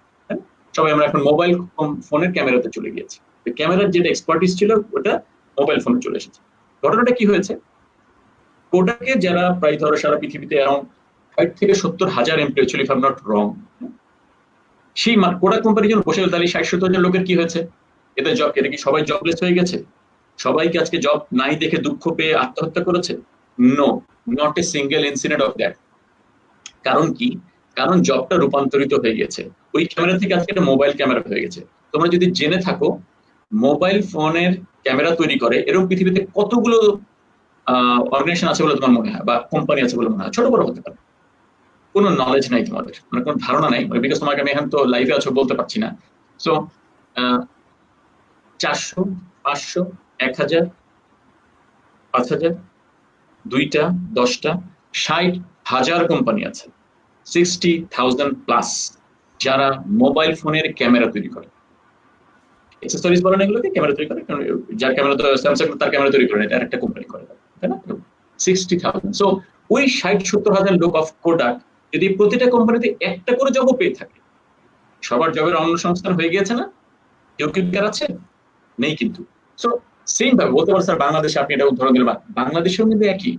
[SPEAKER 3] সবাই আমরা এখন মোবাইল ফোনের ক্যামেরাতে চলে গিয়েছি। ক্যামেরার যেটা এক্সপার্টিস ছিল ওটা মোবাইল ফোনে চলে এসেছে। ঘটনাটা কি হয়েছে, কোডাকে যারা প্রায় ধরো সারা পৃথিবীতে অ্যারাউন্ড 60 থেকে 70,000 এমপ্লয়ি ছিল, if I am not wrong, সেই কোডাক কোম্পানির জন্য বসে তাহলে 60-70,000 লোকের কি হয়েছে? এতে জব, এটা কি সবাই জবলেস হয়ে গেছে? সবাইকে আজকে জব নাই দেখে দুঃখ পেয়ে আত্মহত্যা করেছে? No, not a single incident of that. কারণ কি? কারণ জবটা রূপান্তরিত হয়ে গেছে, ওই ক্যামেরা থেকে আজকে একটা মোবাইল ক্যামেরা হয়ে গেছে। তোমরা যদি জেনে থাকো মোবাইল ফোনের ক্যামেরা তৈরি করে এরকম পৃথিবীতে কতগুলো অর্গানাইজেশন আছে বলে তোমার মনে হয়, বা কোম্পানি আছে বলে মনে হয়? ছোট বড় হতে পারে, কোনো নলেজ নাই তোমাদের, মানে কোনো ধারণা নাই, বিকজ তোমাকে আমি এখন তো লাইভে আছো বলতে পারছি না। সো 400, 500, 1000, 5000, 2টা, 10টা, 60,000 কোম্পানি আছে, 60,000 প্লাস যারা মোবাইল ফোনের ক্যামেরা তৈরি করে। এক্সেসরিজ বলেন এগুলোকে, ক্যামেরা তৈরি করে, কারণ যার ক্যামেরা তো স্যামসাং তার ক্যামেরা তৈরি করে, এটা আরেকটা কোম্পানি করে, তাই না? 60,000। সো ওই 60-70,000 লোক অফ কোডাক যদি প্রতিটা কোম্পানিতে একটা করে জবও পেয়ে থাকে, সবার জবের অন্যসংস্থান হয়ে গিয়েছে না? কেউ কি বেকার আছে? নেই কিন্তু। সো সেম ভাবে বলতে পারো স্যার বাংলাদেশে আপনি এটা উদাহরণ দিলেন, বাংলাদেশেও কিন্তু একই,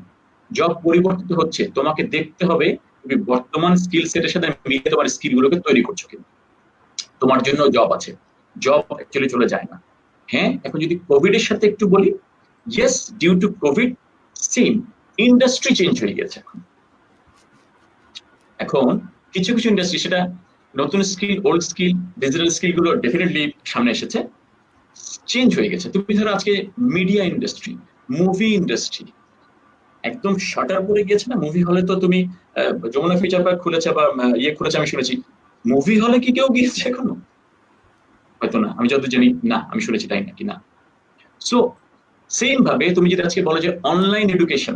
[SPEAKER 3] জব পরিবর্তিত হচ্ছে, তোমাকে দেখতে হবে তুমি বর্তমান স্কিল সেটের সাথে মিলিয়ে তোমার স্কিল গুলোকে তৈরি করছো কিনা। তোমার জন্য জব আছে, জব অ্যাকচুয়ালি চলে যায় না। হ্যাঁ, এখন যদি কোভিড এর সাথে একটু বলি, yes, due to covid same industry change হয়ে গেছে। এখন কিছু কিছু ইন্ডাস্ট্রি, সেটা নতুন skill, old skill, digital skill গুলো ডেফিনেটলি সামনে এসেছে, চেঞ্জ হয়ে গেছে। তুমি ধরো আজকে মিডিয়া ইন্ডাস্ট্রি, মুভি ইন্ডাস্ট্রি একদম শাটার পড়ে গিয়েছে না? মুভি হলে তো তুমি যমুনা ফিচার পার্ক খুলেছে বা ইয়ে খুলেছে আমি শুনেছি, মুভি হলে কি কেউ গিয়েছে এখনো? হয়তো না, আমি যত জানি না, আমি শুনেছি তাই নাকি না। সো সেম ভাবে তুমি যেটা আজকে বলো যে অনলাইন এডুকেশন,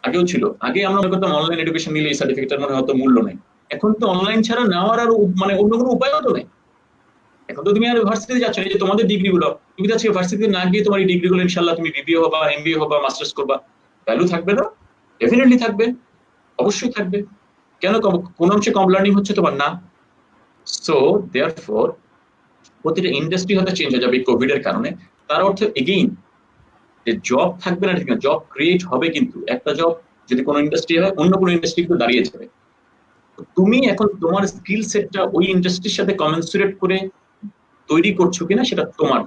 [SPEAKER 3] আগেও ছিল, আগে আমরা মনে করতাম অনলাইন এডুকেশন নিলে এই সার্টিফিকেটের মনে হয়তো মূল্য নেই। এখন তো অনলাইন ছাড়া নেওয়ার আর মানে অন্য কোনো উপায়ও তো নেই। এখন তো তুমি আর ভার্সিটিতে যাচ্ছ না, যে তোমাদের ডিগ্রি গুলো, তুমি আজকে ভার্সিটিতে না গিয়ে তোমার এই ডিগ্রি গুলো ইনশাল্লাহ তুমি বিবিএ হবা, এমবিএ হবা, মাস্টার্স করবা, ভ্যালু থাকবে না? ডেফিনেটলি থাকবে, অবশ্যই থাকবে। কেন কোন অংশে কম লার্নিং হচ্ছে তোমার? না। সো দেয়ারফর প্রতিটা ইন্ডাস্ট্রি হয়তো চেঞ্জ হয়ে যাবে কোভিড এর কারণে। তার অর্থ এগেইন যে জব থাকবে না ঠিক না, জব ক্রিয়েট হবে, কিন্তু একটা জব যদি কোনো ইন্ডাস্ট্রি হয় অন্য কোনো ইন্ডাস্ট্রি কিন্তু দাঁড়িয়ে যাবে। তুমি এখন তোমার স্কিল সেটটা ওই ইন্ডাস্ট্রির সাথে কমেন্সুরেট করে তৈরি করছো কিনা সেটা তোমার।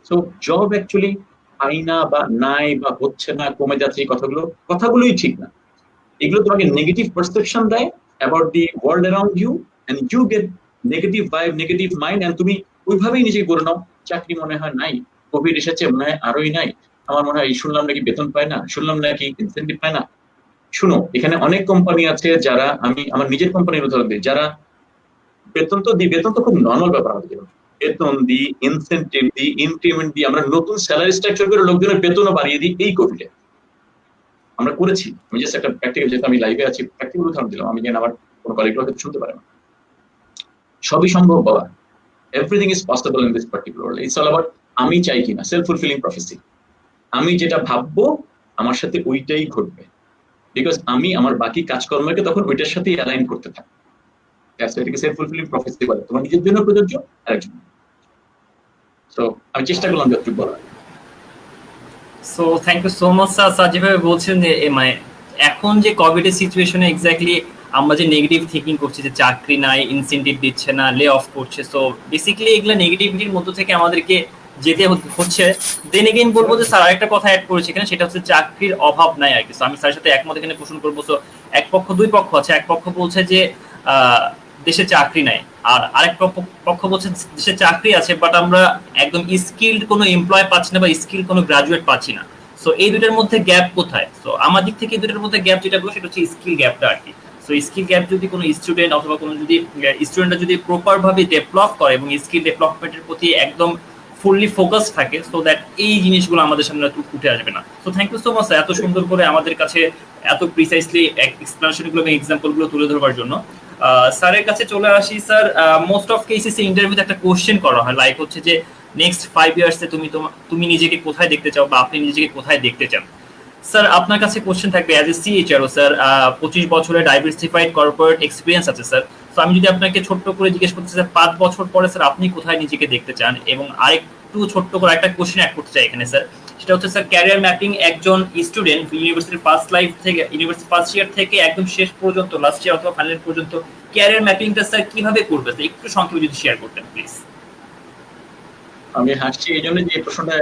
[SPEAKER 3] সো জব অ্যাকচুয়ালি আইনা বা নাই বা হচ্ছে না, কমে যাচ্ছে, এই কথাগুলোই ঠিক না। এগুলো তোমাকে নেগেটিভ পারসেপশন দেয় about the world around you, and you get negative vibe, negative mind, and তুমি ওইভাবেই নিজেকে করে নাও। চাকরি মনে হয় নাই, কোভিড এসেছে মনে হয় আরোই নাই, আমার মনে হয় শুনলাম নাকি বেতন পায় না, শুনলাম নাকি ইনসেন্টিভ পায় না। শুনো, এখানে অনেক কোম্পানি আছে যারা, আমি আমার নিজের কোম্পানির উদাহরণ দিই, যারা বেতন তো দিই, বেতন তো খুব নর্মাল ব্যাপার আমাদের জন্য, বেতন দিই, ইনসেন্টিভ দিই, ইনক্রিমেন্ট দিই, আমরা নতুন স্যালারি স্ট্রাকচার করে লোকজনের বেতনও বাড়িয়ে দিই এই কোভিডে। আমরা করেছি। আমি জাস্ট একটা প্র্যাকটিক্যাল, যেহেতু আমি লাইভে আছি, প্র্যাকটিক্যাল উদাহরণ দিলাম, আমি যেন আমার কোনো কলিগরা হয়তো শুনতে পারে না। সবই সম্ভব বাবা, everything is possible in this particular world. It's all about আমি চাই কিনা, সেলফ ফুলফিলিং প্রফেসি। আমি যেটা ভাববো আমার সাথে ওইটাই ঘটবে, বিকজ আমি আমার বাকি কাজকর্মকে তখন ওইটার সাথে অ্যালাইন করতে থাকি। এটাকে সেলফ ফুলফিলিং প্রফেসি বলে, তোমার নিজের জন্য প্রযোজ্য, আরেকজন। সো আমি চেষ্টা করলাম যতটুকু বলার।
[SPEAKER 2] So thank you so much sir. Sir যেভাবে বলছেন যে মানে এখন যে কোভিডের সিচুয়েশনে এক্স্যাক্টলি আমরা যে নেগেটিভ থিঙ্কিং করছি, যে চাকরি নাই, ইনসেন্টিভ দিচ্ছে না, লে অফ করছে, সো বেসিক্যালি এগুলো নেগেটিভিটির মধ্য থেকে আমাদেরকে যেতে হচ্ছে। দেন এগেইন বলবো যে স্যার আরেকটা কথা অ্যাড করেছে এখানে, সেটা হচ্ছে চাকরির অভাব নাই আর কি। সো আমি স্যারের সাথে একমত এখানে পোষণ করবো। সো এক পক্ষ দুই পক্ষ আছে, এক পক্ষ বলছে যে দেশে চাকরি নাই, আর আরেক পক্ষ বলছে দেশে চাকরি আছে বাট আমরা একদম স্কিলড কোনো এমপ্লয় পাচ্ছি না বা স্কিল কোনো গ্রাজুয়েট পাচ্ছি না। সো এই দুটোর মধ্যে গ্যাপ কোথায়? সো আমার দিক থেকে এই দুটোর মধ্যে গ্যাপ যেটা বলবো সেটা হচ্ছে স্কিল গ্যাপটা আর কি। সো স্কিল গ্যাপ যদি কোনো স্টুডেন্ট অথবা কোনো যদি স্টুডেন্টরা যদি প্রপার ভাবে ডেভেলপ করে এবং স্কিল ডেভেলপমেন্টের প্রতি একদম ফুললি ফোকাস থাকে, সো দ্যাট এই জিনিসগুলো আমাদের সামনে উঠে আসবে না। So thank you so much এত সুন্দর করে আমাদের কাছে এত প্রিসাইসলি এক্সপ্লেনেশনগুলো এবং এক্সাম্পলগুলো তুলে ধরবার জন্য। স্যারের কাছে চলে আসি। স্যার, মোস্ট অফ কেসেসে ইন্টারভিউতে একটা কোশ্চেন করা হয়, লাইক হচ্ছে যে নেক্সট 5 ইয়ার্সে তুমি নিজেকে কোথায় দেখতে চাও বা আপনি নিজেকে কোথায় দেখতে চান। স্যার আপনার কাছে কোশ্চেন থাকবে অ্যাজ এ সিএইচআরও স্যার, 25 বছরের ডাইভার্সিফাইড কর্পোরেট এক্সপিরিয়েন্স আছে স্যার। তো আমি যদি আপনাকে ছোট্ট করে জিজ্ঞেস করতে চাই 5 বছর পরে স্যার আপনি কোথায় নিজেকে দেখতে চান, এবং আরেকটু ছোট্ট করে একটা কোশ্চেন অ্যাড করতে চাই এখানে স্যার, সেটা হচ্ছে স্যার ক্যারিয়ার ম্যাপিং একজন স্টুডেন্ট ইউনিভার্সিটির ফার্স্ট লাইফ থেকে, ইউনিভার্সিটি ফার্স্ট ইয়ার থেকে একদম শেষ পর্যন্ত, লাস্ট ইয়ার অথবা ফাইনাল পর্যন্ত ক্যারিয়ার ম্যাপিংটা স্যার কিভাবে করবে, একটু সংক্ষেপে যদি শেয়ার করতেন প্লিজ।
[SPEAKER 3] আমি হাসছি এই জন্য যে এই প্রশ্নটা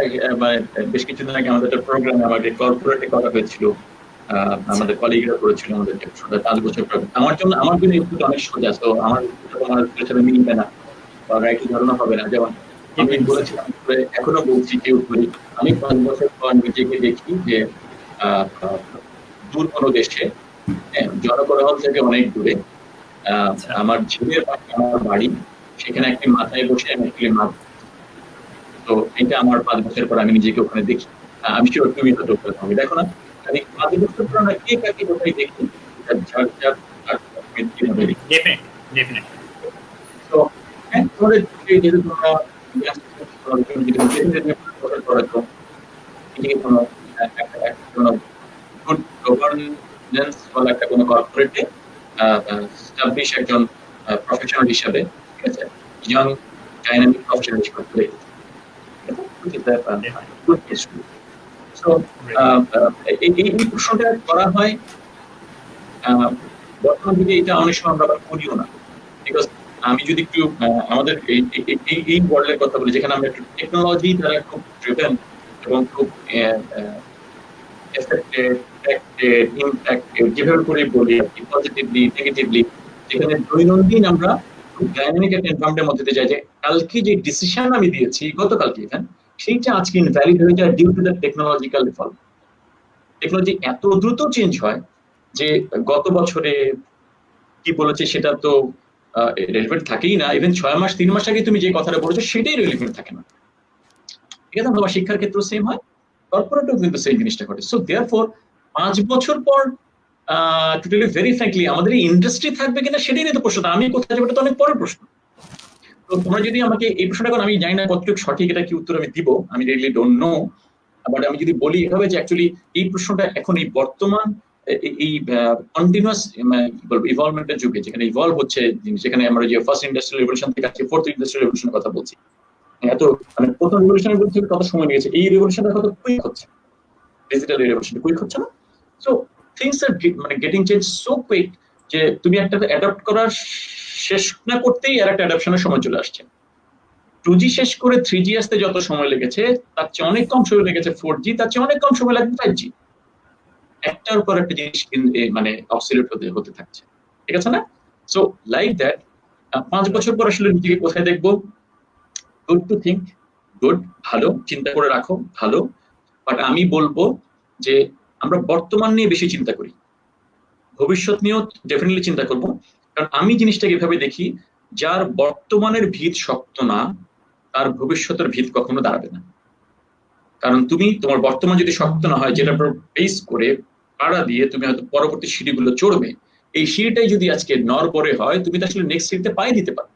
[SPEAKER 3] বেশ কিছুদিন আগে আমাদের একটা প্রোগ্রামে আমাকে কর্পোরেটে করা হয়েছিল, আমাদের কলিগরা করেছিল আমাদের 5 বছর পর। আমার জন্য একটু অনেক সোজা, তো আমার সাথে মিলবে না বা একই ধারণা হবে না। যেমন আমি বলেছিলাম, এখনো বলছি কেউ করি, আমি 5 বছর পর নিজেকে দেখি যে দূর কোনো দেশে, জনকোলাহল থেকে অনেক দূরে, আমার ছেলের পাশে আমার বাড়ি, সেখানে একটি মাথায় বসে আমি একটি মাছ। তো এটা আমার 5 বছর পর আমি নিজেকে ওখানে দেখি। আমি শিওর তুমি হয়তো হবে, দেখো না, আমি 5 বছর পর আমরা কে কাকে কোথায় দেখি, তো তোমাদের যেহেতু তোমরা গুড গভর্নেন্স বলা একটা কোনো কর্পোরেটে এস্টাবলিশ একজন প্রফেশনাল হিসাবে, ঠিক আছে, ইয়ং ডাইনামিক প্রফেশনাল হিসাবে। এই প্রশ্নটা করা হয় বর্তমান যুগে, এটা অনেক সময় আমরা করিও না, বিকজ আমি যদি একটু আমাদের এই ওয়ার্ল্ডের কথা বলি, যেখানে আমরা একটু টেকনোলজি দ্বারা খুব ড্রিভেন এবং খুব যেভাবে করে বলি পজিটিভলি নেগেটিভলি, যেখানে দৈনন্দিন আমরা খুব ডাইনামিক একটা এনভায়রনমেন্টের মধ্যে দিয়ে যাই, যে কালকে যে ডিসিশন আমি দিয়েছি গতকালকে এখানে, সেইটা আজকে ইনভ্যালিড হয়ে যায় due to the technological development. Technology এত দ্রুত চেঞ্জ হয় যে গত বছরে কি বলেছে সেটা তো রেলিভেন্ট থাকেই না। ইভেন 6 মাস 3 মাস আগে তুমি যে কথাটা বলেছো সেটাই রেলিভেন্ট থাকে না, ঠিক আছে। তোমার শিক্ষার ক্ষেত্রে সেম হয়, কর্পোরেটেও কিন্তু সেই জিনিসটা ঘটে। সো দেয়ারফর 5 বছর পর টোটালি ভেরি ফ্র্যাঙ্কলি আমাদের এই ইন্ডাস্ট্রি থাকবে কিনা সেটাই নিয়ে তো প্রশ্ন, আমি কোথায় যাবো এটা তো অনেক পরের প্রশ্ন। তো তোমরা যদি আমাকে এই প্রশ্নটা, এখন আমি জানি না কতটুকু সঠিক এটা কি উত্তর আমি দিব, আমি রিয়েলি ডোন্ট নো, বাট আমি যদি বলি এভাবে যে অ্যাকচুয়ালি এই প্রশ্নটা এখন এই বর্তমান এই কন্টিনিউয়াস ইভলভমেন্টের যুগে, যেখানে ইভলভ হচ্ছে, যেখানে আমরা যে ফার্স্ট ইন্ডাস্ট্রিয়াল রিভলিউশন থেকে আজকে ফোর্থ ইন্ডাস্ট্রিয়াল রিভলিউশনের কথা বলছি, এত মানে প্রথম রিভলিউশনের মধ্যে কত সময় নিয়েছে, এই রিভলিউশনটা কত কুইক হচ্ছে, ডিজিটাল রিভলিউশন কুইক হচ্ছে না। সো থিংস আর মানে গেটিং চেঞ্জ সো কুইক যে তুমি একটা অ্যাডাপ্ট করার শেষ না করতেই আর একটা অ্যাডাপশনের সময় চলে আসছে। 2G শেষ করে 3G আসতে যত সময় লেগেছে তার চেয়ে অনেক কম সময় লেগেছে 4G, তার চেয়ে অনেক কম সময় লাগবে 5G। একটার পর একটা জিনিস মানে অবসলিউট হতে থাকছে, ঠিক আছে না? সো লাইক দ্যাট 5 বছর পর আসলে নিজেকে কোথায় দেখবো, গুড টু থিঙ্ক, গুড, ভালো চিন্তা করে রাখো, ভালো। বাট আমি বলবো যে আমরা বর্তমান নিয়ে বেশি চিন্তা করি, ভবিষ্যৎ নিয়েও ডেফিনেটলি চিন্তা করবো। কারণ আমি জিনিসটাকে এভাবে দেখি, যার বর্তমানের ভিত শক্ত না তার ভবিষ্যতের ভিত কখনো দাঁড়াবে না। কারণ তুমি তোমার বর্তমান যদি শক্ত না হয়, যেটার উপর বেস করে পাড়া দিয়ে তুমি হয়তো পরবর্তী সিঁড়িগুলো চড়বে, এই সিঁড়িটাই যদি আজকে নড়বড়ে হয়, তুমি তো আসলে নেক্সট সিঁড়িতে পায়ে দিতে পারো।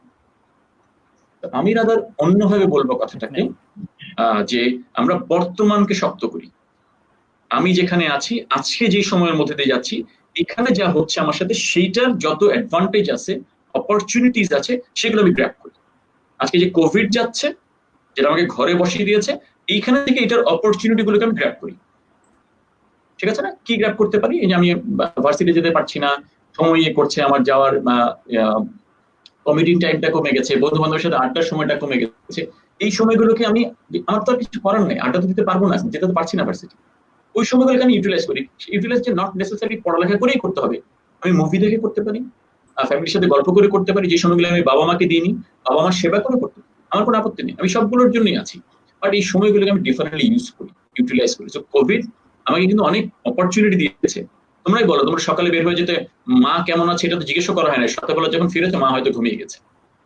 [SPEAKER 3] আমি রাদার অন্যভাবে বলবো কথাটাকে, যে আমরা বর্তমানকে শক্ত করি। আমি যেখানে আছি, আজকে যে সময়ের মধ্যে দিয়ে যাচ্ছি, এখানে যা হচ্ছে আমার সাথে, সেইটার যত অ্যাডভান্টেজ আছে, অপরচুনিটিস আছে, সেগুলো আমি গ্র্যাব করি। আজকে যে কোভিড যাচ্ছে, যেটা আমাকে ঘরে বসিয়ে দিয়েছে, এইখানে থেকে এটার অপরচুনিটি গুলোকে আমি গ্র্যাব করি। ঠিক আছে না? কি গ্র্যাব করতে পারি? এই যে আমি ভার্সিটি যেতে পারছি না, সময় করছে আমার যাওয়ার, কমিটিং টাইমটা কমে গেছে, বন্ধু বান্ধবের সাথে আড্ডার সময়টা কমে গেছে, এই সময়গুলোকে আমি, আমার তো আর কিছু করার নেই, আড্ডা তো দিতে পারবো না, যেতে তো পারছি না ভার্সিটি, ওই সময়গুলোকে আমি ইউটিলাইজ করি। ইউটিলাইজ যে নট নেসেসারি পড়ালেখা করেই করতে হবে, আমি মুভি দেখে করতে পারি, ফ্যামিলির সাথে গল্প করে করতে পারি, যে সময়গুলো আমি বাবা মাকে দিইনি, বাবা মার সেবা করে করতে পারি, আমার কোনো আপত্তি নেই, আমি সবগুলোর জন্যই আছি। বাট এই সময়গুলোকে আমি ডিফারেন্টলি ইউজ করি, ইউটিলাইজ করি। সো কোভিড আমাকে কিন্তু অনেক অপরচুনিটি দিয়েছে। তোমরাই বলো, তোমরা সকালে বের হয়ে যেতে মা কেমন আছে এটা তো জিজ্ঞেস করা হয় না, সকালবেলা যখন ফিরেছো মা হয়তো ঘুমিয়ে গেছে,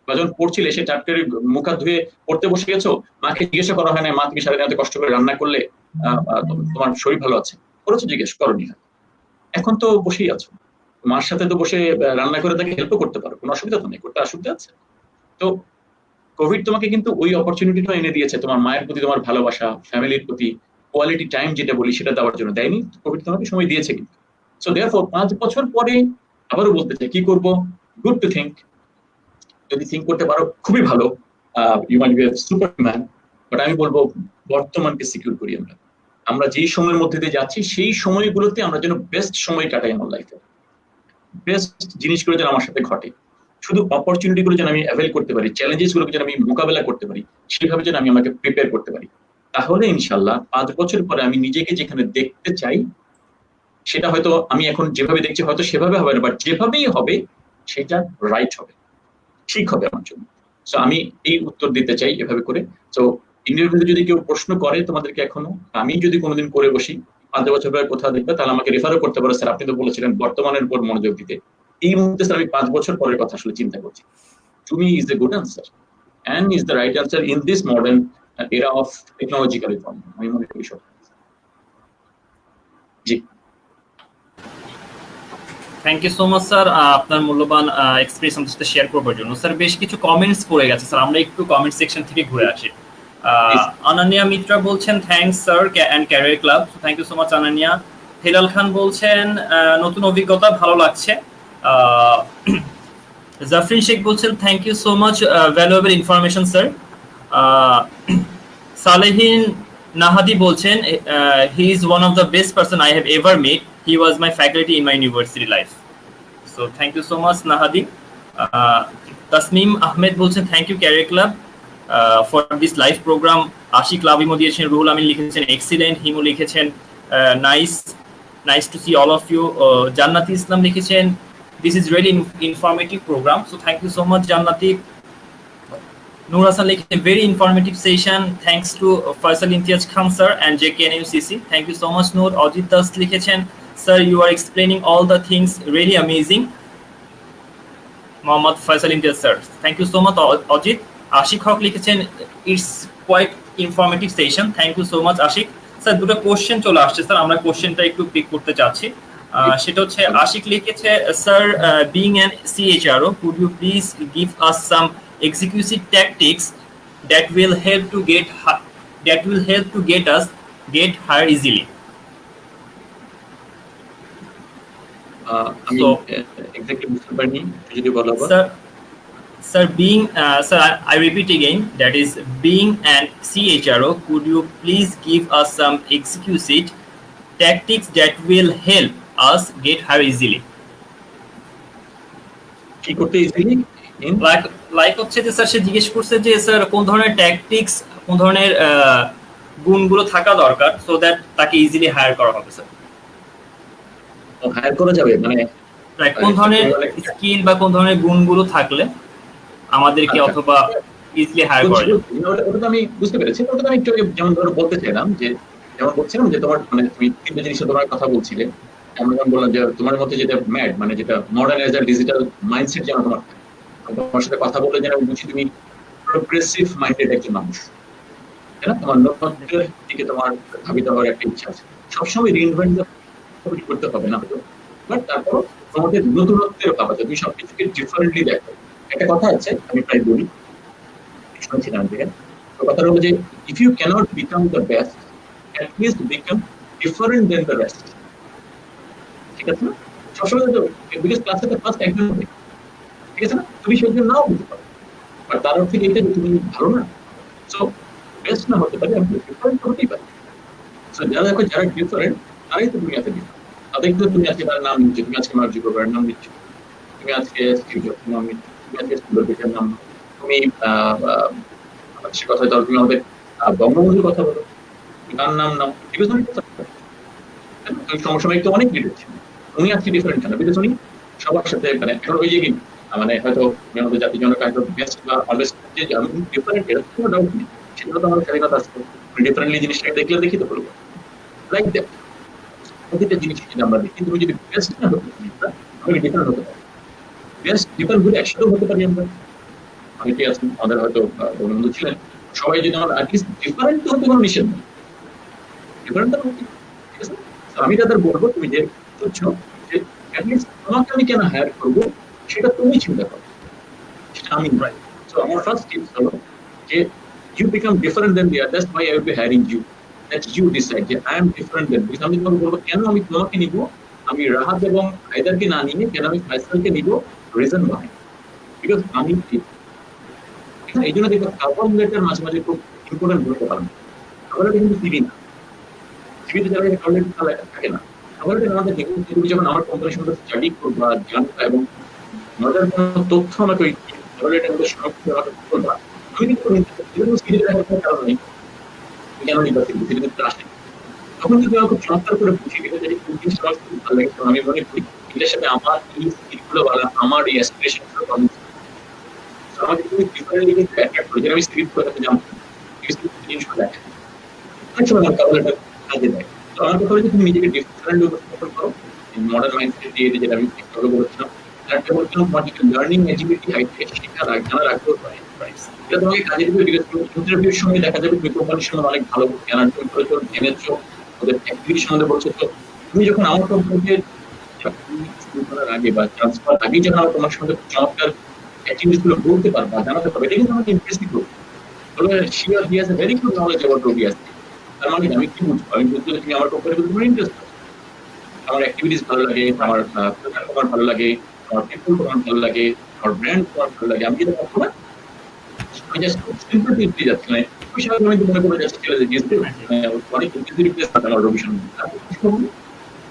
[SPEAKER 3] বা যখন পড়ছিলে সে চাট করে মুখ হাত ধুয়ে পড়তে বসে গেছো, মাকে জিজ্ঞাসা করা হয় না, মা তুমি সারাদিন এত কষ্ট করে রান্না করলে, তোমার শরীর ভালো আছে, করেছো? জিজ্ঞেস করনি। এখন তো বসেই আছো, মার সাথে তো বসে রান্না করে তাকে হেল্প করতে পারো, কোনো অসুবিধা তো নেই, করতে অসুবিধা আছে? তো কোভিড তোমাকে কিন্তু ওই অপরচুনিটিটা এনে দিয়েছে, তোমার মায়ের প্রতি তোমার ভালোবাসা, ফ্যামিলির প্রতি কোয়ালিটি টাইম যেটা বলি সেটা দেওয়ার জন্য দেয়নি? কোভিড তোমাকে সময় দিয়েছে কিন্তু। সো দেয়ারফর 5 বছর পরে আবারও বলতে চাই, কি করব? Good to think. যদি থিঙ্ক করতে পারো খুবই ভালো, you might be a superman. But আমি বলবো বর্তমানকে সিকিউর করি। আমরা যেই সময়ের মধ্যে দিয়ে যাচ্ছি, সেই সময়গুলোতে আমরা যেন বেস্ট সময় কাটাই আমার লাইফে, বেস্ট জিনিসগুলো যেন আমার সাথে ঘটে, শুধু অপরচুনিটি গুলো যেন আমি অ্যাভেল করতে পারি, চ্যালেঞ্জেস গুলোকে যেন আমি মোকাবেলা করতে পারি, সেভাবে যেন আমি আমাকে প্রিপেয়ার করতে পারি। তাহলে ইনশাল্লাহ 5 বছর পরে আমি নিজেকে যেখানে দেখতে চাই, সেটা হয়তো আমি এখন যেভাবে দেখছি হয়তো সেভাবে হবে না, বাট যেভাবেই হবে সেটা রাইট হবে, ঠিক হবে আমার জন্য। সো আমি এই উত্তর দিতে চাই এভাবে করে। তো ইন্টারভিউতে যদি কেউ প্রশ্ন করে তোমাদেরকে এখনো, আমি যদি কোনোদিন করে বসি 5 বছর পরে কোথাও দেখবে, তাহলে আমাকে রেফারও করতে পারো, স্যার আপনি তো বলেছিলেন বর্তমানের উপর মনোযোগ দিতে। এই মুহূর্তে স্যার আমি 5 বছর পরের কথা আসলে চিন্তা করছি। To me is the good answer and is the right answer in this modern era of technological reform. আমি মনে করি সব। জি,
[SPEAKER 2] thank you so much sir, আপনার মূল্যবান এক্সপিরিয়েন্স আমাদের সাথে শেয়ার করবার জন্য। স্যার বেশ কিছু কমেন্টস পড়ে গেছে, স্যার আমরা একটু কমেন্ট সেকশন থেকে ঘুরে আসি। অনন্যা মিত্রা বলছেন thanks sir and career club. Thank you so much Ananya. Helal Khan বলছেন নতুন অভিজ্ঞতা, ভালো লাগছে। জাফরিন শেখ বলছেন thank you so much, valuable information sir. Salehin Nahadi বলছেন he is one of the best person I have ever met, he was my faculty in my university life. So thank you so much Nahadi. Tasneem Ahmed bolchen thank you Career Club for this live program. Ashik Lavimo diyechen, Ruhul Amin likhechen excellent, Himu likhechen nice to see all of you. Jannati Islam likhechen this is really informative program, so thank you so much Jannati. Noor Hasan likhechen very informative session, thanks to Faisal Imtiaz Khan sir and JKNUCC. Thank you so much Noor. Ajit Das likhechen sir you are explaining all the things really amazing. Mohammad Faisal Imtiaz sir, thank you so much Ajit. Ashik Haq likhechen it's quite informative session, thank you so much Ashik. Sir দুটো question চলে আসছে sir, আমরা কোশ্চেনটা একটু pick করতে চাচ্ছি। সেটা হচ্ছে আশিক লিখেছে sir being an CHRO could you please give us some executive tactics that will help to get us hired easily.
[SPEAKER 3] আমি এক্স্যাক্টলি বুঝতে পারিনি, যদি বলো
[SPEAKER 2] Sir, being I repeat again, that is being an CHRO, could you please give us some executive tactics that will help us get hired easily?
[SPEAKER 3] কি করতে easily?
[SPEAKER 2] Like হচ্ছে যে sir সে জিজ্ঞেস করছে যে স্যার কোন ধরনের ট্যাকটিক্স, কোন ধরনের গুণগুলো থাকা দরকার সো দ্যাট তাকে ইজিলি হায়ার করা হবে স্যার।
[SPEAKER 3] হায়ার করা যাবে মানে
[SPEAKER 2] কোন ধরনের স্কিল বা কোন ধরনের গুণগুলো থাকলে আমাদেরকে অথবা ইজিলি হায়ার করা যাবে।
[SPEAKER 3] ওটা তো আমি বুঝতে পেরেছি, ওটা তো আমি একটু যেমন ধরো বলতে চাইলাম যে যেমন বলছিলাম যে তোমার মানে তুমি তিনটা জিনিসের তোমার কথা বলছিলে, আমরা যেমন বললাম যে তোমার মধ্যে যেটা ম্যাড মানে যেটা মডার্নাইজার ডিজিটাল মাইন্ডসেট যেন তোমার সাথে কথা বললে যেন বুঝি তুমি প্রোগ্রেসিভ মাইন্ডেড একজন মানুষ, তাই না? তোমার নতুনত্বের দিকে তোমার ধাবিত হওয়ার একটা ইচ্ছা আছে। সবসময় রিইনভেন্ট করতে হবে না হয়তো, বাট তারপর তোমাদের নতুনত্বের ভাব আছে, তুমি সবকিছুকে ডিফারেন্টলি দেখো। একটা কথা আছে, আমি প্রায় বলি, শুনেছিলাম থেকে, তো কথাটা হলো যে if you can't become the best, at least become different than the best. ঠিক আছে না? সবসময় তো বিকজ ক্লাসে তো ফার্স্ট একজন হবে, ঠিক আছে না? তুমি সেজন্য নাও বুঝতে পারো, আর তার অর্থ এটা যে তুমি ভালো না, সো বেস্ট না হতে পারে, আমি ডিফারেন্ট হতেই পারি। সো যারা দেখো যারা ডিফারেন্ট তারাই তো দুনিয়াতে ডিফারেন্ট। তাদের কিন্তু তুমি আজকে তার নাম নিচ্ছ, তুমি আজকে মার্ক জুকারবার্গের নাম নিচ্ছ, তুমি আজকে স্টিভ জবসের নাম নিচ্ছ, তুমি আজকে স্কুলের নাম, তুমি সে কথা ধরো, তুমি আমাদের বঙ্গবন্ধুর কথা বলো, তার নাম নাও, বিকজ উনি সমসাময়িক তো অনেক লিডার ছিল, উনি আজকে ডিফারেন্ট কেন? বিকজ উনি সবার সাথে মানে এখন ওই যে কি মানে হয়তো আমাদের জাতির জন্য হয়তো বেস্ট বা অলওয়েজ যে ডিফারেন্ট, এর কোনো ডাউট নেই, সেটা তো আমার স্বাধীনতা আসতো, ডিফারেন্টলি জিনিসটাকে দেখলে দেখি তো বলবো লাইক দ্যাট। প্রতিটা জিনিস যদি আমরা দেখি, তুমি যদি বেস্ট না হতে পারি, আমি ডিফারেন্ট হতে পারি, বেস্ট ডিফারেন্ট বলে একসাথেও হতে পারি আমরা। অনেকে আছেন আমাদের হয়তো বন্ধু ছিলেন, সবাই যদি আমার অ্যাটলিস্ট ডিফারেন্ট হতে কোনো নিষেধ নেই, ডিফারেন্ট তো ঠিক আছে। আমি তাদের বলবো তুমি যে বুঝছো যে অ্যাটলিস্ট তোমাকে আমি কেন হায়ার করবো সেটা তুমি চিন্তা করো, সেটা আমি নয়। সো আমার ফার্স্ট টিপস হলো যে you become different than the others, that's why I will be hiring you, that you decide যে I am different than, because আমি তোমাকে বলবো কেন আমি তোমাকে নিব, আমি রাহাত এবং হায়দারকে না নিয়ে কেন আমি ফাইসালকে নিব, রিজন বাই বিকজ আমি ঠিক। এই জন্য দেখো কার্বন লেটার মাঝে মাঝে খুব ইম্পর্টেন্ট ভূমিকা পালন করে। খাবার কিন্তু সিভি না, সিভিতে যারা কার্বন লেটার থাকে না, খাবার আমাদের দেখুন তুমি যখন আমার কোম্পানির সঙ্গে স্টাডি করবা, জানবা এবং মজার কোনো তথ্য আমাকে ওই খাবার লেটার মধ্যে সংরক্ষণ করা করবা, আমি কিন্তু সিভিতে দেখার কোনো কারণ নেই কেন নির্বাচিত সিভিতে আসে, তখন কিন্তু আমি খুব চমৎকার করে বুঝিয়ে দিতে চাই কোন জিনিসটা আমার খুব ভালো লাগে, আমি মনে করি এটার সাথে আমার এই স্কিলগুলো বা আমার এই অ্যাসপিরেশনগুলো কমিয়ে আমাকে তুমি ডিফারেন্টলি কিন্তু অ্যাট্রাক্ট করে, আমি স্ক্রিপ্ট করে জানতাম জিনিসগুলো দেখে অনেক সময় আমার কারণ এটা কাজে দেয়। তো আমার কথা হচ্ছে তুমি নিজেকে ডিফারেন্ট উপস্থাপন করো, মডার্ন মাইন্ডসেট দিয়ে যেটা আমি একটু বলেছিলাম, একটা বলছিলাম তোমার যেটা লার্নিং এজিবিলিটি হাইটে শেখার জানার আগ্রহ হয়, এটা তোমাকে কাজে দিবে। বিকজ তুমি ইন্টারভিউর সময় দেখা যাবে তুমি কোম্পানির সঙ্গে অনেক ভালো জ্ঞান অর্জন করেছো, জেনেছো, ওদের অ্যাক্টিভিটির সম্বন্ধে বলছো। তো তুমি যখন আমার কোম্পানিতে শুরু করার আগে বা ট্রান্সফার আগেই যখন আমার তোমার সঙ্গে চমৎকার অ্যাক্টিভিটিসগুলো বলতে পারবা, জানাতে পারবে, এটা কিন্তু আমাকে ইমপ্রেসিভ করবে। তবে she or he has a very good knowledge about Ruby. তার মানে আমি কি বুঝবো, আমি বুঝতে তুমি আমার কোম্পানিতে তোমার ইন্টারেস্ট আছে, আমার অ্যাক্টিভিটিস ভালো লাগে, আমার প্রোগ্রাম তোমার ভালো লাগে, আমার পিপল তোমার ভালো লাগে, আমার ব্র্যান্ড তোমার ভালো লাগে, আমি যেটা করবো না আমি জাস্ট সিম্পল টিপ দিয়ে যাচ্ছি, মানে ওই সময় আমি তো মনে করে যাচ্ছি ছেলে যে জিএসটি অনেক ইজি রিপ্লেস থাকে আমার রবি সঙ্গে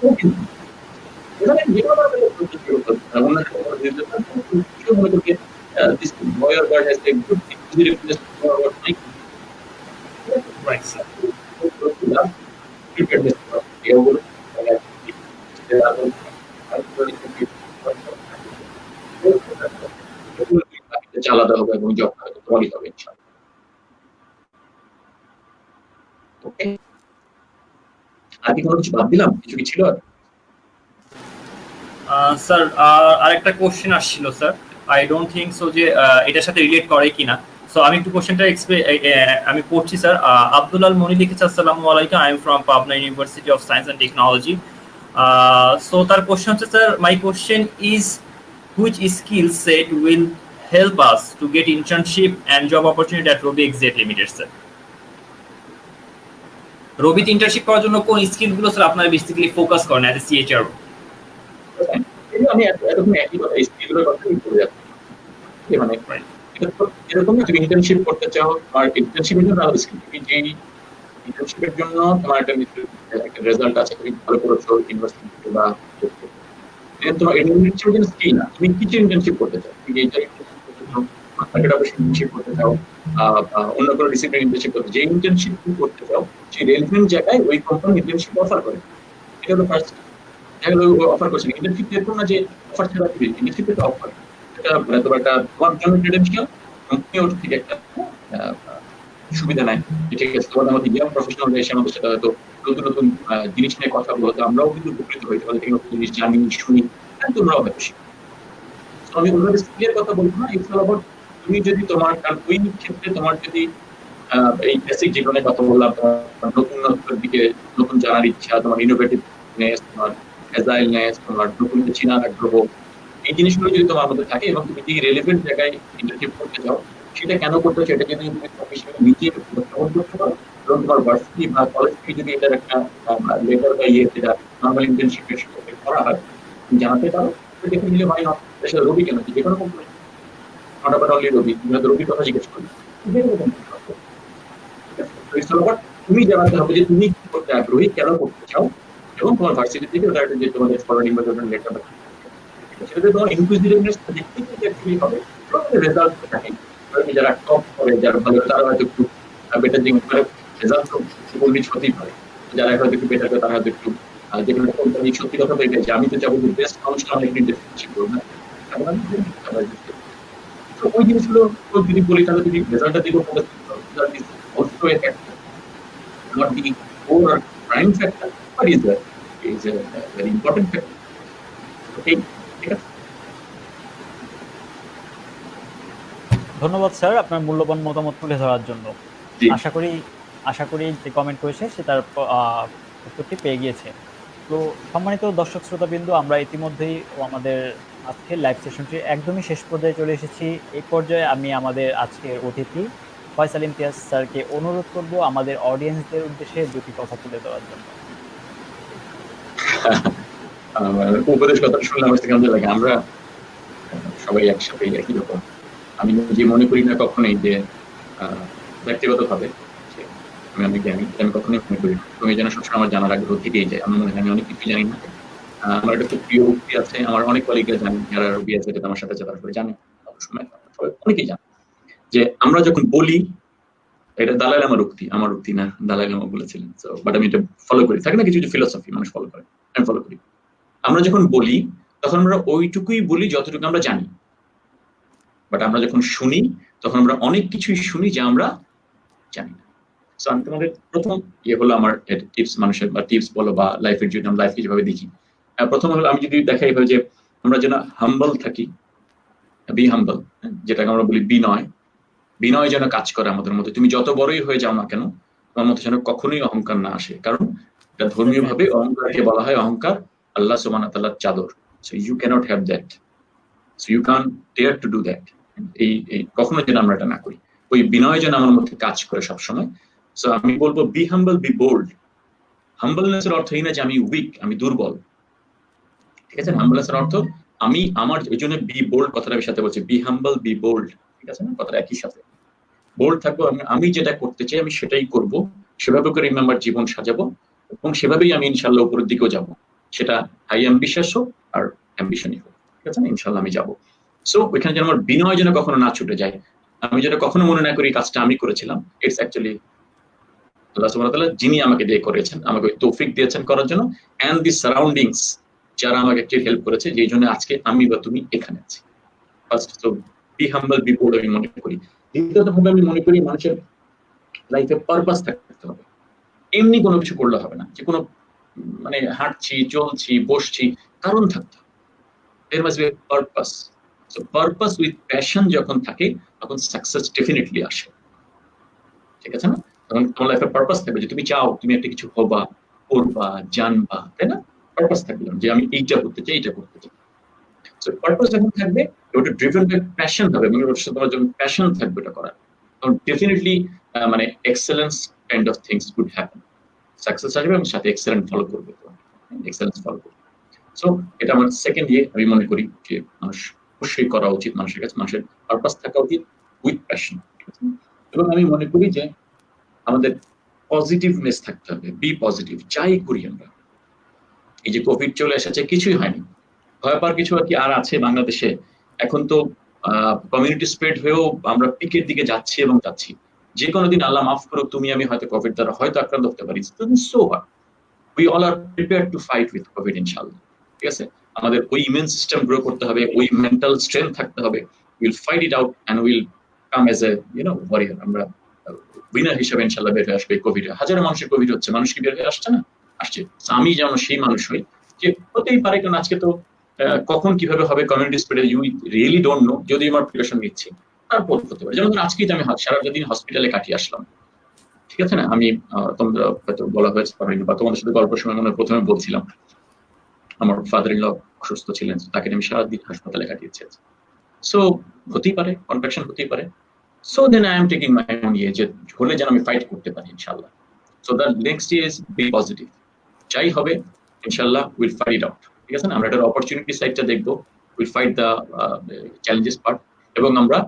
[SPEAKER 3] ও কিন্তু এখানে যেটা অন্য কিছু মনে করি this boy or girl has a good easy replace for our mic.
[SPEAKER 2] Right, sir.
[SPEAKER 3] আলাদা হবে এবং জব তোমারই হবে। ওকে, আর কি কোনো কিছু বাদ দিলাম? কিছু কি ছিল?
[SPEAKER 2] স্যার আরেকটা কোশ্চেন আসছিল sir, I don't think so যে এটার সাথে রিলেট করে কিনা, সো আমি একটু কোশ্চেনটা আমি পড়ছি স্যার। আব্দুল্লাল মনি লিখেছে, আসসালামু আলাইকুম, I am from Pabna university of science and technology. So তার কোশ্চেন হচ্ছে sir, my question is which skill set will help us to get internship and job opportunity at Robi এক্সজেড লিমিটেড স্যার। রবিতে ইন্টার্নশিপ করার জন্য কোন স্কিলগুলো স্যার আপনারা basically focus করেন অ্যাজ এ সিএইচআরও?
[SPEAKER 3] আমি এরকম একই কথা স্কিলগুলোর কথা বলে যাচ্ছি, মানে এরকম তুমি ইন্টার্নশিপ করতে চাও, আর ইন্টার্নশিপের জন্য আলাদা স্কিল, তুমি যেই ইন্টার্নশিপের জন্য তোমার একটা রেজাল্ট আছে, তুমি ভালো করেছো ইউনিভার্সিটি বা তোমার ইন্টার্নশিপের জন্য স্কিল না, তুমি কিছু ইন্টার্নশিপ করতে চাও, তুমি এইটা মার্কেট অপারেশন ইন্টার্নশিপ করতে চাও, অন্য কোনো ডিসিপ্লিন ইন্টার্নশিপ করতে, যে ইন্টার্নশিপ তুমি করতে চাও সেই রেলেভেন্ট জায়গায় ওই কোম্পানি ইন্টার্নশিপ অফার করে, এটা হলো ফার্স্ট অফার করছে। ইন্টার্নশিপ এরকম না যে অফার ছাড়া দিবে, ইন্টার্নশিপ একটা অফার, এটা মানে তোমার একটা তোমার জন্য ক্রেডেনশিয়াল, কোম্পানি ওর থেকে একটা সুবিধা নেয়, ঠিক আছে। তোমার আমাদের ইয়াং প্রফেশনাল এসে আমাদের সাথে হয়তো নতুন নতুন জিনিস নিয়ে কথা বলতে আমরাও কিন্তু উপকৃত হই, তোমাদের থেকে নতুন জিনিস জানি শুনি, তোমরাও হয়তো শিখো। আমি ওইভাবে স্কিলের কথা বলবো না, ইটস অল অ্যাবাউট তুমি যদি তোমার, কারণ ওই ক্ষেত্রে তোমার যদি এই বেসিক যেগুলো কথা বললাম, নতুনত্বের দিকে নতুন জানার ইচ্ছা, তোমার ইনোভেটিভনেস, তোমার অ্যাজাইলনেস, তোমার নতুন চিনার আগ্রহ, এই জিনিসগুলো যদি তোমার মধ্যে থাকে এবং তুমি যে রেলেভেন্ট জায়গায় ইন্টার্নশিপ করতে চাও, সেটা কেন করতে চাও, এটা যদি তুমি প্রফেশনাল নিজে উপস্থাপন করতে পারো এবং তোমার ভার্সিটি বা কলেজ থেকে যদি এটার একটা লেটার বা যেটা নর্মাল ইন্টার্নশিপের সাথে করা হয়, তুমি জানাতে পারো, তো দেখে নিলে ভাই সেটা রবি কেন, যে কোনো কোম্পানি, নট অ্যাবাউট অনলি রবি, তুমি হয়তো রবির কথা জিজ্ঞেস করি, যে কোনো কোম্পানি। তুমি জানাতে হবে যে তুমি কি করতে আগ্রহী, কেন করতে চাও, এবং তোমার ভার্সিটি থেকে ওটা যে তোমাদের ফরওয়ার্ডিং বা তোমাদের লেটার, সেটাতে তোমার ইনক্লুসিভনেস অ্যাকচুয়ালি হবে, রেজাল্ট থাকে। যারা টপ করে, যারা ভালো, তারা হয়তো একটু বেটার দিক করে, রেজাল্ট তো বলবিশ হতেই পারে। যারা হয়তো একটু বেটার করে, তারা হয়তো একটু যেগুলো কোম্পানি সত্যি কথা বলে গেছে, আমি তো যাবো বেস্ট মানুষটা অনেক ইন্টারেস্ট করবো না, তো ওই জিনিসগুলো যদি বলি, তাহলে যদি রেজাল্টটা দিকে also a factor, not the core or prime factor, but is a very important factor. Okay, ঠিক আছে।
[SPEAKER 1] ধন্যবাদ স্যার আপনার মূল্যবান মতামত তুলে ধরার জন্য।
[SPEAKER 3] জি।
[SPEAKER 1] আশা করি যে কমেন্ট করেছে সে তার উত্তরটি পেয়ে গিয়েছে। তো সম্মানিত দর্শক শ্রোতাবৃন্দ, আমরা ইতিমধ্যেই আমাদের আজকের লাইভ সেশনটি একদমই শেষ পর্যায়ে চলে এসেছি। এই পর্যায়ে আমি আমাদের আজকের অতিথি ফয়সাল ইমতিয়াজ স্যারকে অনুরোধ করব আমাদের অডিয়েন্সদের উদ্দেশ্যে দুটি কথা তুলে দেওয়ার জন্য।
[SPEAKER 3] উপদেশ কথা শুনলে আমার কেমন লাগে, আমরা সবাই একসাথে একই রকম। আমি যে মনে করি না কখনোই যে ব্যক্তিগত ভাবে আমি অনেক জ্ঞানী, আমি কখনোই মনে করি না। তুমি যেন সবসময় আমার জানার আগ্রহ থেকেই যায়, আমার মনে হয় আমি অনেক কিছু জানি না। আমার একটা খুব প্রিয় উক্তি আছে, আমার অনেক কলিগরা জানেন, যারা রবি আছে, যেটা আমার সাথে যারা জানে, সবসময় সবাই অনেকেই জানে যে আমরা যখন বলি, এটা দালাই লামার উক্তি, আমার উক্তি না, দালাই লামা বলেছিলেন। বাট আমি এটা ফলো করি, থাকে না কিছু কিছু ফিলোসফি মানুষ ফলো করে, আমি ফলো করি। আমরা যখন বলি তখন আমরা ওইটুকুই বলি যতটুকু আমরা জানি, বাট আমরা যখন শুনি তখন আমরা অনেক কিছুই শুনি যা আমরা জানি না। সো আমি তোমাদের প্রথম হলো আমার টিপস, মানুষের বা টিপস বলো বা লাইফের জন্য আমরা লাইফকে যেভাবে দেখি, প্রথম হলো আমি যদি দেখাই এইভাবে যে আমরা যেন হাম্বল থাকি, বি হাম্বল, যেটাকে আমরা বলি বিনয় যেন কাজ করে আমাদের মধ্যে। তুমি যত বড়ই হয়ে যাও না কেন, তোমার মধ্যে যেন কখনোই অহংকার না আসে, কারণ এটা ধর্মীয় ভাবে অহংকারকে বলা হয় অহংকার আল্লাহ সুবহানাহু ওয়া তাআলার চাদর। So you can't have that, so you can dare to do that. এই কখনো যেন আমরা এটা না করি, ওই বিনয় যেন আমার মধ্যে কাজ করে সবসময়। সো আমি বলবো বি হাম্বল, বি বোল্ড। হাম্বলনেস এর অর্থ এই না যে আমি উইক, আমি দুর্বল, ঠিক আছে? হাম্বলনেস এর অর্থ আমি আমার, এই জন্য বি বোল্ড কথাটা আমি সাথে বলছি, বি হাম্বল, বি বোল্ড, ঠিক আছে না? কথাটা একই সাথে। বোল্ড থাকবো, আমি যেটা করতে চাই আমি সেটাই করব, সেভাবে করে আমি আমার জীবন সাজাবো এবং সেভাবেই আমি ইনশাল্লাহ উপরের দিকেও যাব, সেটা হাই অ্যাম্বিশাস হোক আর অ্যাম্বিশনই হোক, ঠিক আছে না? ইনশাল্লাহ আমি যাব। সো ওইখানে যেন আমার বিনয় যেন কখনো না ছুটে যায়, আমি যেন কখনো মনে না করি কাজটা আমি করেছিলাম, ইটস অ্যাকচুয়ালি আল্লাহ সুবহানাহু ওয়া তাআলা যিনি আমাকে দিয়ে করেছেন, আমাকে তৌফিক দিয়েছেন করার জন্য, এন্ড দি সারাউন্ডিংস যারা আমাকে একটু হেল্প করেছে, যেই জন্য আজকে আমি বা তুমি এখানে আছি। ফার্স্ট তো বি হাম্বল, বি বোল্ড আমি মনে করি। দ্বিতীয়ত ভাবে আমি মনে করি মানুষের লাইফে পারপাস থাকতে হবে, এমনি কোনো কিছু করলে হবে না, যে কোনো মানে হাঁটছি, চলছি, বসছি, কারণ থাকতে হবে। There must be a purpose. So purpose with passion যখন থাকে তখন সাকসেস ডেফিনেটলি আসে, ঠিক আছে না? তখন তোমার লাইফে পারপাস থাকবে, যে তুমি চাও তুমি একটা কিছু হবা, করবা, জানবা, তাই না? পারপাস থাকবে যে আমি এইটা করতে চাই, এইটা করতে চাই। সো পারপাস যখন থাকবে, ওটা ড্রিভেন বাই প্যাশন হবে, মানে ওর সাথে তোমার যখন প্যাশন থাকবে এটা করার, তখন ডেফিনেটলি মানে excellence kind of things would happen, success আসবে এবং সাথে এক্সেলেন্ট ফলো করবে, এক্সেলেন্স ফলো করবে। সো এটা আমার সেকেন্ড আমি মনে করি যে মানুষ অবশ্যই করা উচিত, মানুষের কাছে মানুষের পারপাস থাকা উচিত উইথ প্যাশন। এবং আমি মনে করি যে আমাদের পজিটিভনেস থাকতে হবে, বি পজিটিভ, যাই করি আমরা। এই যে কোভিড চলে এসেছে, কিছুই হয়নি, ভয় পাওয়ার কিছু আর কি আর আছে বাংলাদেশে? এখন তো কমিউনিটি স্প্রেড হয়েও আমরা পিকের দিকে যাচ্ছি এবং যাচ্ছি। যে কোনো দিন আল্লাহ মাফ করুক তুমি আমি হয়তো কোভিড দ্বারা হয়তো আক্রান্ত হতে পারি, so what, we all are prepared to fight with Covid ইনশাআল্লাহ, ঠিক আছে? আমাদের ওই ইমিউন সিস্টেম গ্রো করতে হবে, ওই মেন্টাল স্ট্রেংথ থাকতে হবে, will fight it out and will come as a warrior. আমরা উইনার হিসেবে ইনশাআল্লাহ বের হয়ে আসবে। কোভিড হাজারো মানুষের কোভিড হচ্ছে, মানুষ কি বের হয়ে আসছে না? আসছে। আমি যেমন সেই মানুষ হই যে হতেই পারে, কারণ আজকে তো কখন কিভাবে হবে community spread you really don't know, যদি আমার প্রিপারেশন নিচ্ছি পথ হতে পারে। যেমন আজকেই আমি সারাটা দিন হসপিটালে কাটিয়ে আসলাম, ঠিক আছে না? আমি তোমরা হয়তো বলা হয়েছে বা তোমাদের সাথে গল্পের সময় মনে প্রথমে বলছিলাম আমার ফাদার ইন ল অসুস্থ ছিলেন, তাকে আমি সারাদিন হাসপাতালে কাটিয়েছি। সো হতেই পারে, কনফেকশন হতেই পারে। So then I am taking my own ইয়ে, যে হলে যেন আমি ফাইট করতে পারি ইনশাআল্লাহ। So the next is be positive, যাই হবে ইনশাআল্লাহ উইল ফাইট আউট, ঠিক আছে না? আমরা এটার অপরচুনিটি সাইডটা দেখবো, will fight the challenges part, এবং আমরা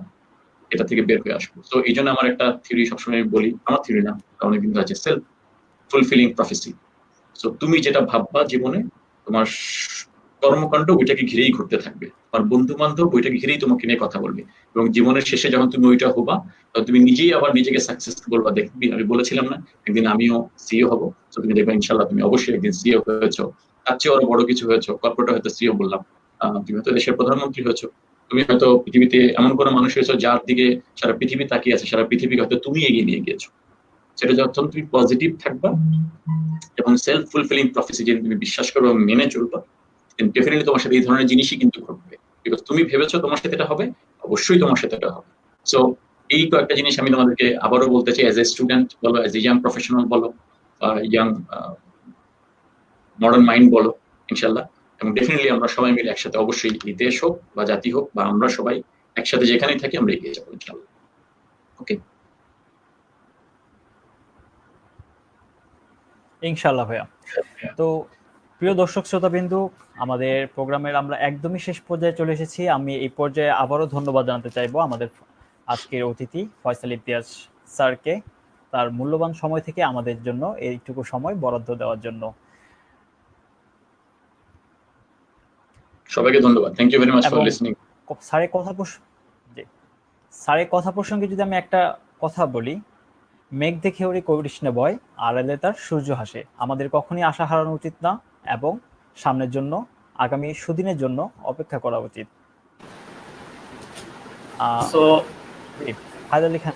[SPEAKER 3] এটা থেকে বের হয়ে আসবো। তো এই জন্য আমার একটা থিওরি সবসময় বলি, আমার থিওরি না, অনেক কিন্তু আছে, সেলফ ফুলফিলিং প্রফেসি। সো তুমি যেটা ভাববা জীবনে, তোমার কর্মকাণ্ড ওইটাকে ঘিরেই ঘুরতে থাকবে, তোমার বন্ধু বান্ধব ওইটাকে ঘিরেই তোমাকে নিয়ে কথা বলবে, এবং জীবনের শেষে যখন তুমি ওইটা হবা তখন তুমি নিজেই আবার নিজেকে সাকসেসফুল বা দেখবি। আমি বলেছিলাম না একদিন আমিও সিইও হবো, তো তুমি দেখবে ইনশাল্লাহ তুমি অবশ্যই একদিন সিইও হয়েছো, তার চেয়ে আরো বড় কিছু হয়েছো, কর্পোরেটে হয়তো সিইও বললাম, তুমি হয়তো দেশের প্রধানমন্ত্রী হয়েছো, তুমি হয়তো পৃথিবীতে এমন কোনো মানুষ হয়েছো যার দিকে সারা পৃথিবী তাকিয়ে আছে, সারা পৃথিবীকে হয়তো তুমি এগিয়ে নিয়ে গিয়েছো। সেটা যখন তুমি পজিটিভ থাকবা এবং সেলফ ফুলফিলিং প্রফেসি যদি তুমি বিশ্বাস করো এবং মেনে চলবা, ডেফিনেটলি তোমার সাথে এই ধরনের জিনিসই কিন্তু ঘটবে, বিকজ তুমি ভেবেছো তোমার সাথে এটা হবে, অবশ্যই তোমার সাথে এটা হবে। সো এই কয়েকটা জিনিস আমি তোমাদেরকে আবারও বলতে চাই, এজ এ স্টুডেন্ট বলো, এজ এ ইয়াং প্রফেশনাল বলো, ইয়াং মডার্ন মাইন্ড বলো, ইনশাল্লাহ। এবং ডেফিনেটলি আমরা সবাই মিলে একসাথে, অবশ্যই এই দেশ হোক বা জাতি হোক বা আমরা সবাই একসাথে যেখানেই থাকি আমরা এগিয়ে যাবো ইনশাল্লাহ। ওকে,
[SPEAKER 1] ইনশাআল্লাহ ভাইয়া। তো প্রিয় দর্শক শ্রোতাবিন্দু, আমাদের প্রোগ্রামের আমরা একদমই শেষ পর্যায়ে চলে এসেছি। আমি এই পর্যায়ে আবারও ধন্যবাদ জানাতে চাইবো আমাদের আজকের অতিথি ফয়সাল ইমতিয়াজ স্যারকে, তার মূল্যবান সময় থেকে আমাদের জন্য এইটুকু সময় বরাদ্দ দেওয়ার জন্য।
[SPEAKER 3] সবাইকে ধন্যবাদ, thank you very much for
[SPEAKER 1] এবং
[SPEAKER 3] লিসনিং।
[SPEAKER 1] স্যারের কথা প্রসঙ্গে যদি আমি একটা কথা বলি, মেঘ দেখে ওরে করিস না ভয়, আড়ালে তার সূর্য হাসে। আমাদের কখনই আশা হারানো উচিত না, এবং সামনের জন্য, আগামী সুদিনের জন্য অপেক্ষা করা উচিত।
[SPEAKER 2] So
[SPEAKER 1] Hayed Ali Khan,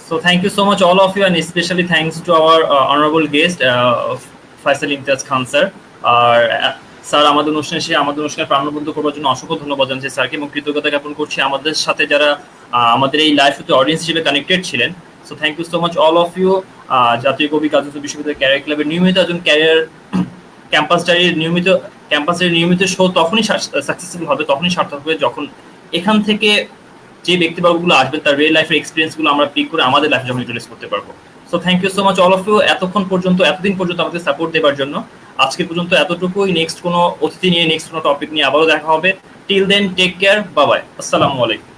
[SPEAKER 2] so thank you so much all of you, and especially thanks to our honorable guest Faisal Imtiaz Khan sir. R sir আমাদের অনুষ্ঠানে প্রাণবন্ত করার জন্য অসংখ্য ধন্যবাদ জানাচ্ছি স্যারকে, এবং কৃতজ্ঞতা জ্ঞাপন করছি আমাদের সাথে যারা আমাদের এই লাইভ শোতে অডিয়েন্স হিসেবে কানেক্টেড ছিলেন। So thank you so much all of you. জাতীয় কবি কাজী নজরুল বিশ্ববিদ্যালয় ক্যারিয়ার ক্লাবের নিয়মিত একজন ক্যারিয়ার ক্যাম্পাসের নিয়মিত শো তখনই সাকসেসফুল হবে, তখনই সার্থক হবে, যখন এখান থেকে যে ব্যক্তিবর্গগুলো আসবেন তার রিয়েল লাইফের এক্সপিরিয়েন্সগুলো আমরা পিক করে আমাদের লাইফে যখন ইউটিলাইজ করতে পারবো। So thank you so much all of you এতদিন পর্যন্ত আমাদের সাপোর্ট দেওয়ার জন্য। আজকের পর্যন্ত এতটুকুই। নেক্সট কোনো অতিথি নিয়ে, নেক্সট কোনো টপিক নিয়ে আবারও দেখা হবে। Till then, take care, bye bye, আসসালামু আলাইকুম।